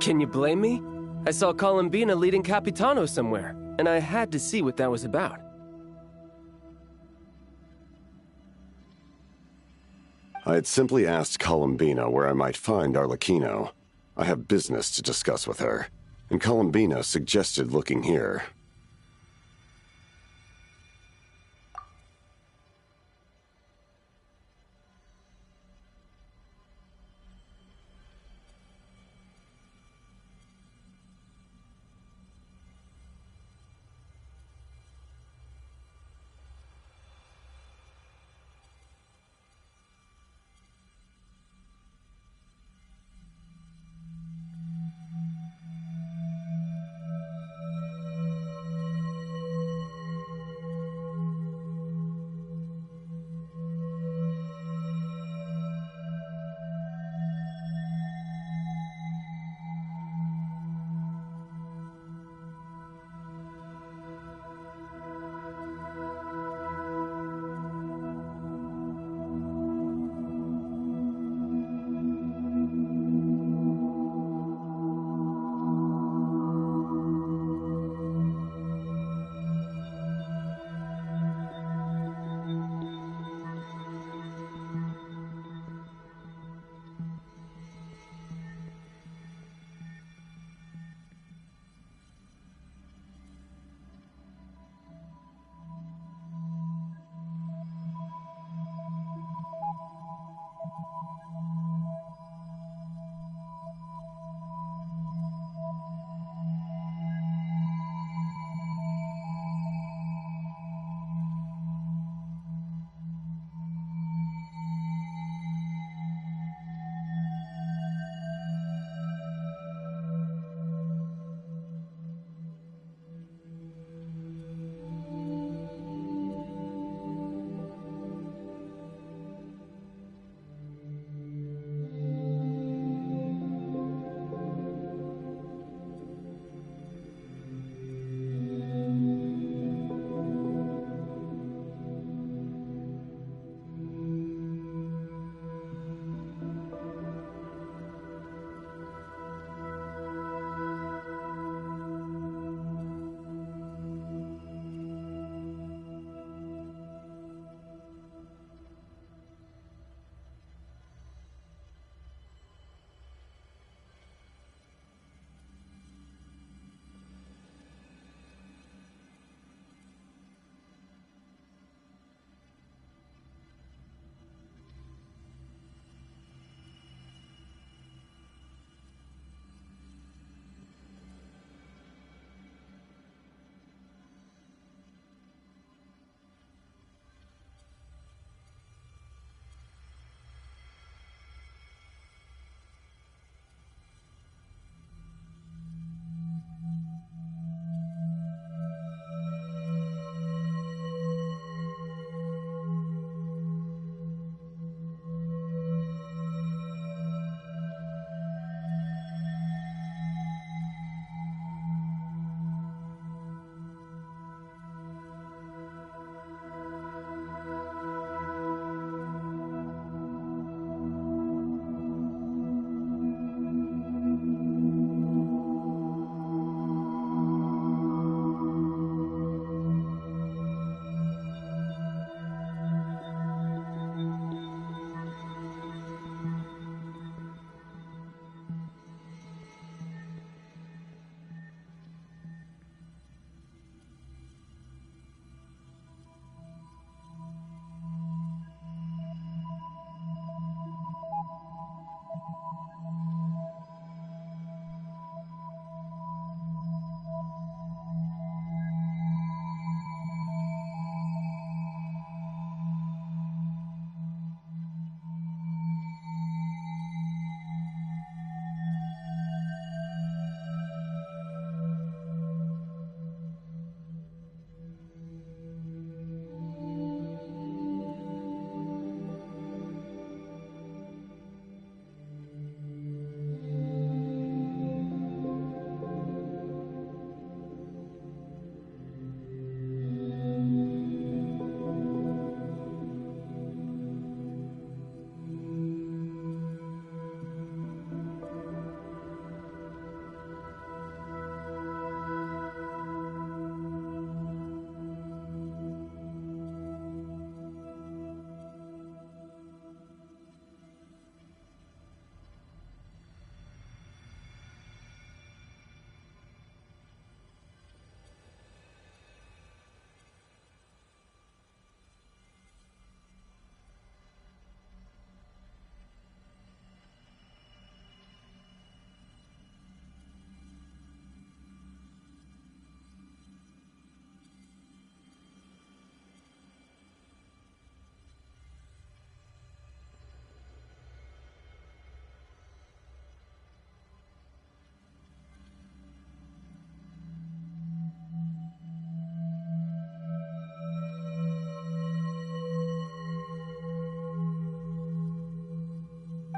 Speaker 14: Can you blame me? I saw Columbina leading Capitano somewhere, and I had to see what that was about.
Speaker 15: I had simply asked Columbina where I might find Arlecchino. I have business to discuss with her, and Columbina suggested looking here.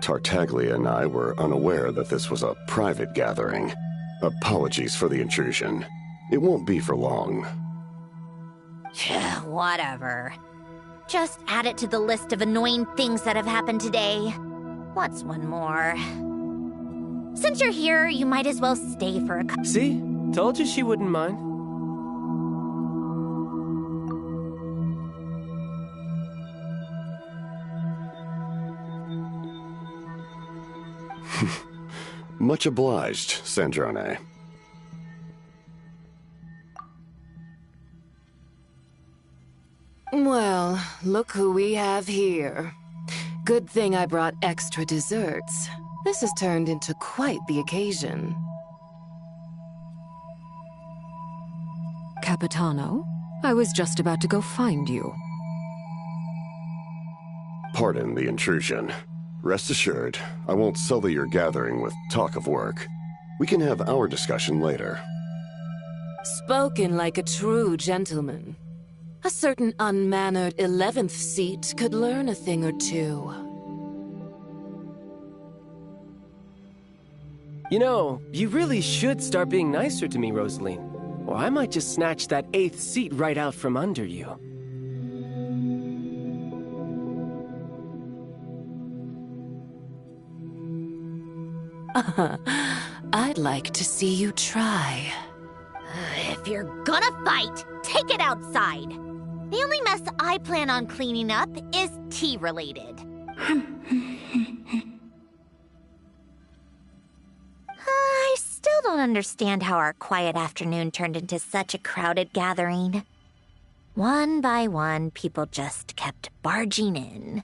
Speaker 15: Tartaglia and I were unaware that this was a private gathering. Apologies for the intrusion. It won't be for long.
Speaker 9: Whatever. Just add it to the list of annoying things that have happened today. What's one more? Since you're here, you might as well stay for a
Speaker 14: See? Told you she wouldn't mind.
Speaker 15: Much obliged, Sandrone.
Speaker 16: Well, look who we have here. Good thing I brought extra desserts. This has turned into quite the occasion.
Speaker 17: Capitano, I was just about to go find you.
Speaker 15: Pardon the intrusion. Rest assured, I won't sully your gathering with talk of work. We can have our discussion later.
Speaker 16: Spoken like a true gentleman. A certain unmannered 11th seat could learn a thing or two.
Speaker 14: You know, you really should start being nicer to me, Rosaline. Or I might just snatch that 8th seat right out from under you.
Speaker 16: I'd like to see you try.
Speaker 9: If you're gonna fight, take it outside. The only mess I plan on cleaning up is tea-related. I still don't understand how our quiet afternoon turned into such a crowded gathering. One by one, people just kept barging in.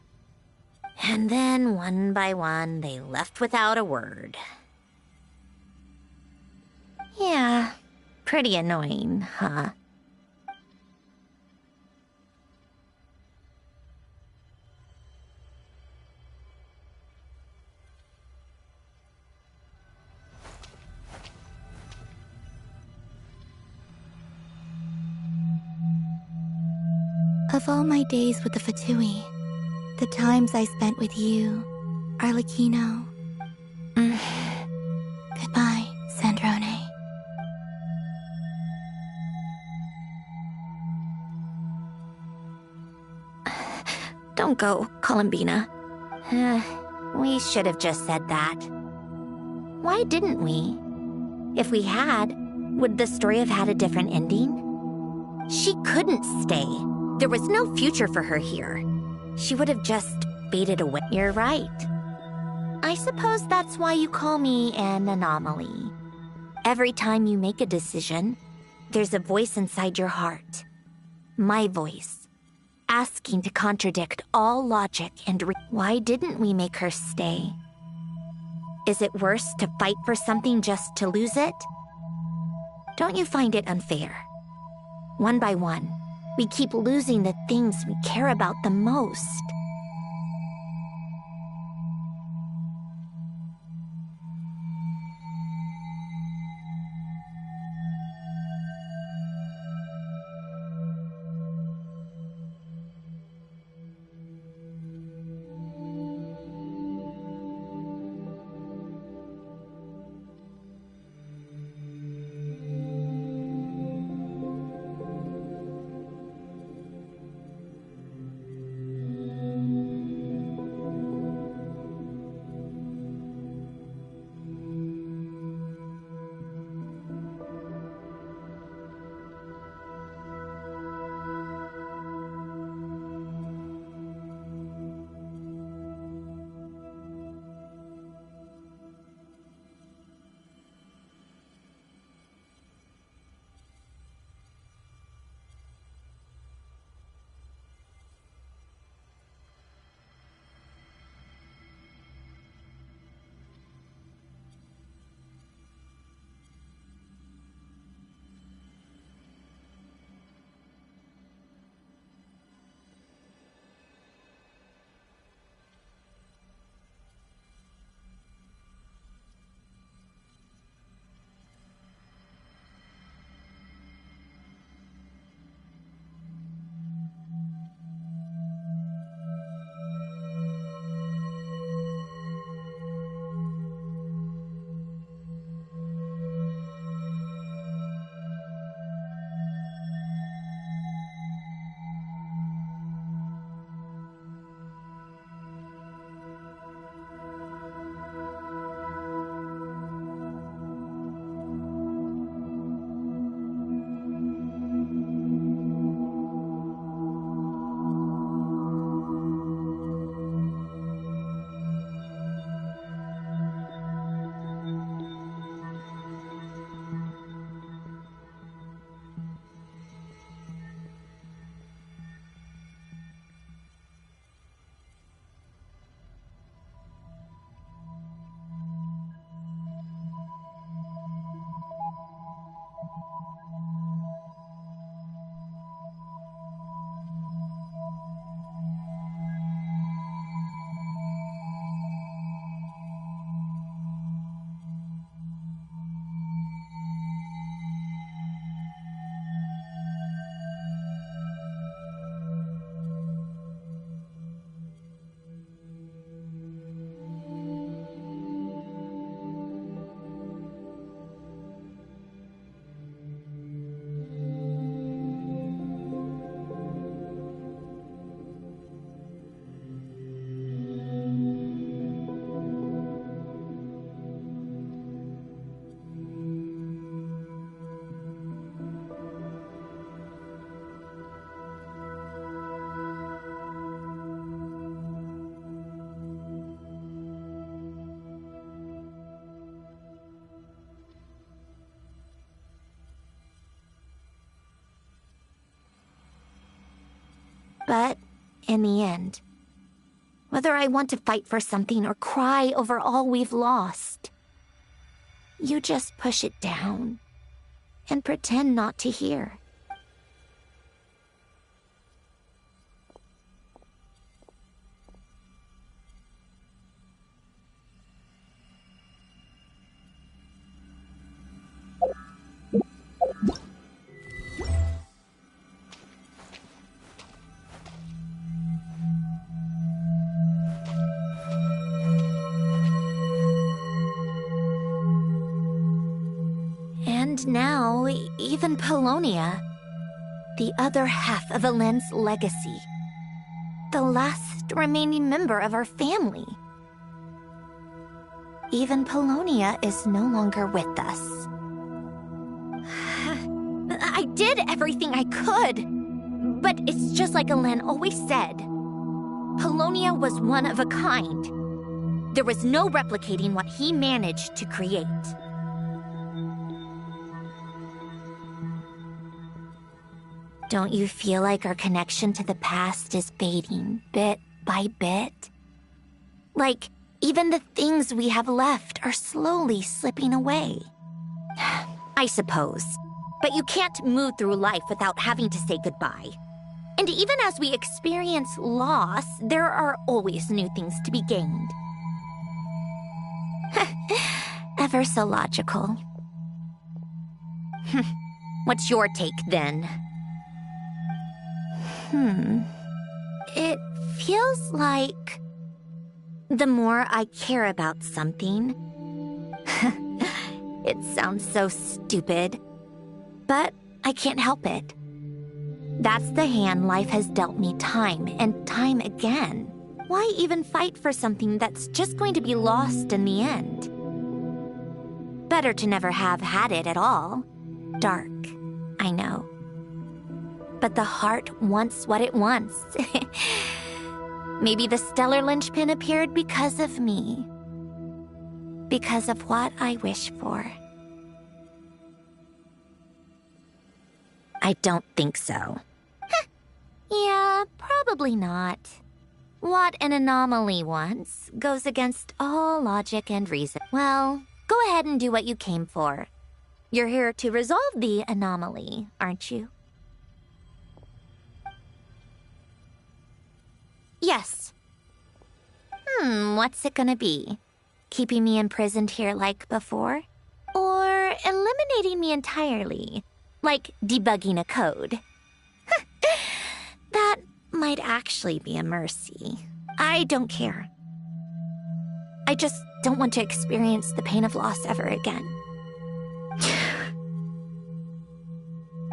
Speaker 9: And then, one by one, they left without a word. Yeah, pretty annoying, huh?
Speaker 5: Of all my days with the Fatui, the times I spent with you, Arlecchino. Goodbye, Sandrone.
Speaker 9: Don't go, Columbina. We should have just said that. Why didn't we? If we had, would the story have had a different ending? She couldn't stay. There was no future for her here. She would have just faded away. You're right. I suppose that's why you call me an anomaly. Every time you make a decision, there's a voice inside your heart. My voice. Asking to contradict all logic and why didn't we make her stay? Is it worse to fight for something just to lose it? Don't you find it unfair? One by one, we keep losing the things we care about the most. But in the end, whether I want to fight for something or cry over all we've lost, you just push it down and pretend not to hear. And now, even Polonia, the other half of Elend's legacy, the last remaining member of our family. Even Polonia is no longer with us. I did everything I could, but it's just like Elend always said. Polonia was one of a kind. There was no replicating what he managed to create. Don't you feel like our connection to the past is fading bit by bit? Like, even the things we have left are slowly slipping away. I suppose. But you can't move through life without having to say goodbye. And even as we experience loss, there are always new things to be gained. Ever so logical. What's your take, then? It feels like the more I care about something, it sounds so stupid, but I can't help it. That's the hand life has dealt me time and time again. Why even fight for something that's just going to be lost in the end? Better to never have had it at all. Dark, I know. But the heart wants what it wants. Maybe the stellar linchpin appeared because of me. Because of what I wish for. I don't think so. Yeah, probably not. What an anomaly wants goes against all logic and reason. Well, go ahead and do what you came for. You're here to resolve the anomaly, aren't you? Yes. What's it gonna be? Keeping me imprisoned here like before? Or eliminating me entirely? Like debugging a code? That might actually be a mercy. I don't care. I just don't want to experience the pain of loss ever again.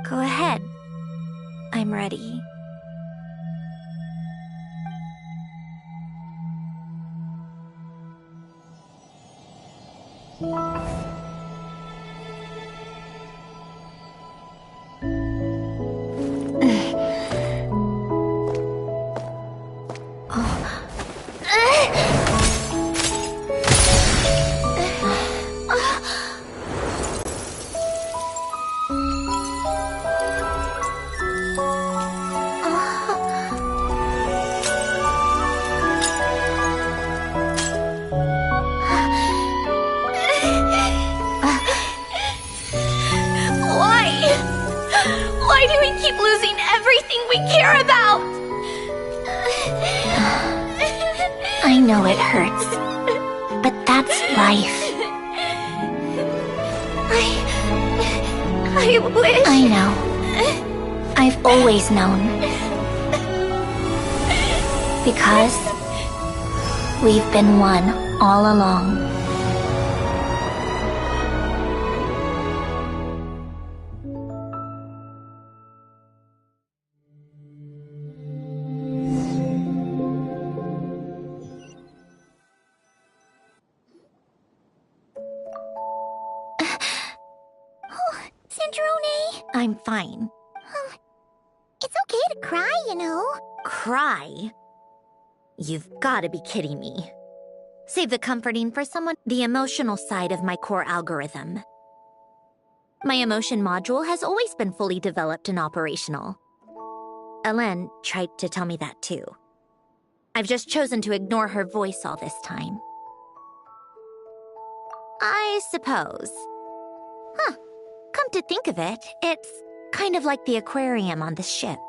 Speaker 9: Go ahead. I'm ready. Why do we keep losing everything we care about? I know it hurts, but that's life. I wish... I know. I've always known. Because we've been one all along. Sandrone? I'm fine.
Speaker 3: It's okay to cry, you know.
Speaker 9: Cry? You've gotta be kidding me. Save the comforting for someone. The emotional side of my core algorithm. My emotion module has always been fully developed and operational. Elen tried to tell me that too. I've just chosen to ignore her voice all this time. I suppose. Huh. Come to think of it, it's kind of like the aquarium on the ship.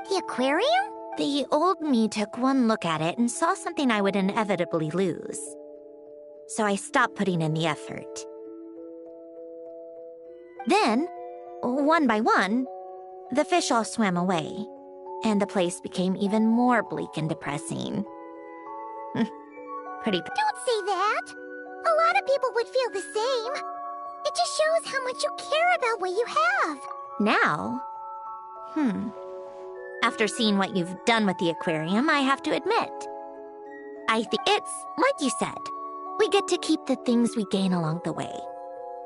Speaker 3: The aquarium?
Speaker 9: The old me took one look at it and saw something I would inevitably lose. So I stopped putting in the effort. Then, one by one, the fish all swam away, and the place became even more bleak and depressing. Pretty.
Speaker 3: Don't say that! A lot of people would feel the same. It just shows how much you care about what you have.
Speaker 9: Now? After seeing what you've done with the aquarium, I have to admit. I think it's, like you said, we get to keep the things we gain along the way.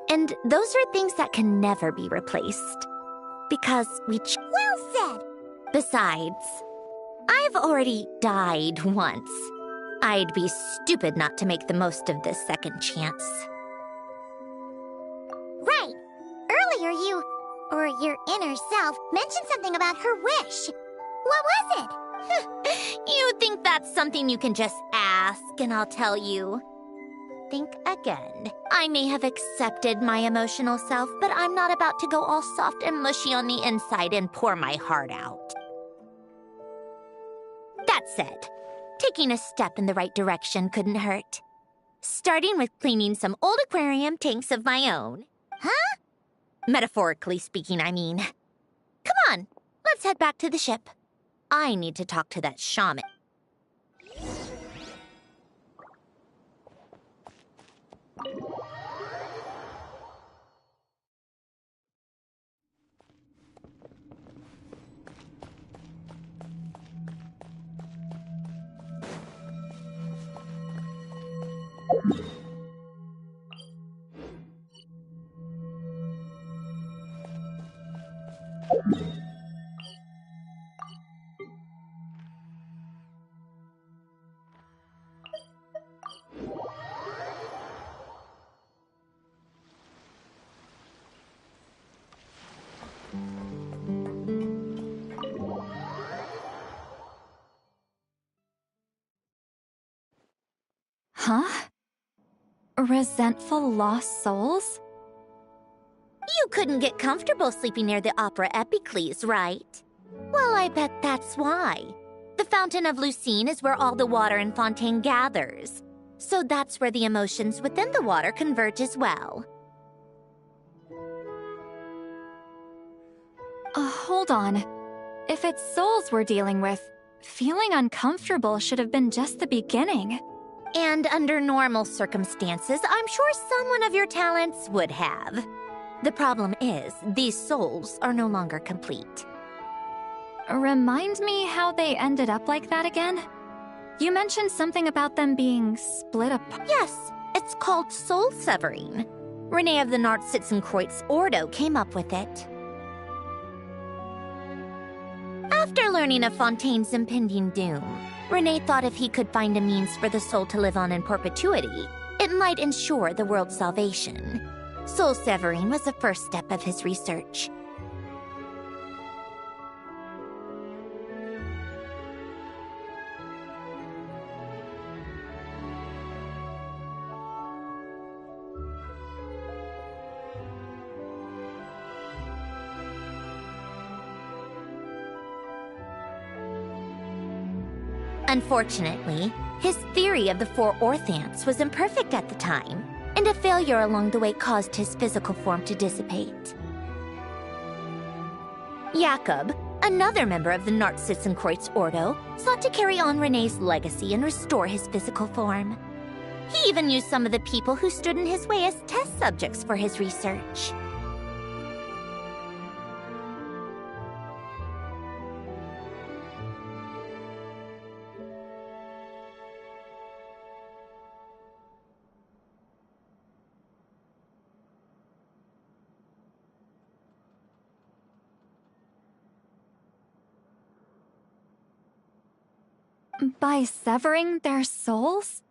Speaker 9: And those are things that can never be replaced. Because we
Speaker 3: Well said!
Speaker 9: Besides, I've already died once. I'd be stupid not to make the most of this second chance.
Speaker 3: Right. Earlier you, or your inner self, mentioned something about her wish. What was it?
Speaker 9: You think that's something you can just ask and I'll tell you? Think again. I may have accepted my emotional self, but I'm not about to go all soft and mushy on the inside and pour my heart out. That said, taking a step in the right direction couldn't hurt. Starting with cleaning some old aquarium tanks of my own.
Speaker 3: Huh?
Speaker 9: Metaphorically speaking, I mean. Come on, let's head back to the ship. I need to talk to that shaman.
Speaker 8: Huh? Resentful lost souls?
Speaker 9: You couldn't get comfortable sleeping near the Opera Epicles, right? Well, I bet that's why. The Fountain of Lucine is where all the water in Fontaine gathers. So that's where the emotions within the water converge as well.
Speaker 8: Hold on. If it's souls we're dealing with, feeling uncomfortable should have been just the beginning.
Speaker 9: And under normal circumstances, I'm sure someone of your talents would have. The problem is, these souls are no longer complete.
Speaker 8: Remind me how they ended up like that again? You mentioned something about them being split apart.
Speaker 9: Yes, it's called soul severing. Renee of the Nartsitzenkreuz Ordo came up with it. After learning of Fontaine's impending doom, Renee thought if he could find a means for the soul to live on in perpetuity, it might ensure the world's salvation. Soul severing was the first step of his research. Unfortunately, his theory of the four orthants was imperfect at the time, and a failure along the way caused his physical form to dissipate. Jakob, another member of the Nartsitzenkreuz Ordo, sought to carry on Renee's legacy and restore his physical form. He even used some of the people who stood in his way as test subjects for his research.
Speaker 8: By severing their souls?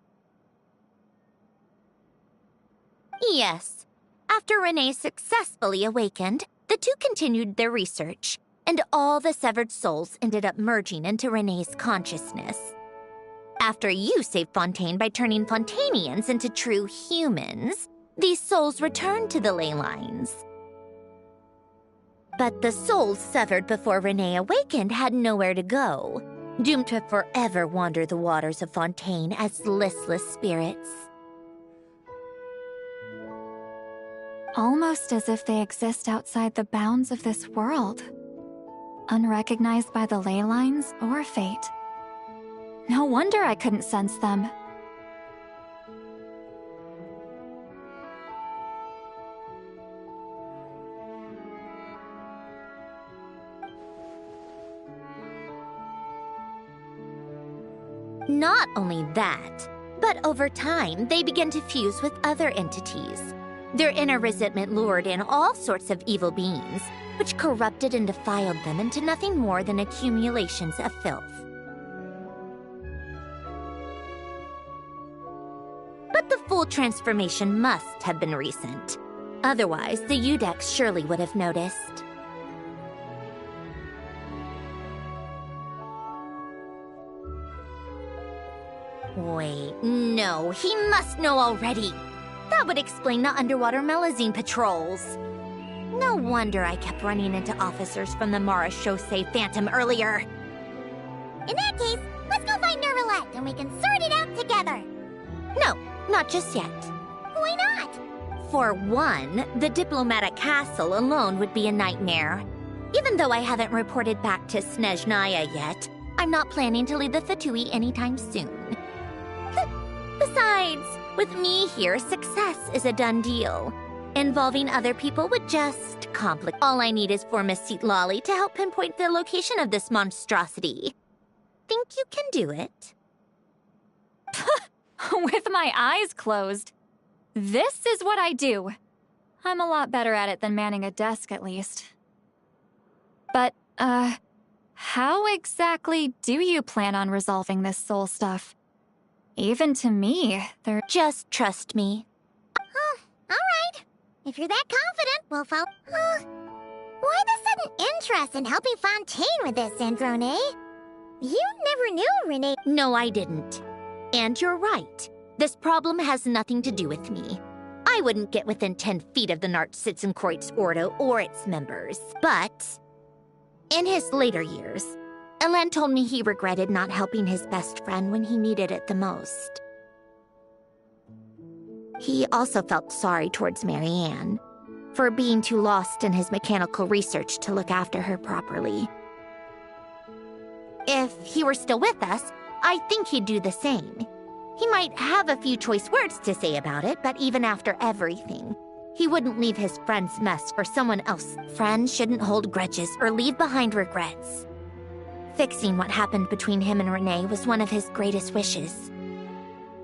Speaker 9: Yes. After Renee successfully awakened, the two continued their research. and all the severed souls ended up merging into Renee's consciousness. After you saved Fontaine by turning Fontainians into true humans, these souls returned to the ley lines. But the souls severed before Renee awakened had nowhere to go, doomed to forever wander the waters of Fontaine as listless spirits.
Speaker 8: Almost as if they exist outside the bounds of this world, unrecognized by the ley lines or fate. No wonder I couldn't sense them.
Speaker 9: Not only that, but over time, they began to fuse with other entities. Their inner resentment lured in all sorts of evil beings, which corrupted and defiled them into nothing more than accumulations of filth. But the full transformation must have been recent. Otherwise, the Udex surely would have noticed. Wait, no, he must know already. That would explain the underwater Melazine patrols. No wonder I kept running into officers from the Mara Chaussee Phantom earlier.
Speaker 3: In that case, let's go find Nervalette and we can sort it out together.
Speaker 9: No, not just yet.
Speaker 3: Why not?
Speaker 9: For one, the diplomatic castle alone would be a nightmare. Even though I haven't reported back to Snezhnaya yet, I'm not planning to leave the Fatui anytime soon. Besides, with me here, success is a done deal. Involving other people would just complicate. All I need is for Miss Seatlolly to help pinpoint the location of this monstrosity. Think you can do it?
Speaker 8: With my eyes closed. This is what I do. I'm a lot better at it than manning a desk, at least. But, how exactly do you plan on resolving this soul stuff? Even to me, they're—
Speaker 9: Just trust me.
Speaker 3: Oh, all right. If you're that confident, we'll follow. Why the sudden interest in helping Fontaine with this, Sandrone? You never knew Renee.
Speaker 9: No, I didn't. And you're right. This problem has nothing to do with me. I wouldn't get within 10 feet of the Nartsitzenkreuz Ordo or its members. But in his later years, Elen told me he regretted not helping his best friend when he needed it the most. He also felt sorry towards Marianne for being too lost in his mechanical research to look after her properly. If he were still with us, I think he'd do the same. He might have a few choice words to say about it, but even after everything, he wouldn't leave his friend's mess for someone else. Friends shouldn't hold grudges or leave behind regrets. Fixing what happened between him and Renee was one of his greatest wishes.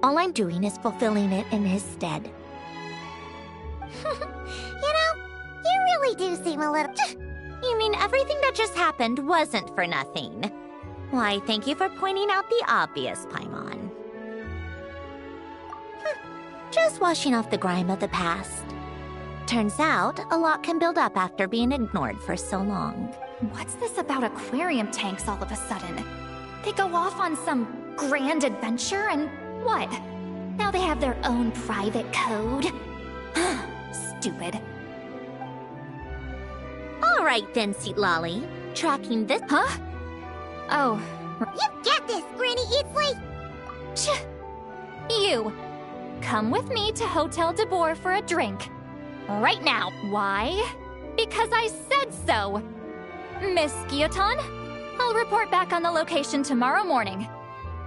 Speaker 9: All I'm doing is fulfilling it in his stead.
Speaker 3: You really do seem a little...
Speaker 9: You mean everything that just happened wasn't for nothing? Why, thank you for pointing out the obvious, Paimon. Just washing off the grime of the past. Turns out, a lot can build up after being ignored for so long.
Speaker 8: What's this about aquarium tanks all of a sudden? They go off on some grand adventure and what? Now they have their own private code? Stupid.
Speaker 9: All right then, Seatlolly. Tracking this—
Speaker 8: Huh? Oh.
Speaker 3: You get this, Granny Eatsley!
Speaker 8: You. Come with me to Hotel de Boer for a drink. Right now. Why? Because I said so. Miss Guillotin, I'll report back on the location tomorrow morning.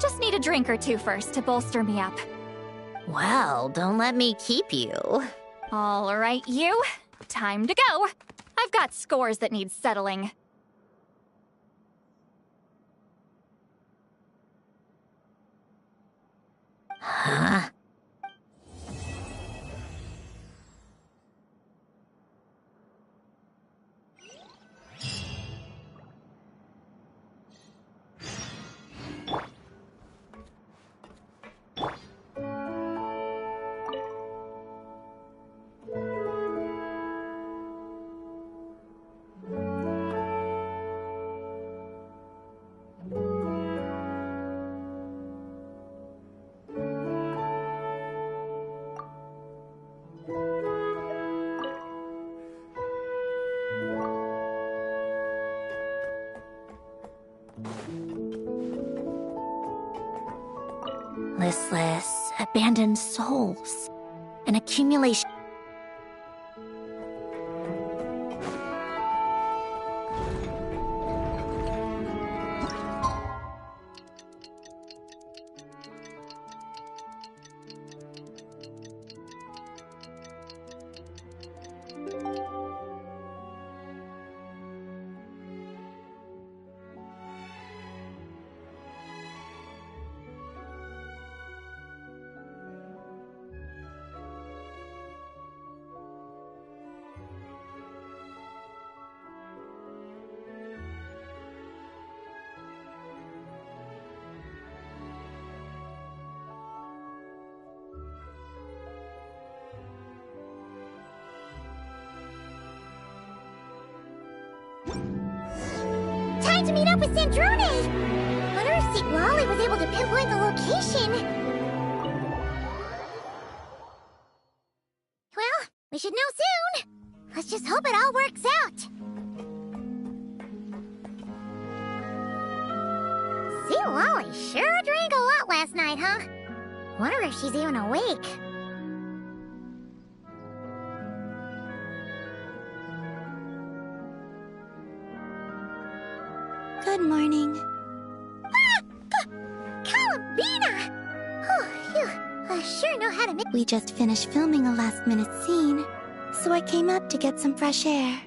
Speaker 8: Just need a drink or two first to bolster me up.
Speaker 9: Well, don't let me keep you.
Speaker 8: All right, you. Time to go. I've got scores that need settling.
Speaker 9: Huh? Listless, abandoned souls. An accumulation.
Speaker 3: Time to meet up with Sandrone! Wonder if St. Lolly was able to pinpoint the location. Well, we should know soon. Let's just hope it all works out. St. Lolly sure drank a lot last night, huh? Wonder if she's even awake.
Speaker 5: Good morning.
Speaker 3: Columbina! Oh, phew. I sure know how to make—
Speaker 5: We just finished filming a last-minute scene, so I came up to get some fresh air.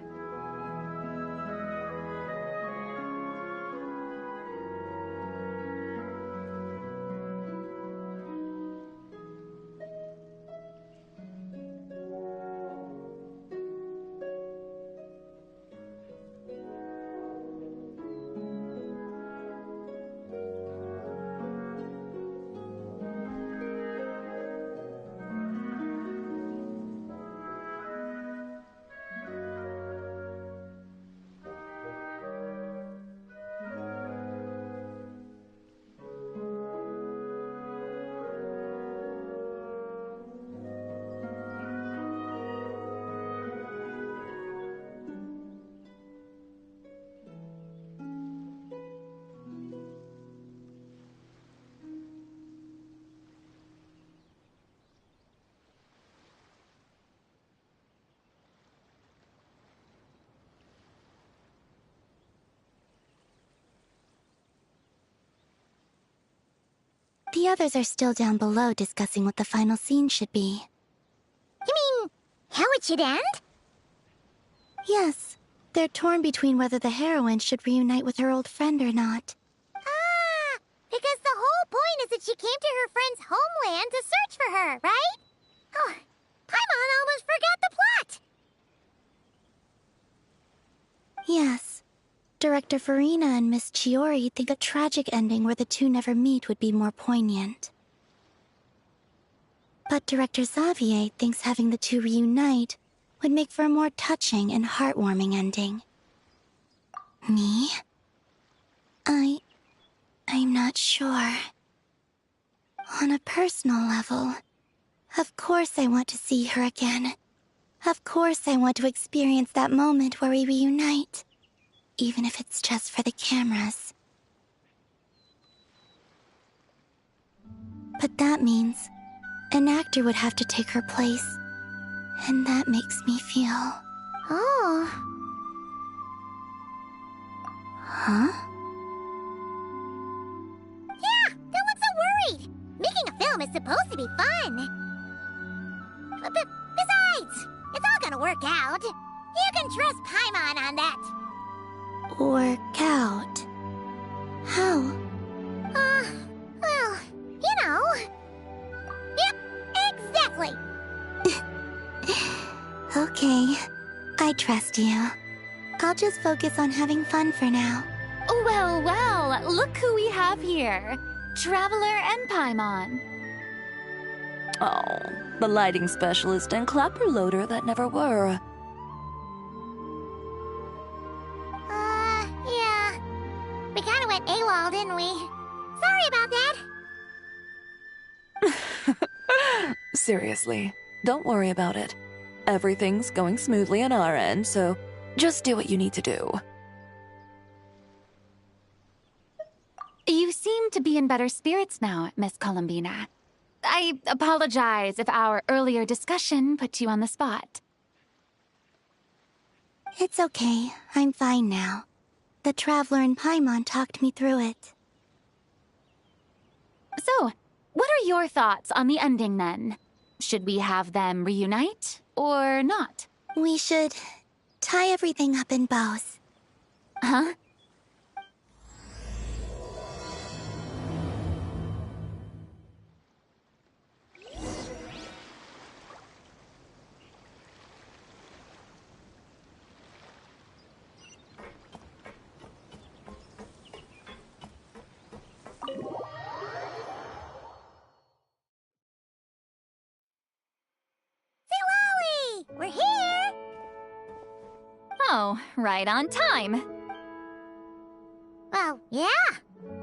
Speaker 5: The others are still down below discussing what the final scene should be.
Speaker 3: You mean, how it should end?
Speaker 5: Yes. They're torn between whether the heroine should reunite with her old friend or not.
Speaker 3: Ah! Because the whole point is that she came to her friend's homeland to search for her, right? Oh, Paimon almost forgot the plot!
Speaker 5: Yes. Director Farina and Miss Chiori think a tragic ending where the two never meet would be more poignant. But Director Xavier thinks having the two reunite would make for a more touching and heartwarming ending. Me? I'm not sure. On a personal level, of course I want to see her again. Of course I want to experience that moment where we reunite. Even if it's just for the cameras. But that means an actor would have to take her place. And that makes me feel...
Speaker 3: Oh.
Speaker 5: Huh?
Speaker 3: Yeah, don't look so worried. Making a film is supposed to be fun. Besides, it's all gonna work out. You can trust Paimon on that.
Speaker 5: Work out? How?
Speaker 3: Well, you know. Yep, exactly.
Speaker 5: Okay, I trust you. I'll just focus on having fun for now.
Speaker 2: Well, well, look who we have here. Traveler and Paimon.
Speaker 4: Oh, the lighting specialist and clapper loader that never were.
Speaker 3: Yeah. We kinda went AWOL, didn't we? Sorry about that.
Speaker 4: Seriously, don't worry about it. Everything's going smoothly on our end, so just do what you need to do.
Speaker 2: seem to be in better spirits now, Miss Columbina. I apologize if our earlier discussion put you on the spot.
Speaker 5: It's okay. I'm fine now. The Traveler in Paimon talked me through it.
Speaker 2: So, what are your thoughts on the ending, then? Should we have them reunite, or not?
Speaker 5: We should tie everything up in bows.
Speaker 2: Huh?
Speaker 3: We're here!
Speaker 8: Oh, right on time.
Speaker 3: Well, yeah.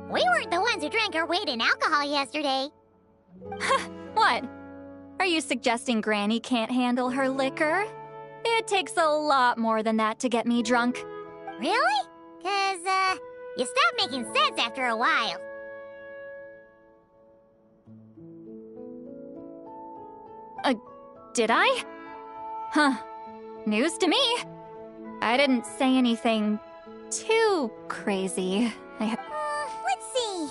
Speaker 3: We weren't the ones who drank our weight in alcohol yesterday.
Speaker 8: What? Are you suggesting Granny can't handle her liquor? It takes a lot more than that to get me drunk.
Speaker 3: Really? 'Cause, you stopped making sense after a while.
Speaker 8: Did I? Huh. News to me. I didn't say anything too crazy.
Speaker 3: Let's see.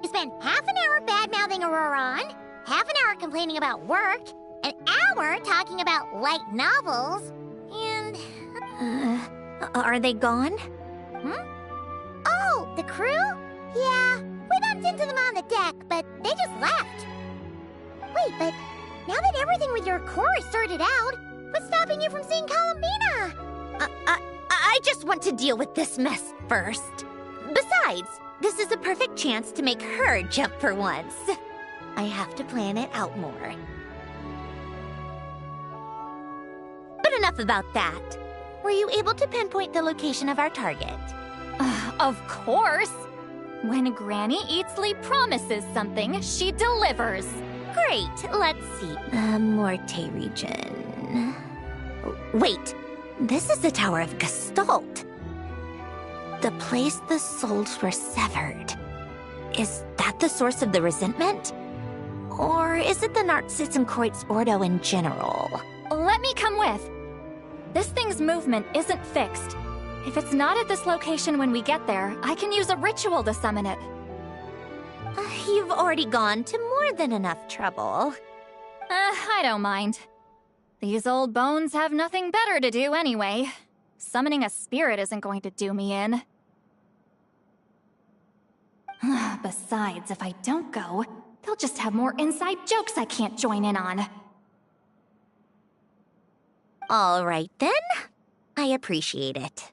Speaker 3: You spent half an hour bad-mouthing Auroron, half an hour complaining about work, an hour talking about light novels, and...
Speaker 9: Are they gone?
Speaker 3: Oh, the crew? Yeah, we bumped into them on the deck, but they just left. Wait, but now that everything with your core is sorted out, what's stopping you from seeing Columbina?
Speaker 9: I just want to deal with this mess first. Besides, this is a perfect chance to make her jump for once. I have to plan it out more. But enough about that. Were you able to pinpoint the location of our target?
Speaker 8: Of course! When Granny Eatsley promises something, she delivers.
Speaker 9: Great, let's see. Morte region. Wait, this is the Tower of Gestalt. The place the souls were severed. Is that the source of the resentment? Or is it the Narzissen-Kreuz Ordo in general?
Speaker 8: Let me come with. This thing's movement isn't fixed. If it's not at this location when we get there, I can use a ritual to summon it.
Speaker 9: You've already gone to more than enough trouble.
Speaker 8: I don't mind. These old bones have nothing better to do anyway. Summoning a spirit isn't going to do me in. Besides, if I don't go, they'll just have more inside jokes I can't join in on.
Speaker 9: All right, then. I appreciate it.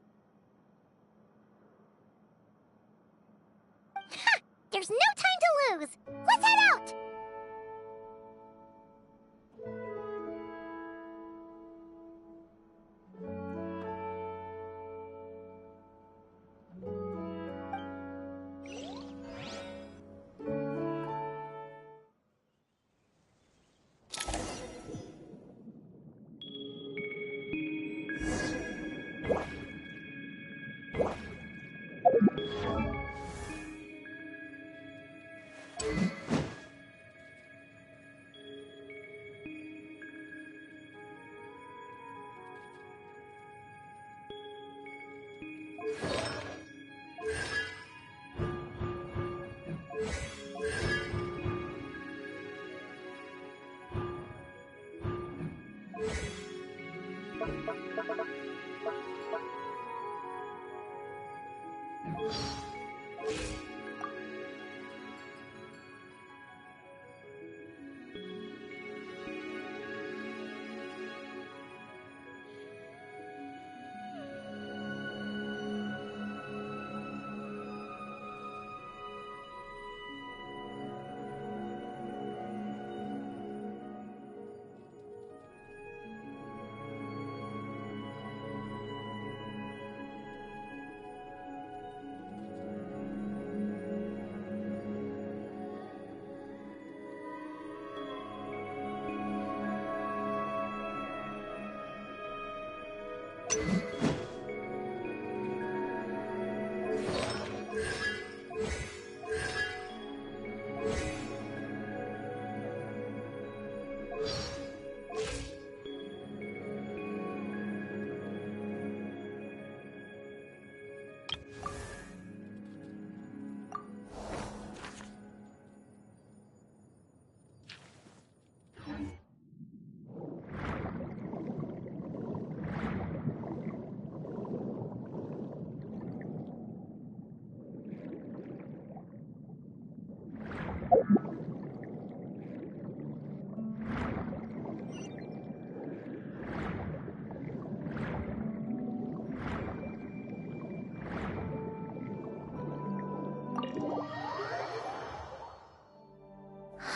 Speaker 3: There's no time to lose! Let's head out!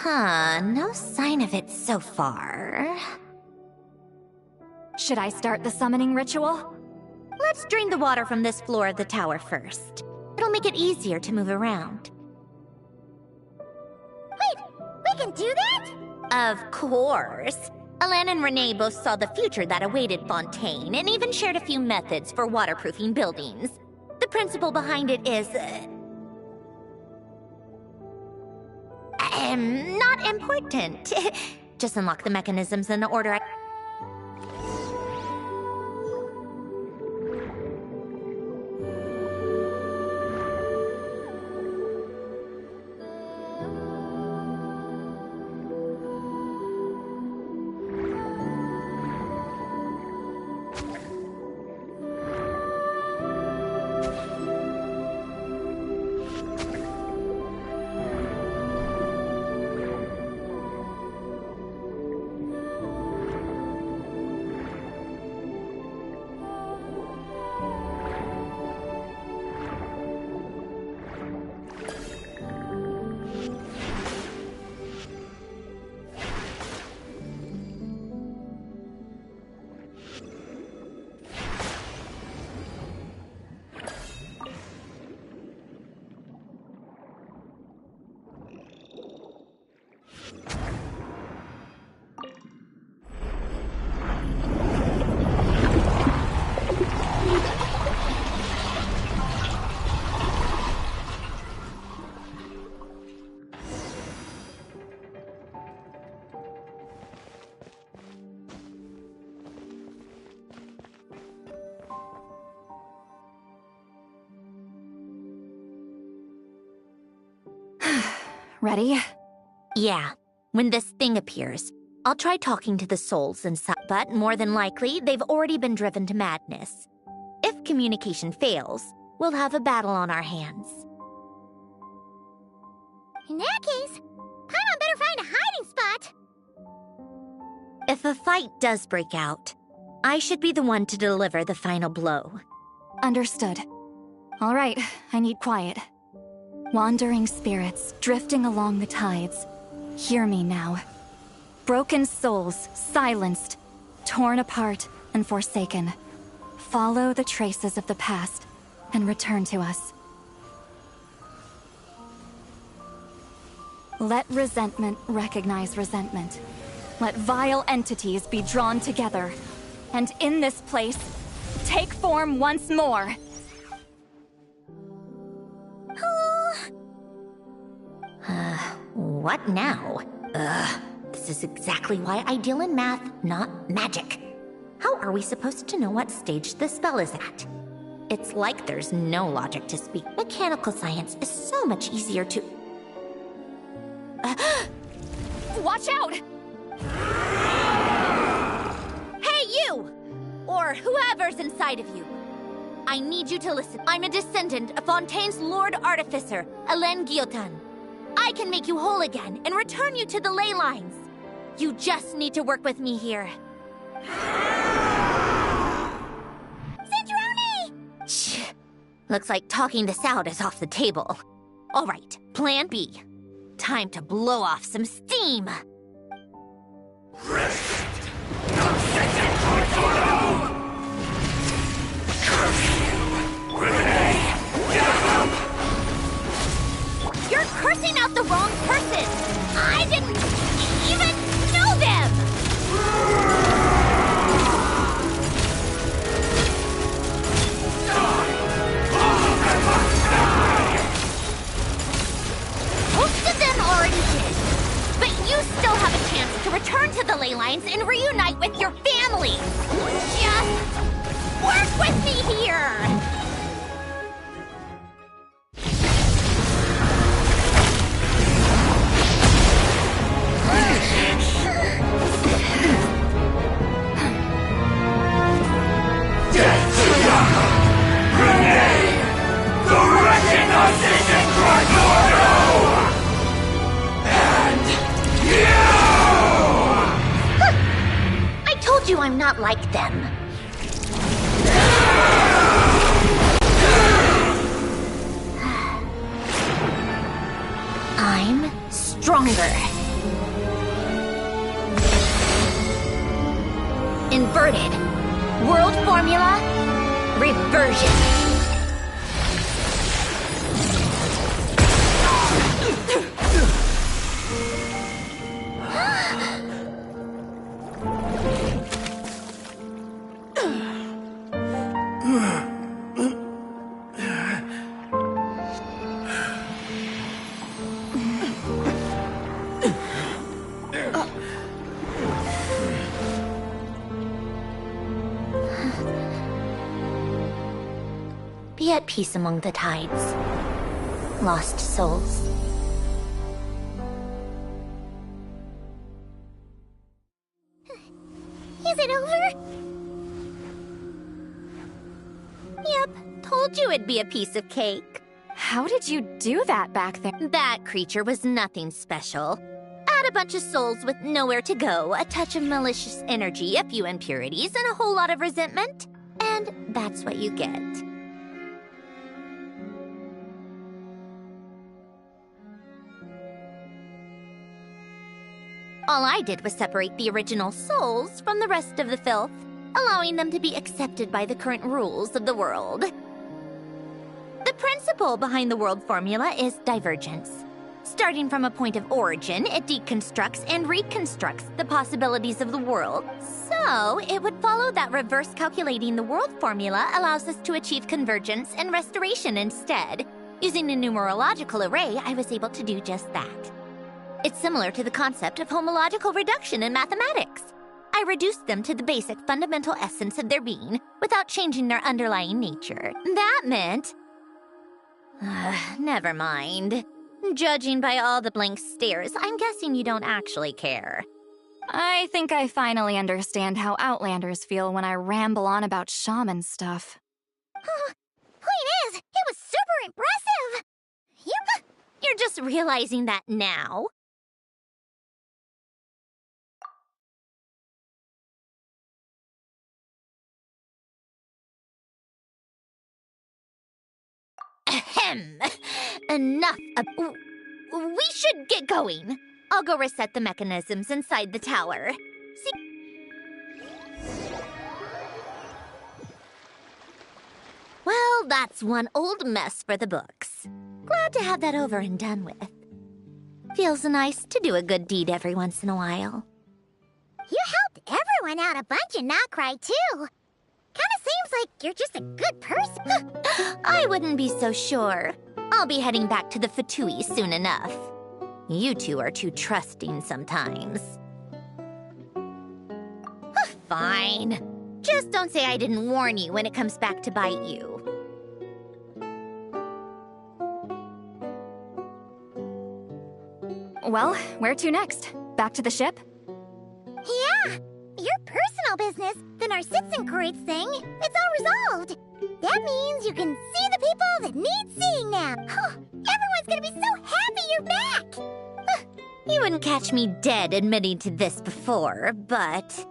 Speaker 9: Huh, no sign of it so far.
Speaker 8: Should I start the summoning ritual?
Speaker 9: Let's drain the water from this floor of the tower first. It'll make it easier to move around.
Speaker 3: Wait, we can do that?
Speaker 9: Of course. Alan and Renee both saw the future that awaited Fontaine, and even shared a few methods for waterproofing buildings. The principle behind it is... not important. Just unlock the mechanisms in the order I...
Speaker 8: Ready?
Speaker 9: Yeah. When this thing appears, I'll try talking to the souls inside, but more than likely, they've already been driven to madness. If communication fails, we'll have a battle on our hands.
Speaker 3: In that case, Paimon better find a hiding spot.
Speaker 9: If a fight does break out, I should be the one to deliver the final blow.
Speaker 8: Understood. All right, I need quiet. Wandering spirits, drifting along the tides. Hear me now. Broken souls, silenced, torn apart, and forsaken. Follow the traces of the past, and return to us. Let resentment recognize resentment. Let vile entities be drawn together. And in this place, take form once more.
Speaker 9: What now? This is exactly why I deal in math, not magic. How are we supposed to know what stage the spell is at? It's like there's no logic to speak. Mechanical science is so much easier to...
Speaker 8: Watch out!
Speaker 9: Hey, you! Or whoever's inside of you. I need you to listen. I'm a descendant of Fontaine's Lord Artificer, Alain Guillotin. I can make you whole again and return you to the ley lines. You just need to work with me here.
Speaker 3: Sandrone!
Speaker 9: Shh. Looks like talking this out is off the table. All right, plan B. Time to blow off some steam. You're cursing out the wrong person! I didn't even know them! Most of them already did. But you still have a chance to return to the ley lines and reunite with your family! Just work with me here! like them. I'm stronger. Inverted. World formula. Reversion. Be at peace among the tides. Lost souls.
Speaker 3: Is it over?
Speaker 6: Yep, told you it'd be a piece of cake.
Speaker 8: How did you do that back there?
Speaker 6: That creature was nothing special. Add a bunch of souls with nowhere to go, a touch of malicious energy, a few impurities, and a whole lot of resentment. And that's what you get. All I did was separate the original souls from the rest of the filth, allowing them to be accepted by the current rules of the world. The principle behind the world formula is divergence. Starting from a point of origin, it deconstructs and reconstructs the possibilities of the world. So, it would follow that reverse calculating the world formula allows us to achieve convergence and restoration instead. Using a numerological array, I was able to do just that. It's similar to the concept of homological reduction in mathematics. I reduced them to the basic fundamental essence of their being without changing their underlying nature. That meant... never mind. Judging by all the blank stares, I'm guessing you don't actually care.
Speaker 8: I think I finally understand how Outlanders feel when I ramble on about shaman stuff.
Speaker 3: Point is, it was super impressive!
Speaker 6: You're just realizing that now? Ahem. Enough of... We should get going. I'll go reset the mechanisms inside the tower. See... Well, that's one old mess for the books. Glad to have that over and done with. Feels nice to do a good deed every once in a while.
Speaker 3: You helped everyone out a bunch and not cry, too. Kinda seems like you're just a good person.
Speaker 6: I wouldn't be so sure. I'll be heading back to the Fatui soon enough. You two are too trusting sometimes. Fine. Just don't say I didn't warn you when it comes back to bite you.
Speaker 8: Well, where to next? Back to the ship?
Speaker 3: Yeah! Your personal business, the Narcitzenkreuz thing, it's all resolved. That means you can see the people that need seeing now. Everyone's gonna be so happy you're back!
Speaker 6: You wouldn't catch me dead admitting to this before, but...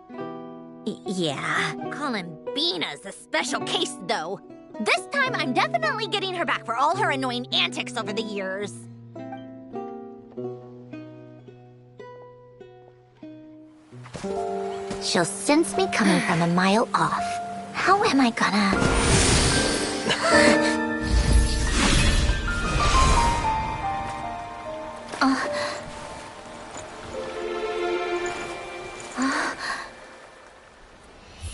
Speaker 6: yeah, Columbina's a special case, though. This time, I'm definitely getting her back for all her annoying antics over the years.
Speaker 9: She'll sense me coming from a mile off. How am I gonna...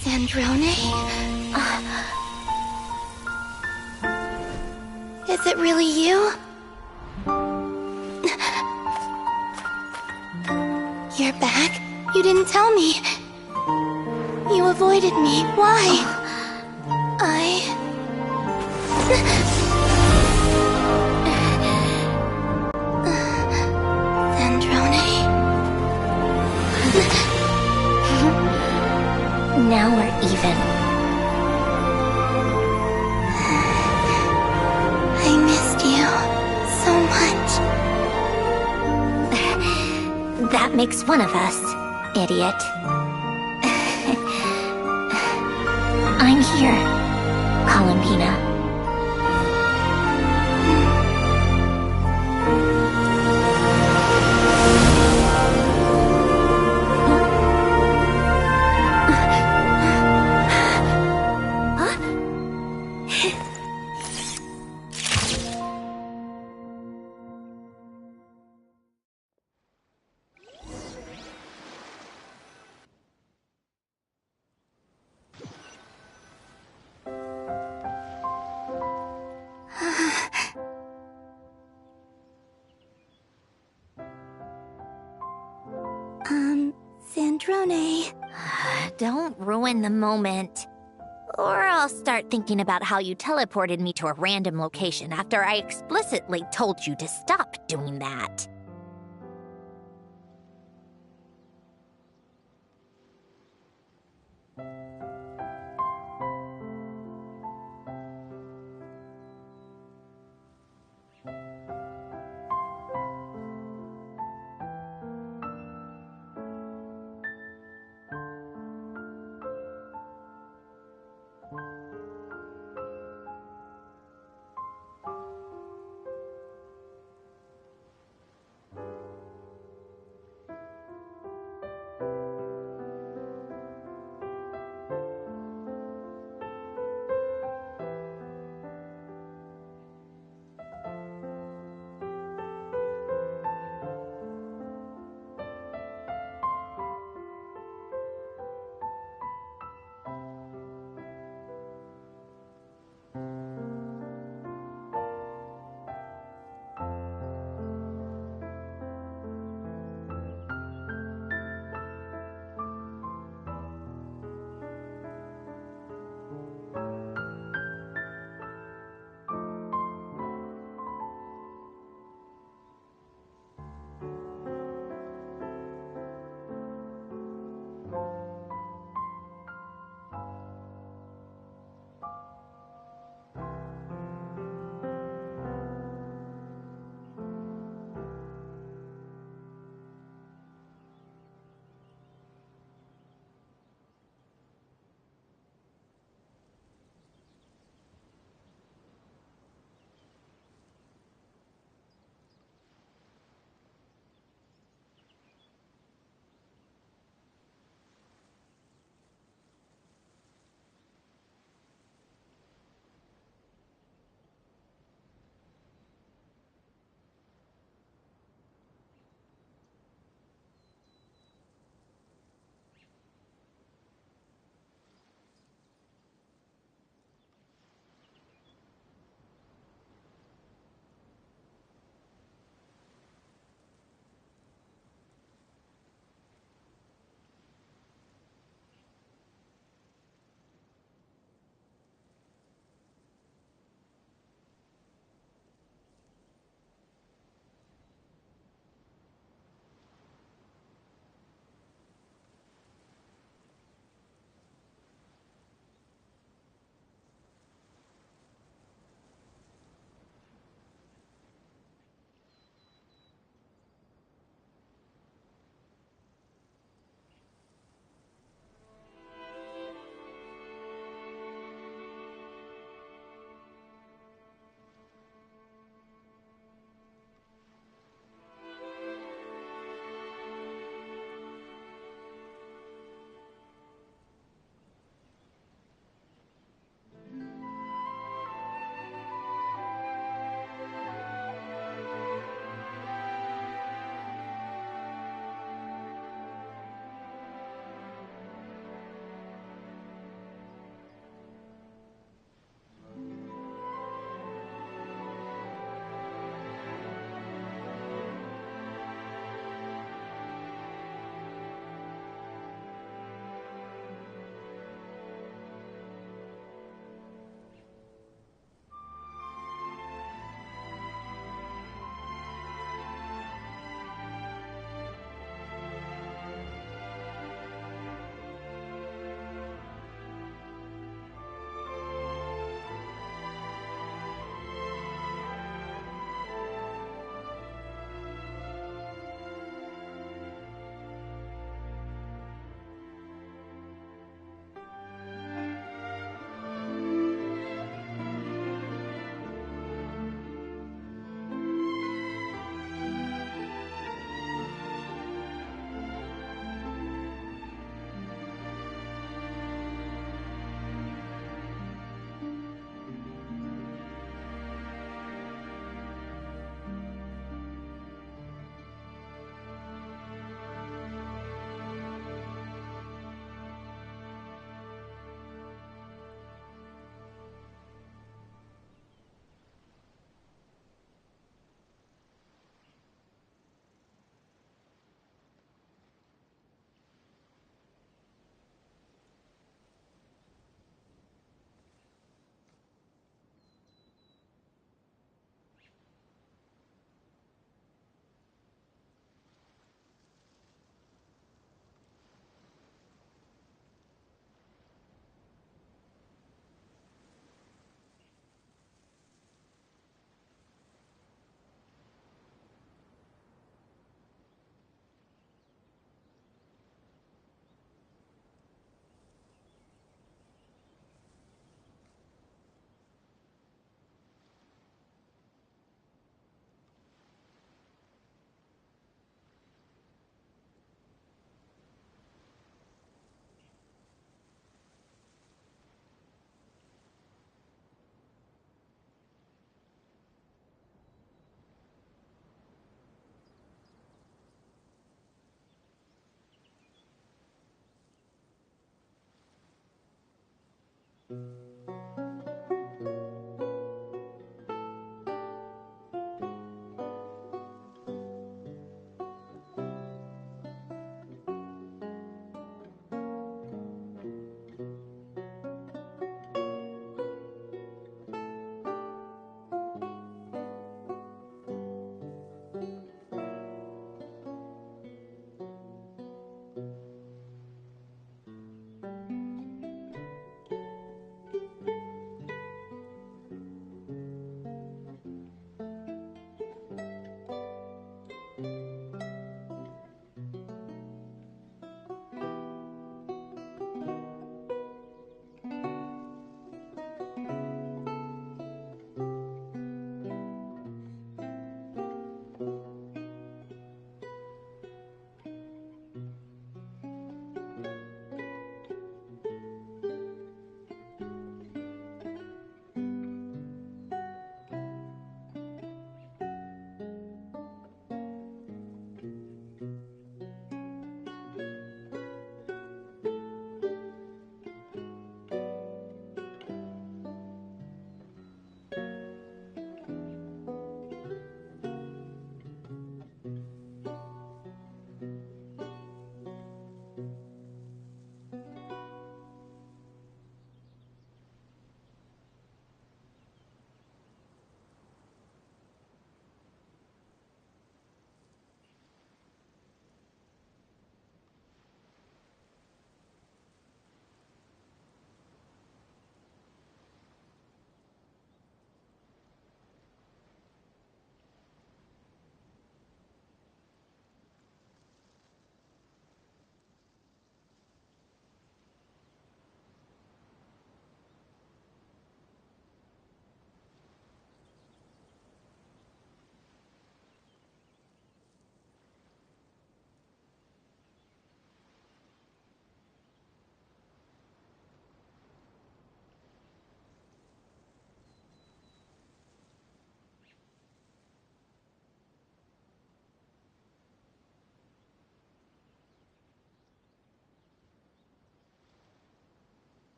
Speaker 5: Sandrone? Is it really you? You're back? You didn't tell me. You avoided me. Why? Sandrone?
Speaker 9: Now we're even.
Speaker 5: I missed you so much.
Speaker 9: That makes one of us, idiot. I'm here, Columbina.
Speaker 5: Sandrone.
Speaker 9: Don't ruin the moment. Or I'll start thinking about how you teleported me to a random location after I explicitly told you to stop doing that.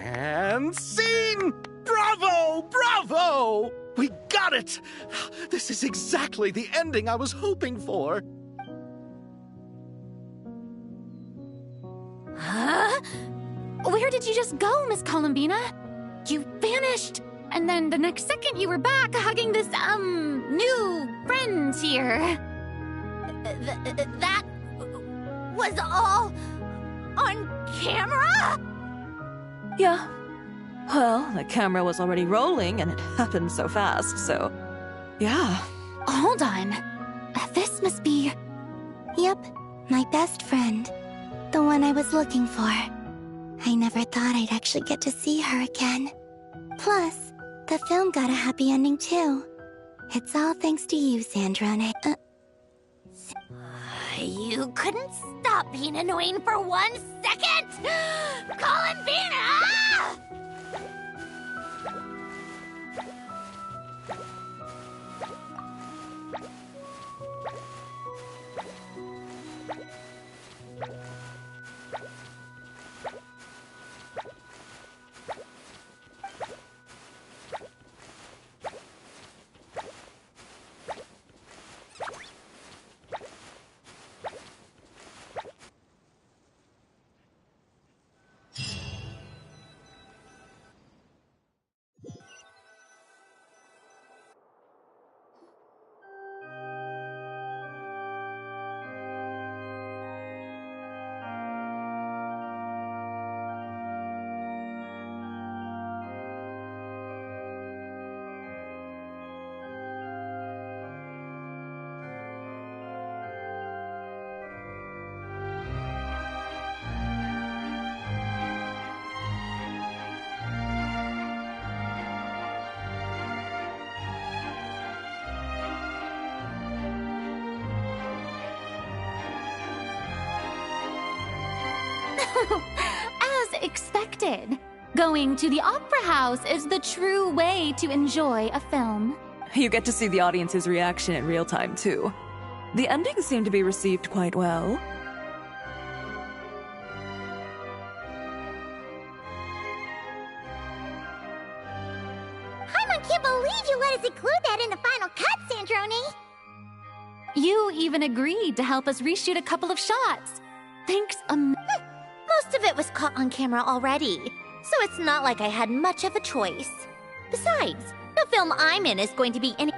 Speaker 1: And scene! Bravo! Bravo! We got it! This is exactly the ending I was hoping for.
Speaker 2: Huh? Where did you just go, Miss Columbina? You vanished, and then the next second you were back hugging this, new friend here.
Speaker 6: That was all on camera?
Speaker 4: Yeah. Well, the camera was already rolling and it happened so fast, so... yeah.
Speaker 2: Hold on. This must be...
Speaker 5: Yep, my best friend. The one I was looking for. I never thought I'd actually get to see her again. Plus, the film got a happy ending too. It's all thanks to you, Sandrone.
Speaker 6: You couldn't stop being annoying for 1 second? Columbina!
Speaker 2: As expected, going to the opera house is the true way to enjoy a film.
Speaker 4: You get to see the audience's reaction in real time, too. The endings seem to be received quite well.
Speaker 3: Paimon can't believe you let us include that in the final cut, Sandrone!
Speaker 2: You even agreed to help us reshoot a couple of shots. Thanks
Speaker 9: Most of it was caught on camera already, so it's not like I had much of a choice. Besides, the film I'm in is going to be any-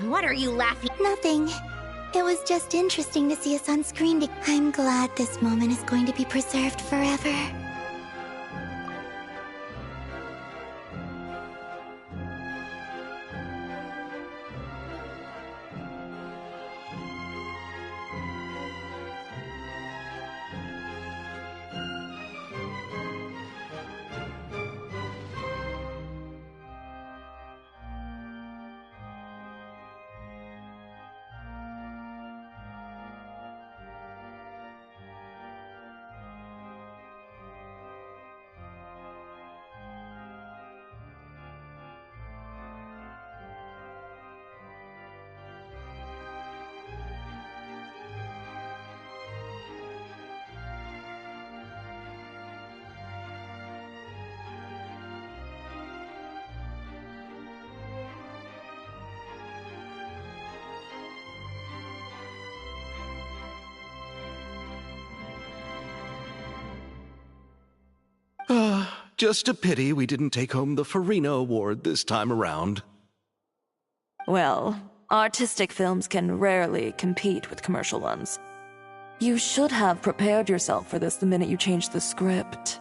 Speaker 9: What are you laughing?
Speaker 5: Nothing. It was just interesting to see us on screen. I'm glad this moment is going to be preserved forever.
Speaker 1: Just a pity we didn't take home the Farina Award this time around.
Speaker 4: Well, artistic films can rarely compete with commercial ones. You should have prepared yourself for this the minute you changed the script.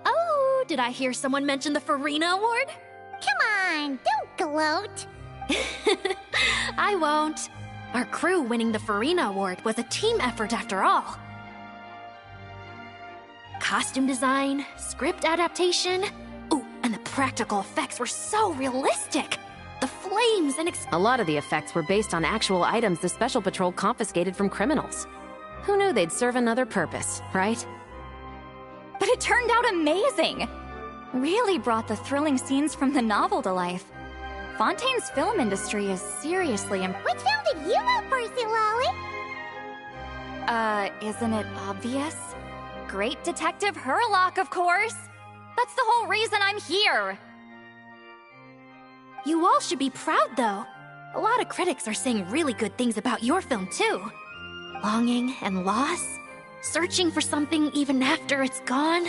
Speaker 6: Oh, did I hear someone mention the Farina Award?
Speaker 3: Come on, don't gloat.
Speaker 6: I won't. Our crew winning the Farina Award was a team effort after all. Costume design, script adaptation. Ooh, and the practical effects were so realistic. The flames and
Speaker 18: A lot of the effects were based on actual items the Special Patrol confiscated from criminals. Who knew they'd serve another purpose, right?
Speaker 8: But it turned out amazing! Really brought the thrilling scenes from the novel to life. Fontaine's film industry is seriously
Speaker 3: Which film did you vote for, Silali?
Speaker 8: Isn't it obvious? Great Detective Hurlock, of course! That's the whole reason I'm here!
Speaker 6: You all should be proud, though. A lot of critics are saying really good things about your film, too. Longing and loss, searching for something even after it's gone.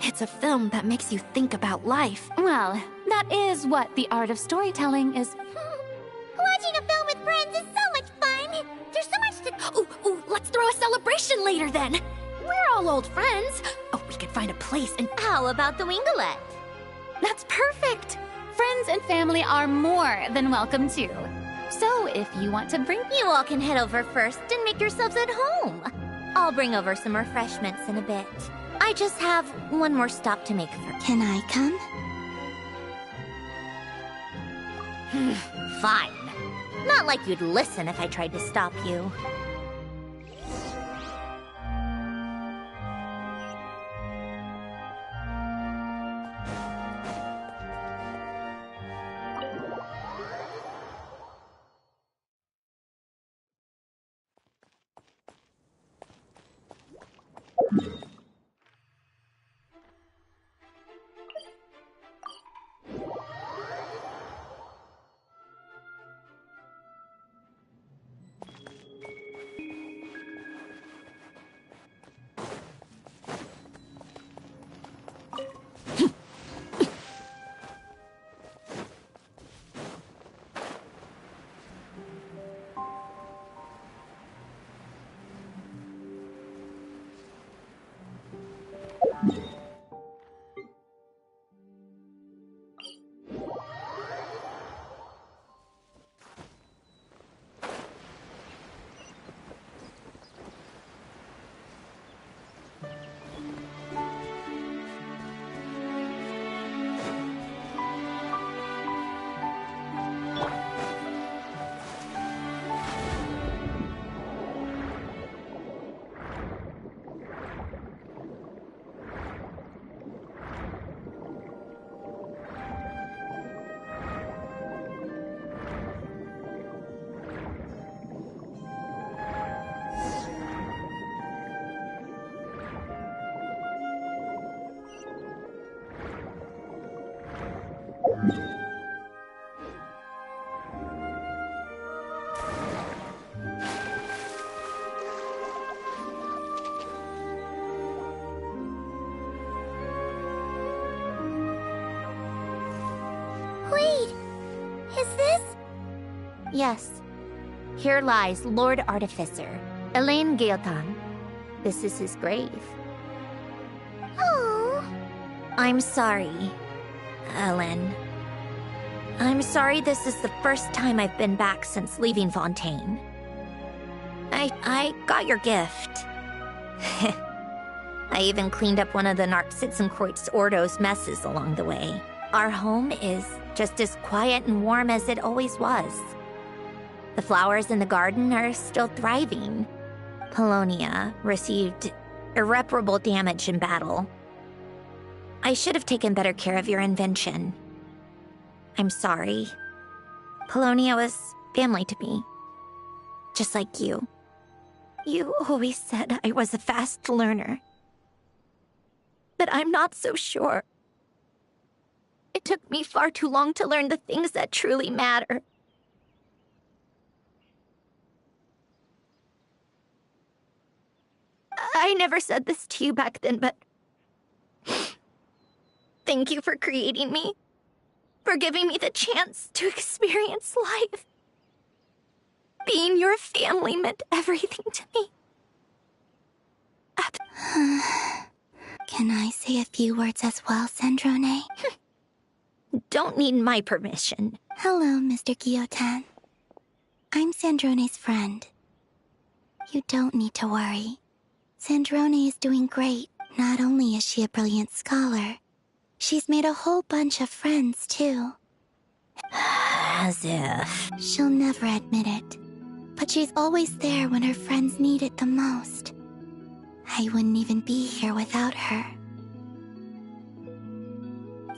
Speaker 6: It's a film that makes you think about life.
Speaker 2: Well, that is what the art of storytelling is.
Speaker 3: Watching a film with friends is so much fun! There's so much to—
Speaker 6: Ooh, let's throw a celebration later, then! We're all old friends. Oh, we could find a place and—
Speaker 9: How about the Winglet?
Speaker 2: That's perfect! Friends and family are more than welcome too. So if you want to bring—
Speaker 9: You all can head over first and make yourselves at home. I'll bring over some refreshments in a bit. I just have one more stop to make for—
Speaker 5: Can I come?
Speaker 9: Fine. Not like you'd listen if I tried to stop you.
Speaker 3: Wait, is this?
Speaker 9: Yes. Here lies Lord Artificer, Elaine Guillotin. This is his grave.
Speaker 3: Oh.
Speaker 9: I'm sorry, Ellen. I'm sorry this is the first time I've been back since leaving Fontaine. I got your gift. I even cleaned up one of the Narcitzenkreuz Ordo's messes along the way. Our home is just as quiet and warm as it always was. The flowers in the garden are still thriving. Polonia received irreparable damage in battle. I should have taken better care of your invention. I'm sorry. Polonia was family to me. Just like you. You always said I was a fast learner. But I'm not so sure. It took me far too long to learn the things that truly matter. I never said this to you back then, but thank you for creating me, for giving me the chance to experience life. Being your family meant everything to me.
Speaker 5: Can I say a few words as well, Sandrone?
Speaker 9: Don't need my permission.
Speaker 5: Hello, Mr. Guillotin. I'm Sandrone's friend. You don't need to worry. Sandrone is doing great. Not only is she a brilliant scholar, she's made a whole bunch of friends, too.
Speaker 9: As if...
Speaker 5: She'll never admit it, but she's always there when her friends need it the most. I wouldn't even be here without her.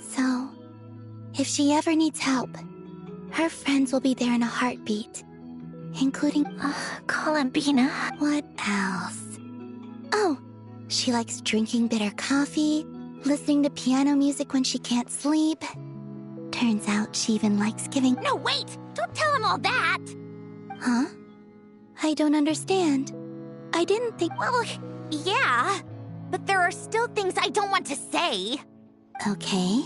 Speaker 5: So, if she ever needs help, her friends will be there in a heartbeat, including...
Speaker 9: Columbina.
Speaker 5: What else? Oh, she likes drinking bitter coffee, listening to piano music when she can't sleep. Turns out she even likes giving...
Speaker 6: No, wait! Don't tell him all that!
Speaker 5: Huh? I don't understand. I didn't think...
Speaker 6: Well, yeah, but there are still things I don't want to say.
Speaker 5: Okay.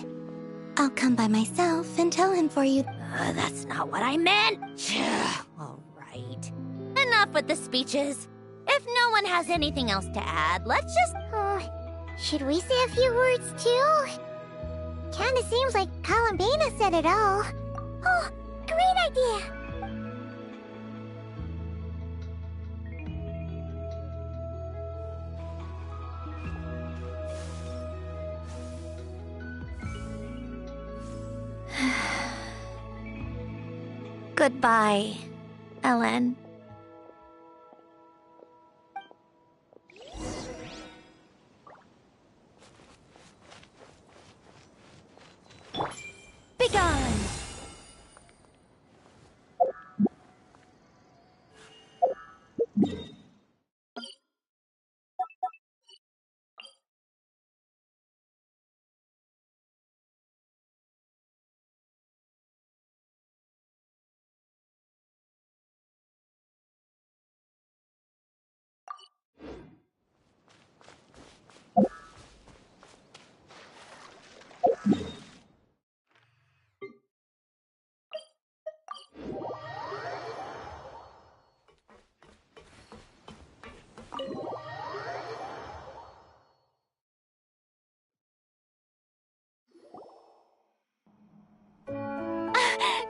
Speaker 5: I'll come by myself and tell him for you.
Speaker 6: That's not what I meant. All right. Enough with the speeches. If no one has anything else to add, let's just...
Speaker 3: Should we say a few words too? Kinda seems like Columbina said it all. Oh, great idea!
Speaker 9: Goodbye, Ellen.
Speaker 6: Begone!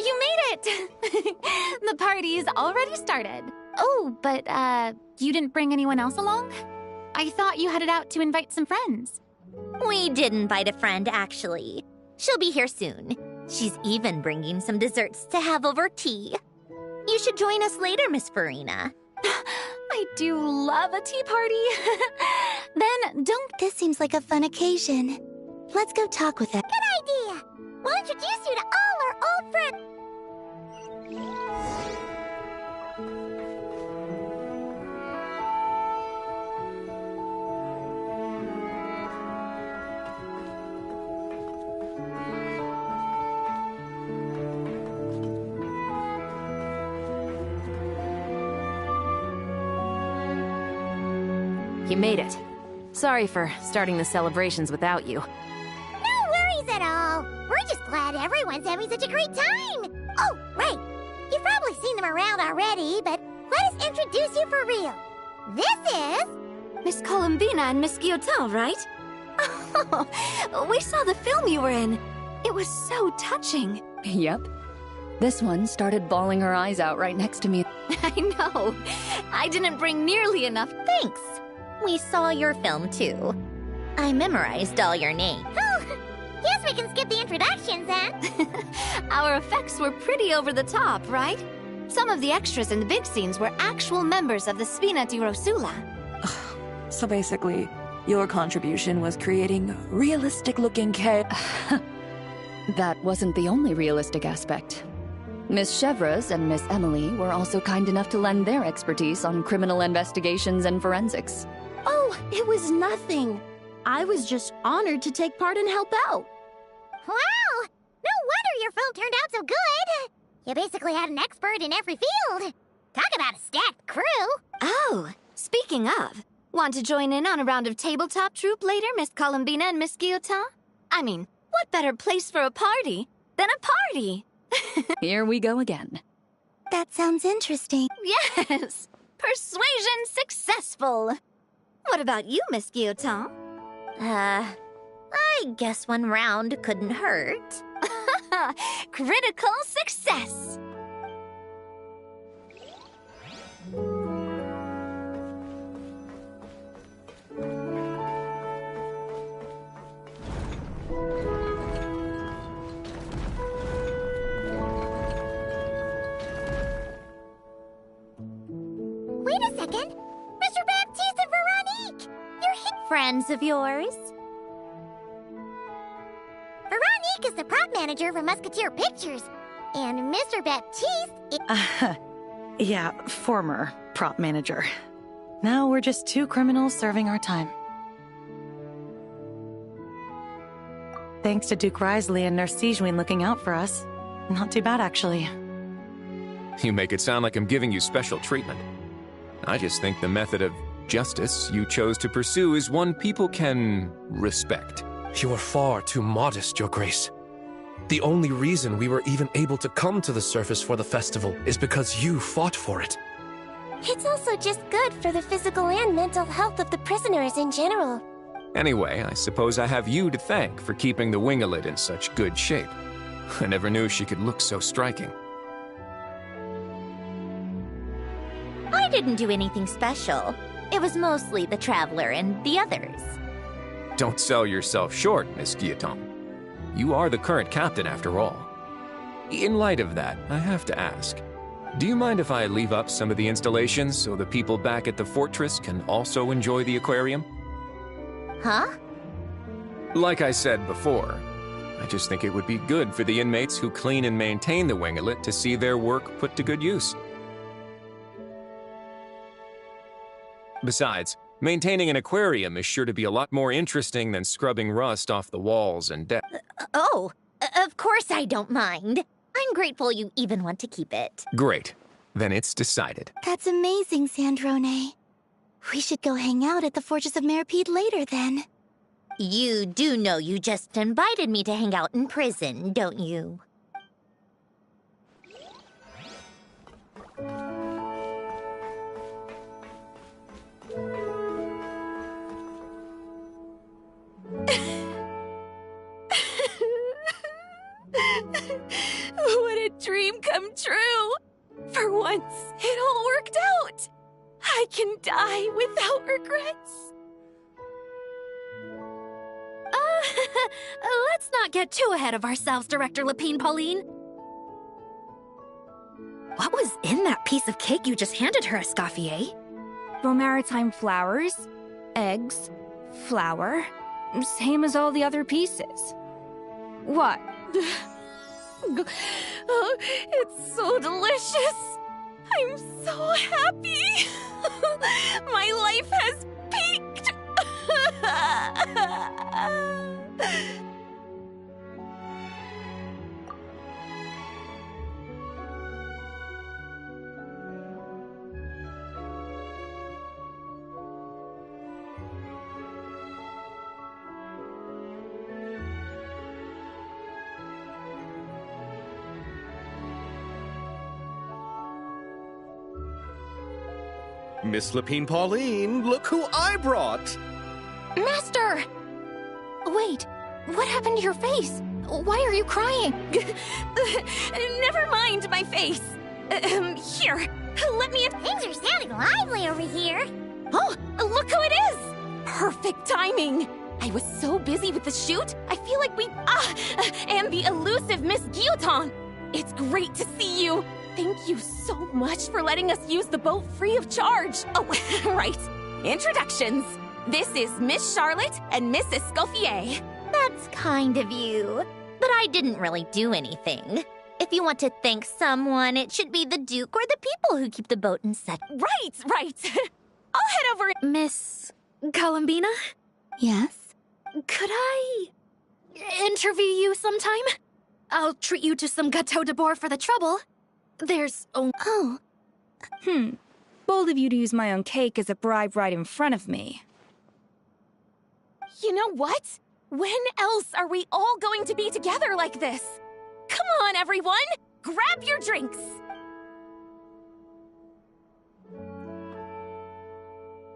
Speaker 2: You made it! The party's already started. Oh, but, you didn't bring anyone else along? I thought you headed out to invite some friends.
Speaker 6: We did invite a friend, actually. She'll be here soon. She's even bringing some desserts to have over tea. You should join us later, Miss Farina.
Speaker 2: I do love a tea party. Then don't...
Speaker 5: This seems like a fun occasion. Let's go talk with her.
Speaker 3: Good idea! We'll introduce you to all our old friends.
Speaker 18: You made it. Sorry for starting the celebrations without you.
Speaker 3: No worries at all. We're just glad everyone's having such a great time. Oh, right. You've probably seen them around already, but let us introduce you for real. This is...
Speaker 2: Miss Columbina and Miss Guillotin, right? Oh, we saw the film you were in. It was so touching.
Speaker 19: Yep. This one started bawling her eyes out right next to me.
Speaker 2: I know. I didn't bring nearly enough.
Speaker 9: Thanks. We saw your film, too. I memorized all your names.
Speaker 3: Oh, guess we can skip the introductions, then.
Speaker 2: Our effects were pretty over the top, right? Some of the extras in the big scenes were actual members of the Spina di Rosula.
Speaker 4: So basically, your contribution was creating realistic-looking
Speaker 19: That wasn't the only realistic aspect. Miss Chevreuse and Miss Emily were also kind enough to lend their expertise on criminal investigations and forensics.
Speaker 13: Oh, it was nothing. I was just honored to take part and help out.
Speaker 3: Wow! No wonder your film turned out so good. You basically had an expert in every field. Talk about a stacked crew.
Speaker 2: Oh, speaking of, want to join in on a round of tabletop troupe later, Miss Columbina and Miss Guillotin? I mean, what better place for a party than a party?
Speaker 19: Here we go again.
Speaker 5: That sounds interesting.
Speaker 2: Yes! Persuasion successful! What about you, Miss Guillotin?
Speaker 9: I guess one round couldn't hurt.
Speaker 2: Critical success!
Speaker 3: Wait a second. Mr. Baptiste and Veronique! You're
Speaker 9: friends of yours?
Speaker 3: Veronique is the prop manager for Musketeer Pictures. And Mr. Baptiste
Speaker 20: Yeah, former prop manager. Now we're just two criminals serving our time. Thanks to Duke Risley and Nurse Sigewin looking out for us. Not too bad, actually.
Speaker 7: You make it sound like I'm giving you special treatment. I just think the method of justice you chose to pursue is one people can respect.
Speaker 21: You are far too modest, Your Grace. The only reason we were even able to come to the surface for the festival is because you fought for it.
Speaker 3: It's also just good for the physical and mental health of the prisoners in general.
Speaker 7: Anyway, I suppose I have you to thank for keeping the winglet in such good shape. I never knew she could look so striking.
Speaker 9: I didn't do anything special. It was mostly the Traveler and the others.
Speaker 7: Don't sell yourself short, Miss Guillotin. You are the current captain, after all. In light of that, I have to ask, do you mind if I leave up some of the installations so the people back at the fortress can also enjoy the aquarium?
Speaker 9: Huh?
Speaker 7: Like I said before, I just think it would be good for the inmates who clean and maintain the winglet to see their work put to good use. Besides, maintaining an aquarium is sure to be a lot more interesting than scrubbing rust off the walls and decks.
Speaker 9: Of course I don't mind. I'm grateful you even want to keep it.
Speaker 7: Great. Then it's decided.
Speaker 5: That's amazing, Sandrone. We should go hang out at the Fortress of Meripede later, then.
Speaker 9: You do know you just invited me to hang out in prison, don't you?
Speaker 2: What a dream come true! For once, it all worked out! I can die without regrets! Let's not get too ahead of ourselves, Director Lapine Pauline. What was in that piece of cake you just handed her, Escoffier?
Speaker 22: Maritime flowers, eggs, flour, same as all the other pieces. What?
Speaker 2: Oh, it's so delicious! I'm so happy! My life has peaked!
Speaker 1: Miss Lapine Pauline, look who I brought!
Speaker 6: Master! Wait, what happened to your face? Why are you crying?
Speaker 11: Never mind my face. Here, let me...
Speaker 3: Things are sounding lively over here.
Speaker 11: Oh, look who it is! Perfect timing! I was so busy with the shoot, I feel like we... and the elusive Miss Guillotin! It's great to see you! Thank you so much for letting us use the boat free of charge! Oh, right. Introductions. This is Miss Charlotte and Miss Escoffier.
Speaker 9: That's kind of you. But I didn't really do anything. If you want to thank someone, it should be the Duke or the people who keep the boat in set.
Speaker 11: Right. I'll head over...
Speaker 6: Miss Columbina?
Speaker 5: Yes?
Speaker 6: Could I interview you sometime? I'll treat you to some gâteau de bois for the trouble. There's
Speaker 5: Oh.
Speaker 22: Bold of you to use my own cake as a bribe right in front of me.
Speaker 11: You know what? When else are we all going to be together like this? Come on, everyone! Grab your drinks!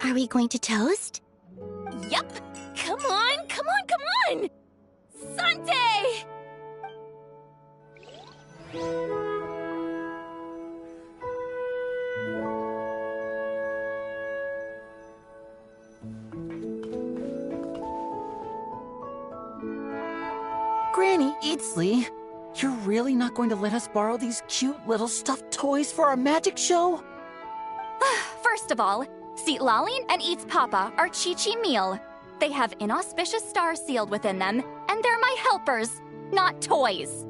Speaker 5: Are we going to toast?
Speaker 11: Yup! Come on! Sante!
Speaker 12: Granny Eatsley, you're really not going to let us borrow these cute little stuffed toys for our magic show?
Speaker 8: First of all, Seat Lalin and Eats Papa are Chi-Chi meal. They have inauspicious stars sealed within them, and they're my helpers, not toys.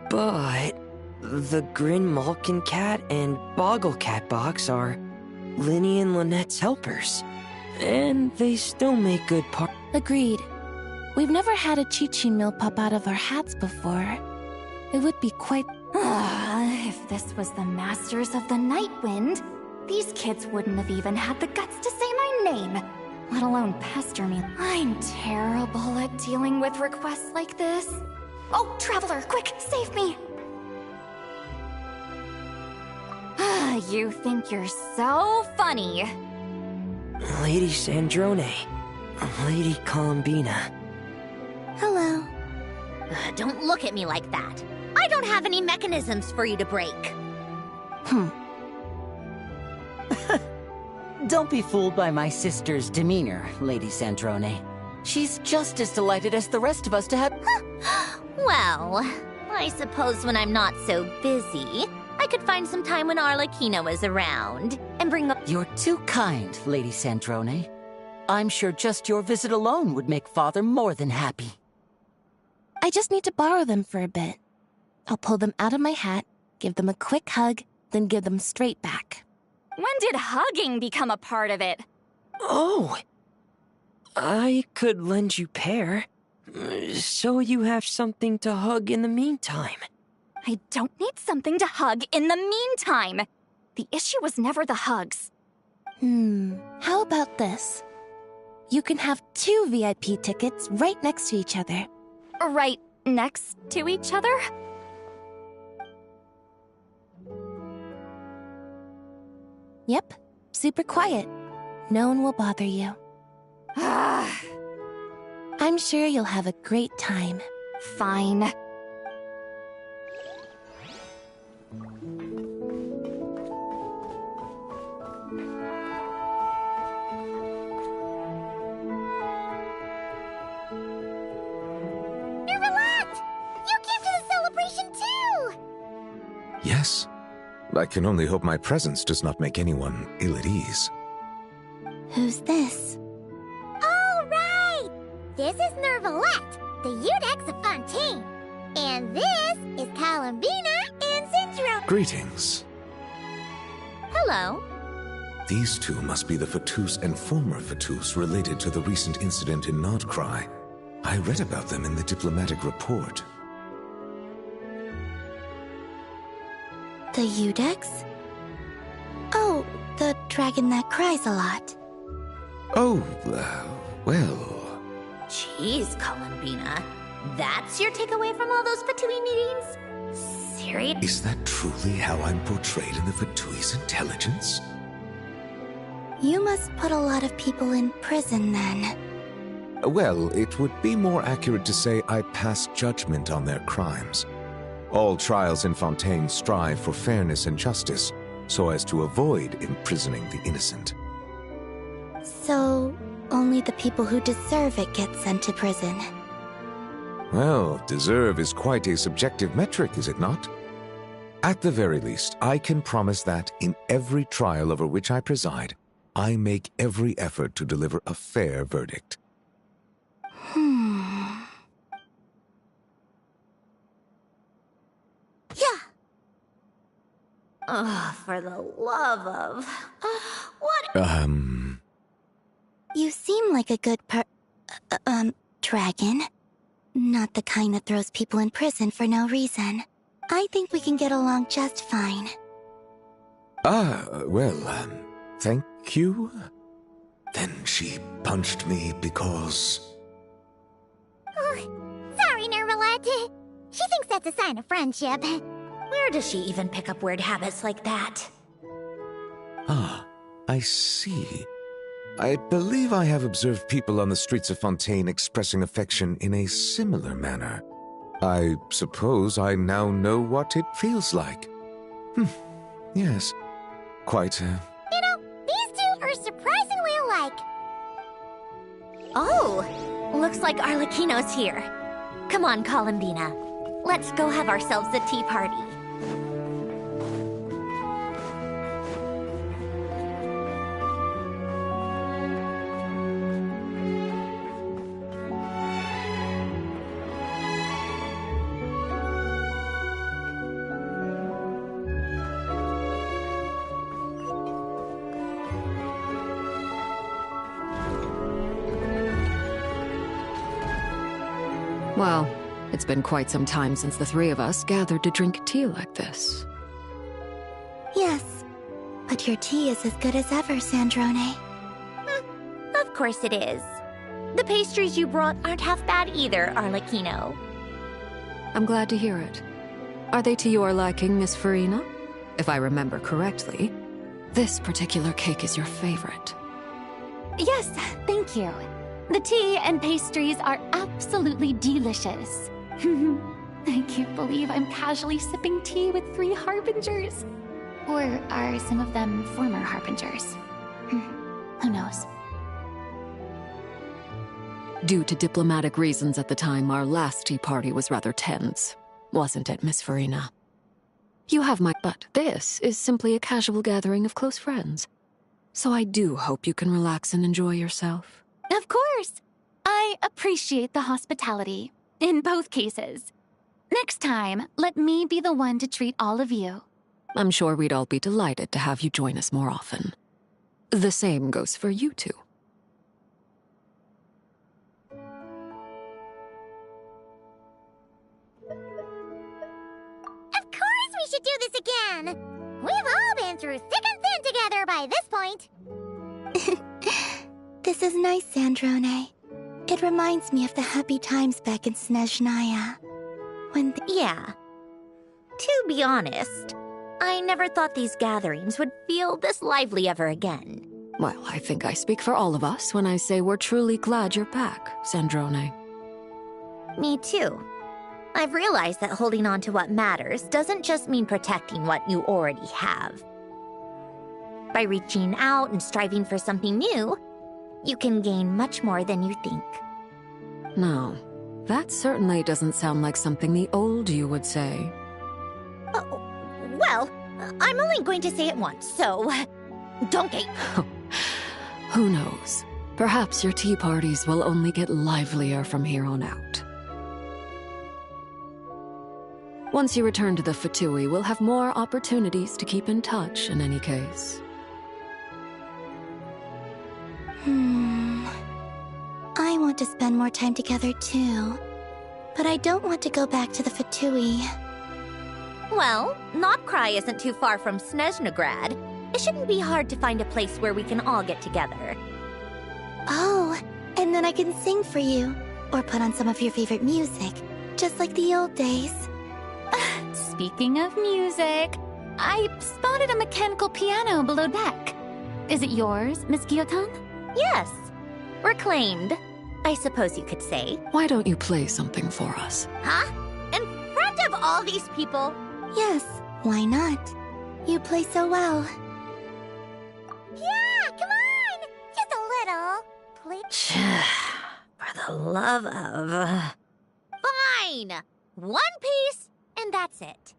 Speaker 10: But the Grin Malkin Cat and Boggle Cat box are Linny and Lynette's helpers. And they still make good
Speaker 13: Agreed. We've never had a Chi-Chi meal pop out of our hats before. It would be quite...
Speaker 8: If this was the Masters of the Night Wind, these kids wouldn't have even had the guts to say my name, let alone pester me. I'm terrible at dealing with requests like this. Oh, Traveler, quick, save me! You think you're so funny.
Speaker 10: Lady Sandrone, Lady Columbina.
Speaker 5: Hello.
Speaker 9: Don't look at me like that. I don't have any mechanisms for you to break.
Speaker 12: Don't be fooled by my sister's demeanor, Lady Sandrone. She's just as delighted as the rest of us to have...
Speaker 9: Well, I suppose when I'm not so busy, I could find some time when Arlecchino is around and bring up...
Speaker 12: You're too kind, Lady Sandrone. I'm sure just your visit alone would make Father more than happy.
Speaker 13: I just need to borrow them for a bit. I'll pull them out of my hat, give them a quick hug, then give them straight back.
Speaker 8: When did hugging become a part of it?
Speaker 10: Oh! I could lend you pair, so you have something to hug in the meantime.
Speaker 8: I don't need something to hug in the meantime. The issue was never the hugs.
Speaker 13: How about this? You can have 2 VIP tickets right next to each other.
Speaker 8: Right next to each other?
Speaker 13: Yep, super quiet. No one will bother you. I'm sure you'll have a great time.
Speaker 8: Fine.
Speaker 23: Yes. I can only hope my presence does not make anyone ill at ease.
Speaker 5: Who's this?
Speaker 3: All right! This is Nervalette, the Eudex of Fontaine. And this is Columbina and Sandrone.
Speaker 23: Greetings.
Speaker 9: Hello.
Speaker 23: These two must be the Fatus and former Fatus related to the recent incident in Nodcry. I read about them in the diplomatic report.
Speaker 5: The Eudex? Oh, the dragon that cries a lot.
Speaker 23: Oh, well...
Speaker 9: Jeez, Columbina. That's your takeaway from all those Fatui meetings? Serious?
Speaker 23: Is that truly how I'm portrayed in the Fatui's intelligence?
Speaker 5: You must put a lot of people in prison then.
Speaker 23: Well, it would be more accurate to say I passed judgment on their crimes. All trials in Fontaine strive for fairness and justice, so as to avoid imprisoning the innocent.
Speaker 5: So, only the people who deserve it get sent to prison.
Speaker 23: Well, deserve is quite a subjective metric, is it not? At the very least, I can promise that in every trial over which I preside, I make every effort to deliver a fair verdict.
Speaker 3: Yeah.
Speaker 9: Oh, for the love of... what?
Speaker 5: You seem like a good dragon. Not the kind that throws people in prison for no reason. I think we can get along just fine.
Speaker 23: Thank you? Then she punched me because...
Speaker 3: Sorry, Nermalette. She thinks that's a sign of friendship.
Speaker 9: Where does she even pick up weird habits like that?
Speaker 23: Ah, I see. I believe I have observed people on the streets of Fontaine expressing affection in a similar manner. I suppose I now know what it feels like. Yes, quite.
Speaker 3: You know, these two are surprisingly alike.
Speaker 9: Oh, looks like Arlecchino's here. Come on, Columbina. Let's go have ourselves a tea party.
Speaker 18: Well, it's been quite some time since the three of us gathered to drink tea like this.
Speaker 5: Yes, but your tea is as good as ever, Sandrone.
Speaker 9: Of course it is. The pastries you brought aren't half bad either, Arlecchino.
Speaker 18: I'm glad to hear it. Are they to your liking, Miss Farina? If I remember correctly, this particular cake is your favorite.
Speaker 2: Yes, thank you. The tea and pastries are absolutely delicious. I can't believe I'm casually sipping tea with 3 harbingers. Or are some of them former harbingers? Who knows?
Speaker 18: Due to diplomatic reasons at the time, our last tea party was rather tense. Wasn't it, Miss Farina? You have my... But this is simply a casual gathering of close friends. So I do hope you can relax and enjoy yourself.
Speaker 2: Of course! I appreciate the hospitality, in both cases. Next time, let me be the one to treat all of you.
Speaker 18: I'm sure we'd all be delighted to have you join us more often. The same goes for you two.
Speaker 3: Of course we should do this again! We've all been through thick and thin together by this point.
Speaker 5: This is nice, Sandrone. It reminds me of the happy times back in Snezhnaya.
Speaker 9: Yeah. To be honest, I never thought these gatherings would feel this lively ever again.
Speaker 18: Well, I think I speak for all of us when I say we're truly glad you're back, Sandrone.
Speaker 9: Me too. I've realized that holding on to what matters doesn't just mean protecting what you already have. By reaching out and striving for something new, you can gain much more than you think.
Speaker 18: No, that certainly doesn't sound like something the old you would say.
Speaker 9: Well, I'm only going to say it once, so don't gape.
Speaker 18: Who knows? Perhaps your tea parties will only get livelier from here on out. Once you return to the Fatui, we'll have more opportunities to keep in touch in any case.
Speaker 5: I want to spend more time together too. But I don't want to go back to the Fatui.
Speaker 9: Well, Notcry isn't too far from Snezhnograd. It shouldn't be hard to find a place where we can all get together.
Speaker 5: Oh, and then I can sing for you. Or put on some of your favorite music. Just like the old days.
Speaker 2: Speaking of music, I spotted a mechanical piano below deck. Is it yours, Miss Guillotin?
Speaker 9: Yes. Reclaimed, I suppose you could say.
Speaker 18: Why don't you play something for us?
Speaker 9: Huh? In front of all these people?
Speaker 5: Yes, why not? You play so well.
Speaker 3: Yeah, come on! Just a little. Please.
Speaker 9: For the love of...
Speaker 3: Fine! One piece, and that's it.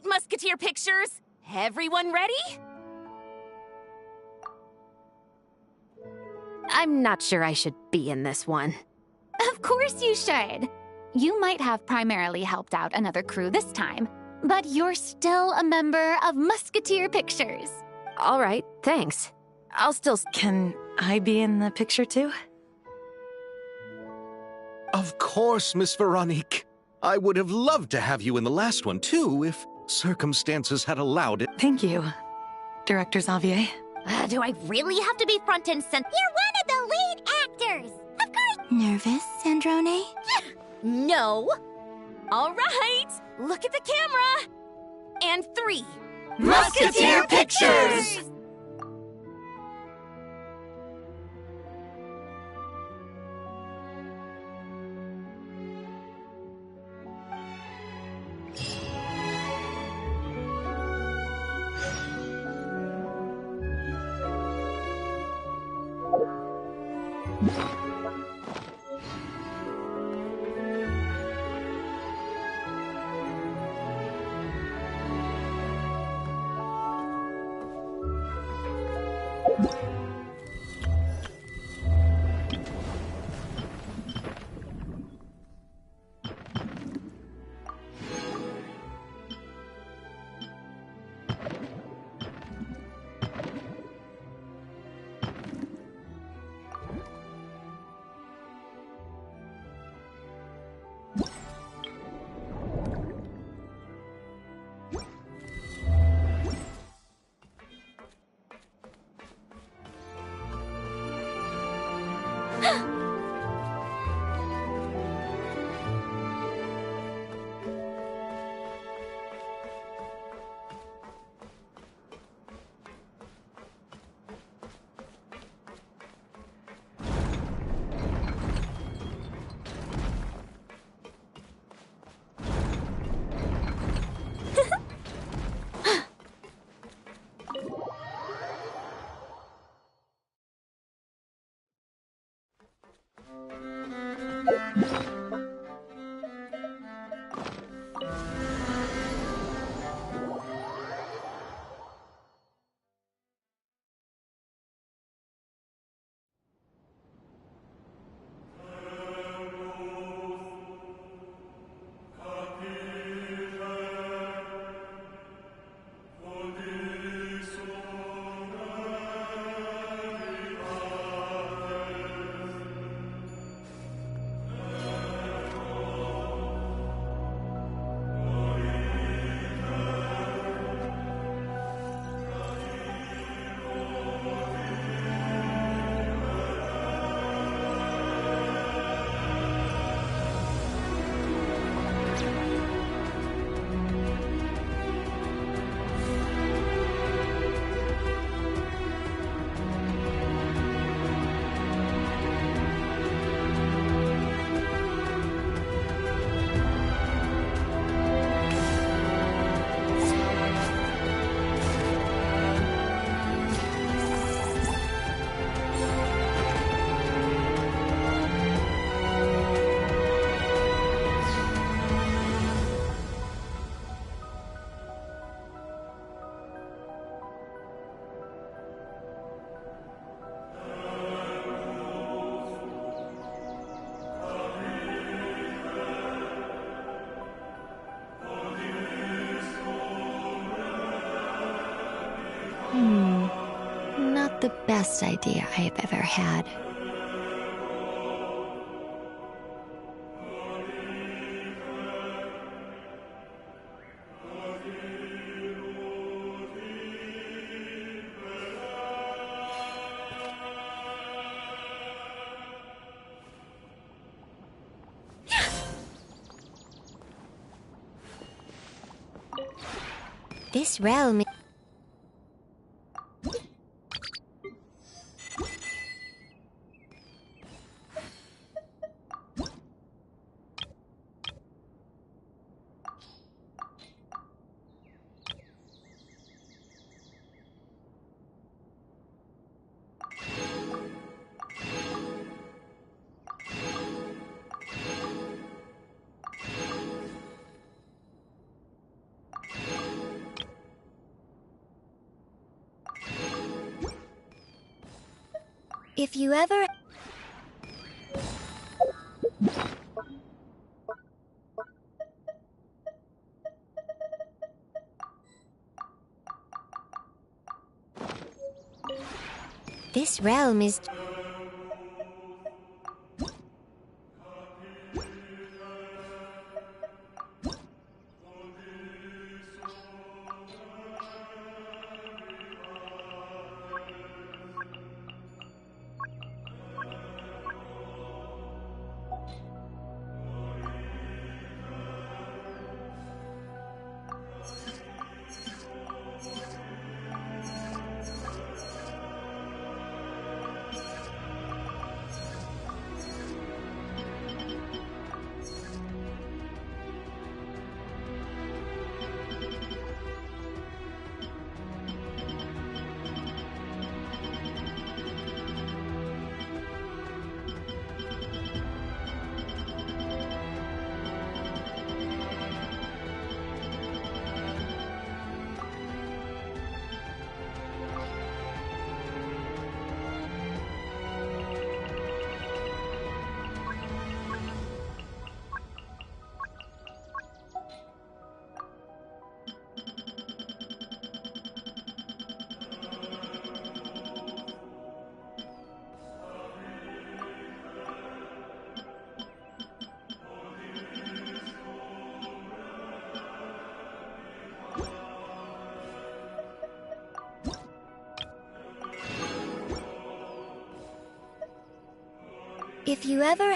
Speaker 6: Musketeer pictures! Everyone ready?
Speaker 11: I'm not sure I should be in this one.
Speaker 2: Of course you should. You might have primarily helped out another crew this time, but you're still a member of Musketeer Pictures.
Speaker 11: All right, thanks. I'll still...
Speaker 20: Can I be in the picture too?
Speaker 1: Of course, Miss Veronique. I would have loved to have you in the last one, too, if circumstances had allowed it.
Speaker 20: Thank you, Director Xavier.
Speaker 3: Do I really have to be front and center? You're one of the lead actors! Of course!
Speaker 5: Nervous, Sandrone?
Speaker 6: No! All right, look at the camera! And 3.
Speaker 1: Musketeer Pictures!
Speaker 14: best idea I have ever had.
Speaker 3: This realm. If you ever... This realm is... If you ever...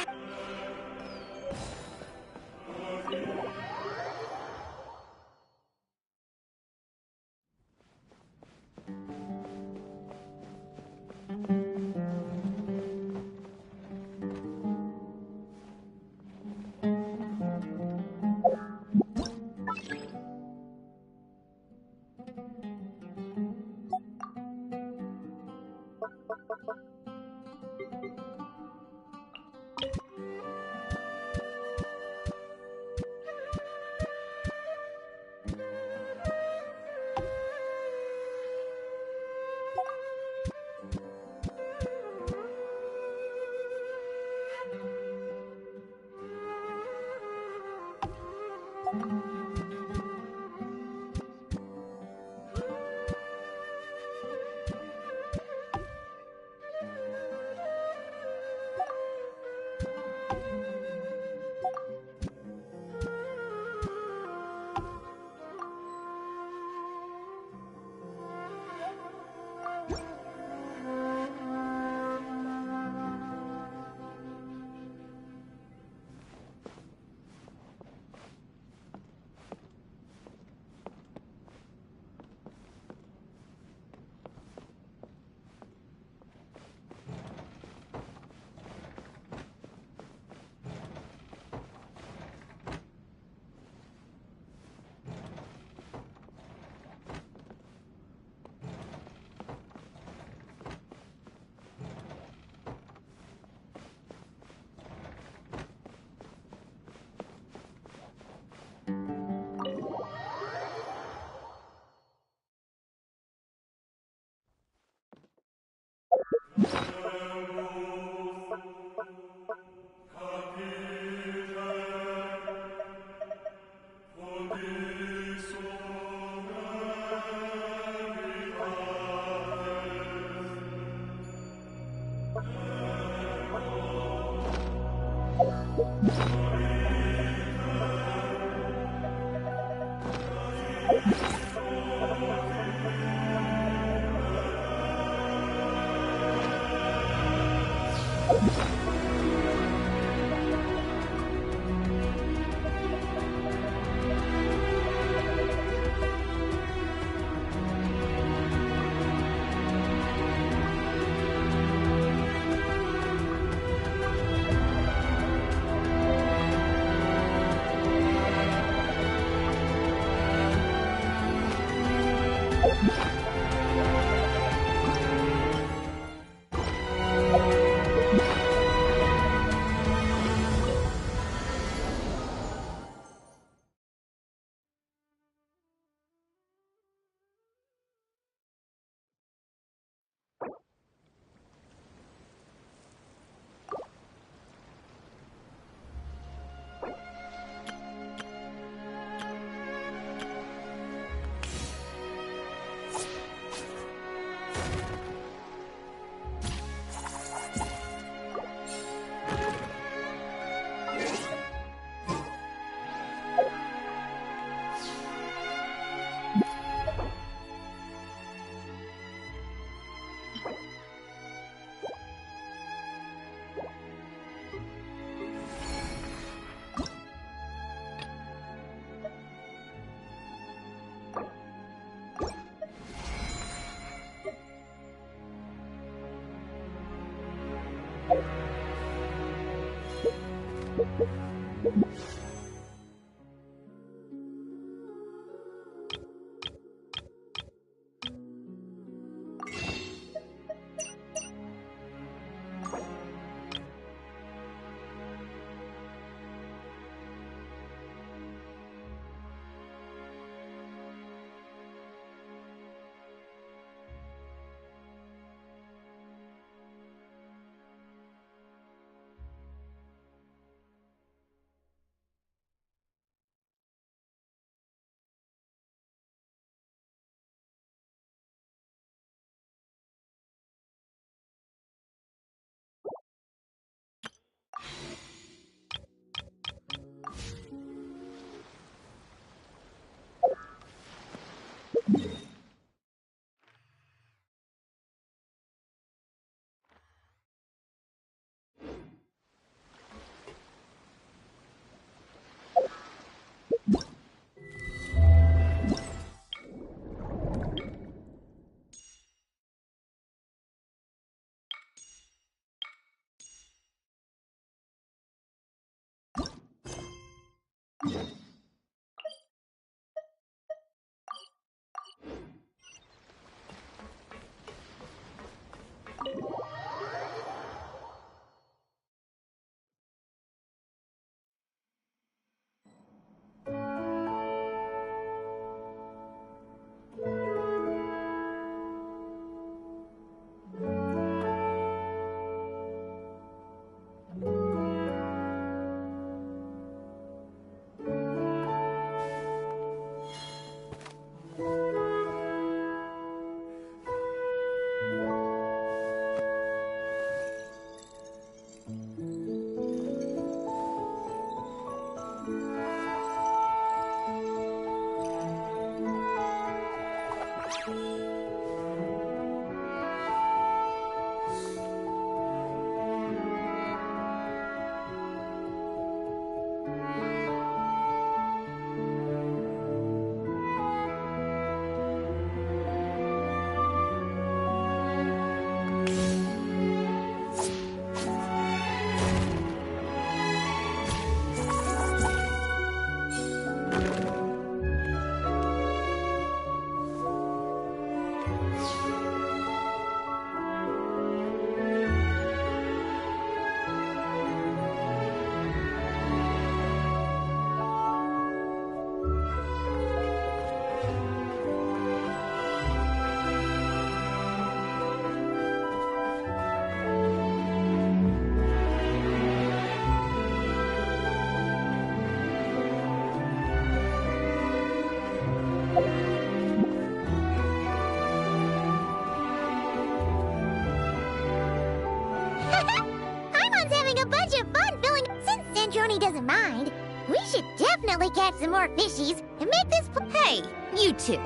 Speaker 3: Sandrone doesn't mind, we should definitely catch some more fishies and make this
Speaker 6: Hey, you two.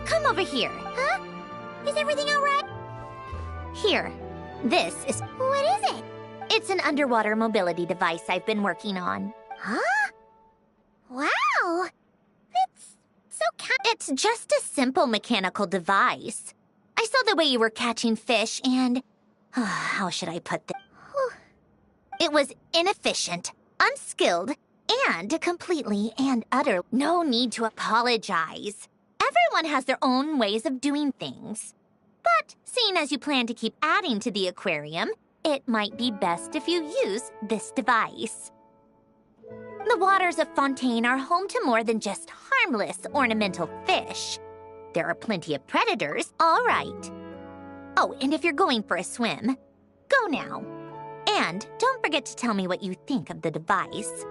Speaker 6: Come over here.
Speaker 3: Huh? Is everything alright?
Speaker 6: Here. This is...
Speaker 3: What is it?
Speaker 9: It's an underwater mobility device I've been working on.
Speaker 3: Huh? Wow! It's so
Speaker 9: It's just a simple mechanical device. I saw the way you were catching fish and... how should I put this? It was inefficient, unskilled, and completely and utter. No need to apologize. Everyone has their own ways of doing things. But seeing as you plan to keep adding to the aquarium, it might be best if you use this device. The waters of Fontaine are home to more than just harmless ornamental fish. There are plenty of predators, all right. Oh, and if you're going for a swim, go now. And don't forget to tell me what you think of the device.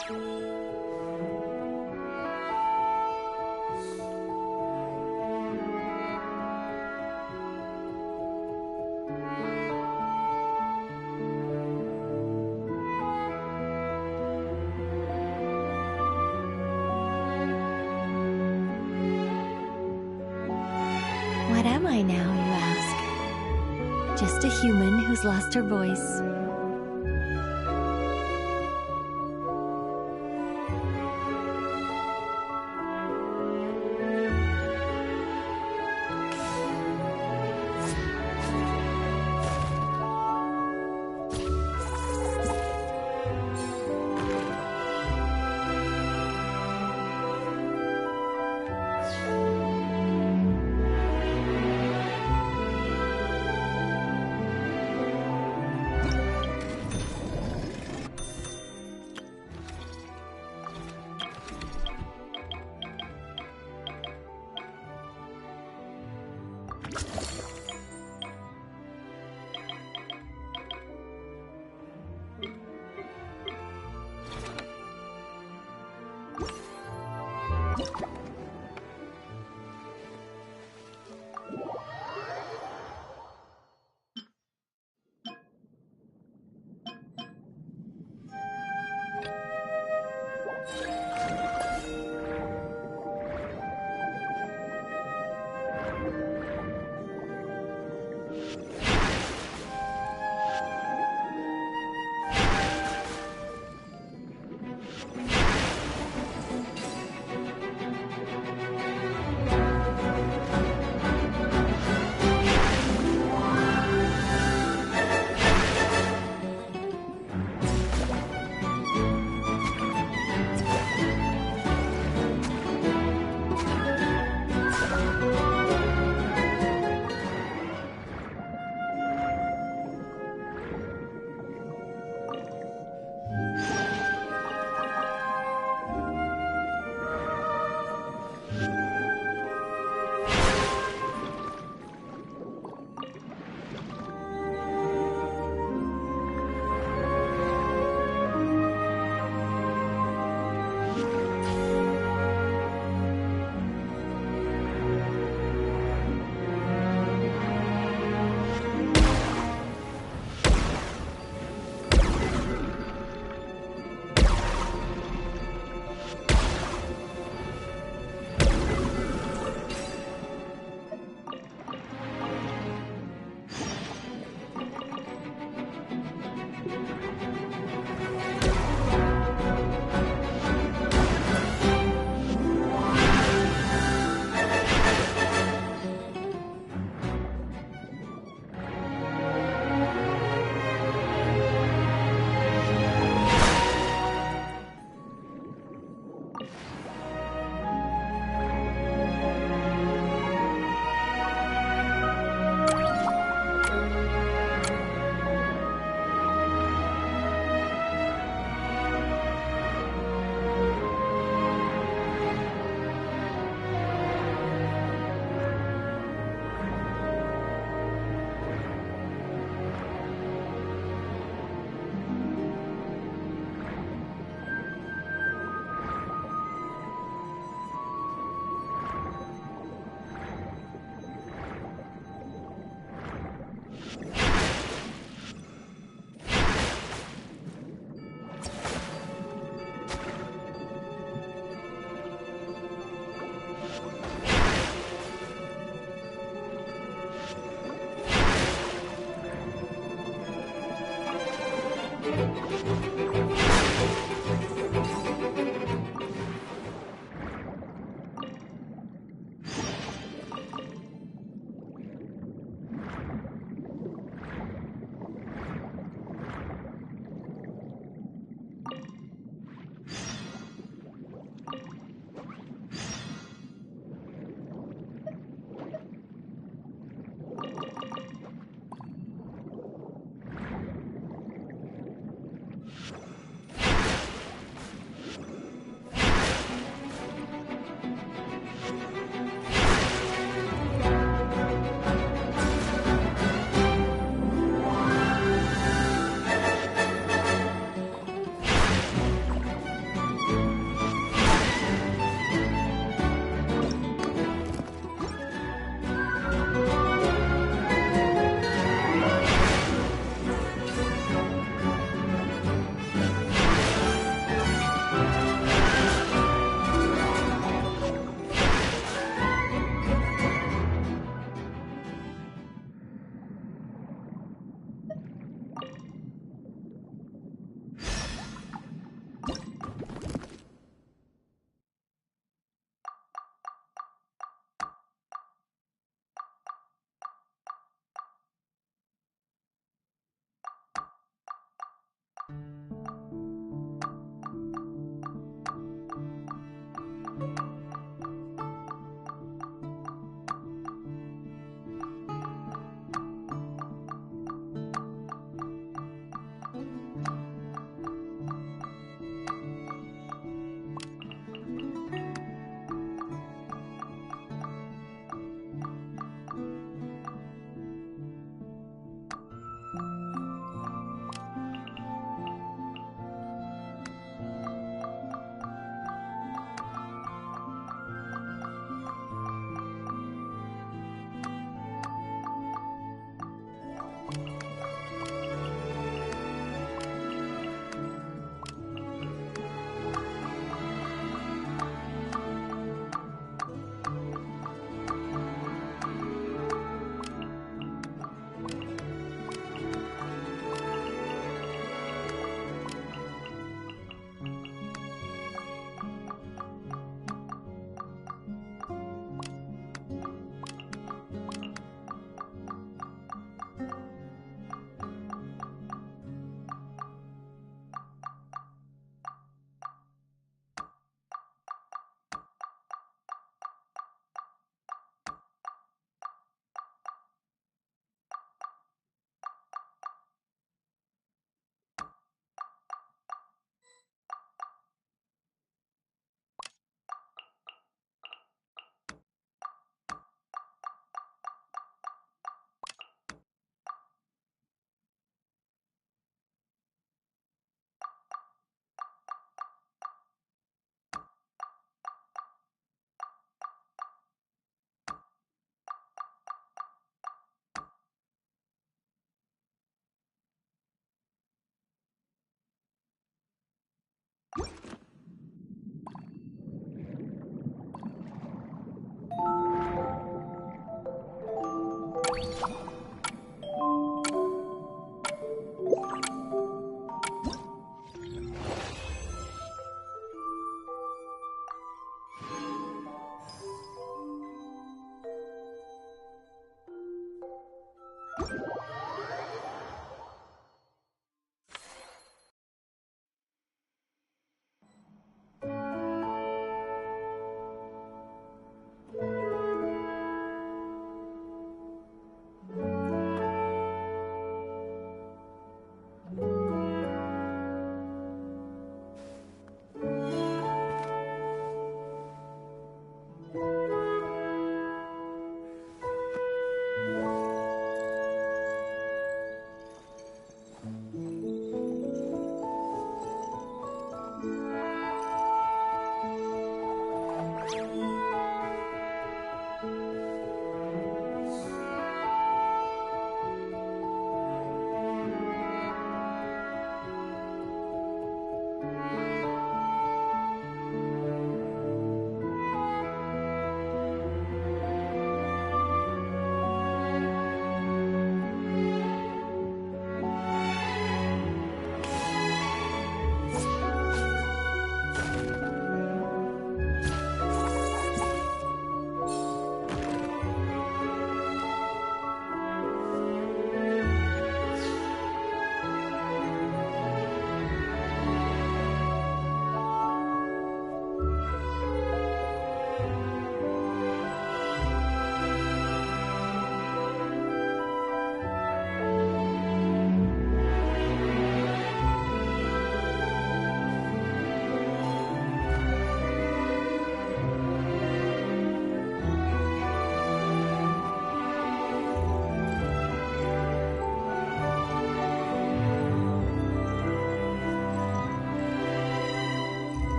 Speaker 14: What am I now, you ask? Just a human who's lost her voice.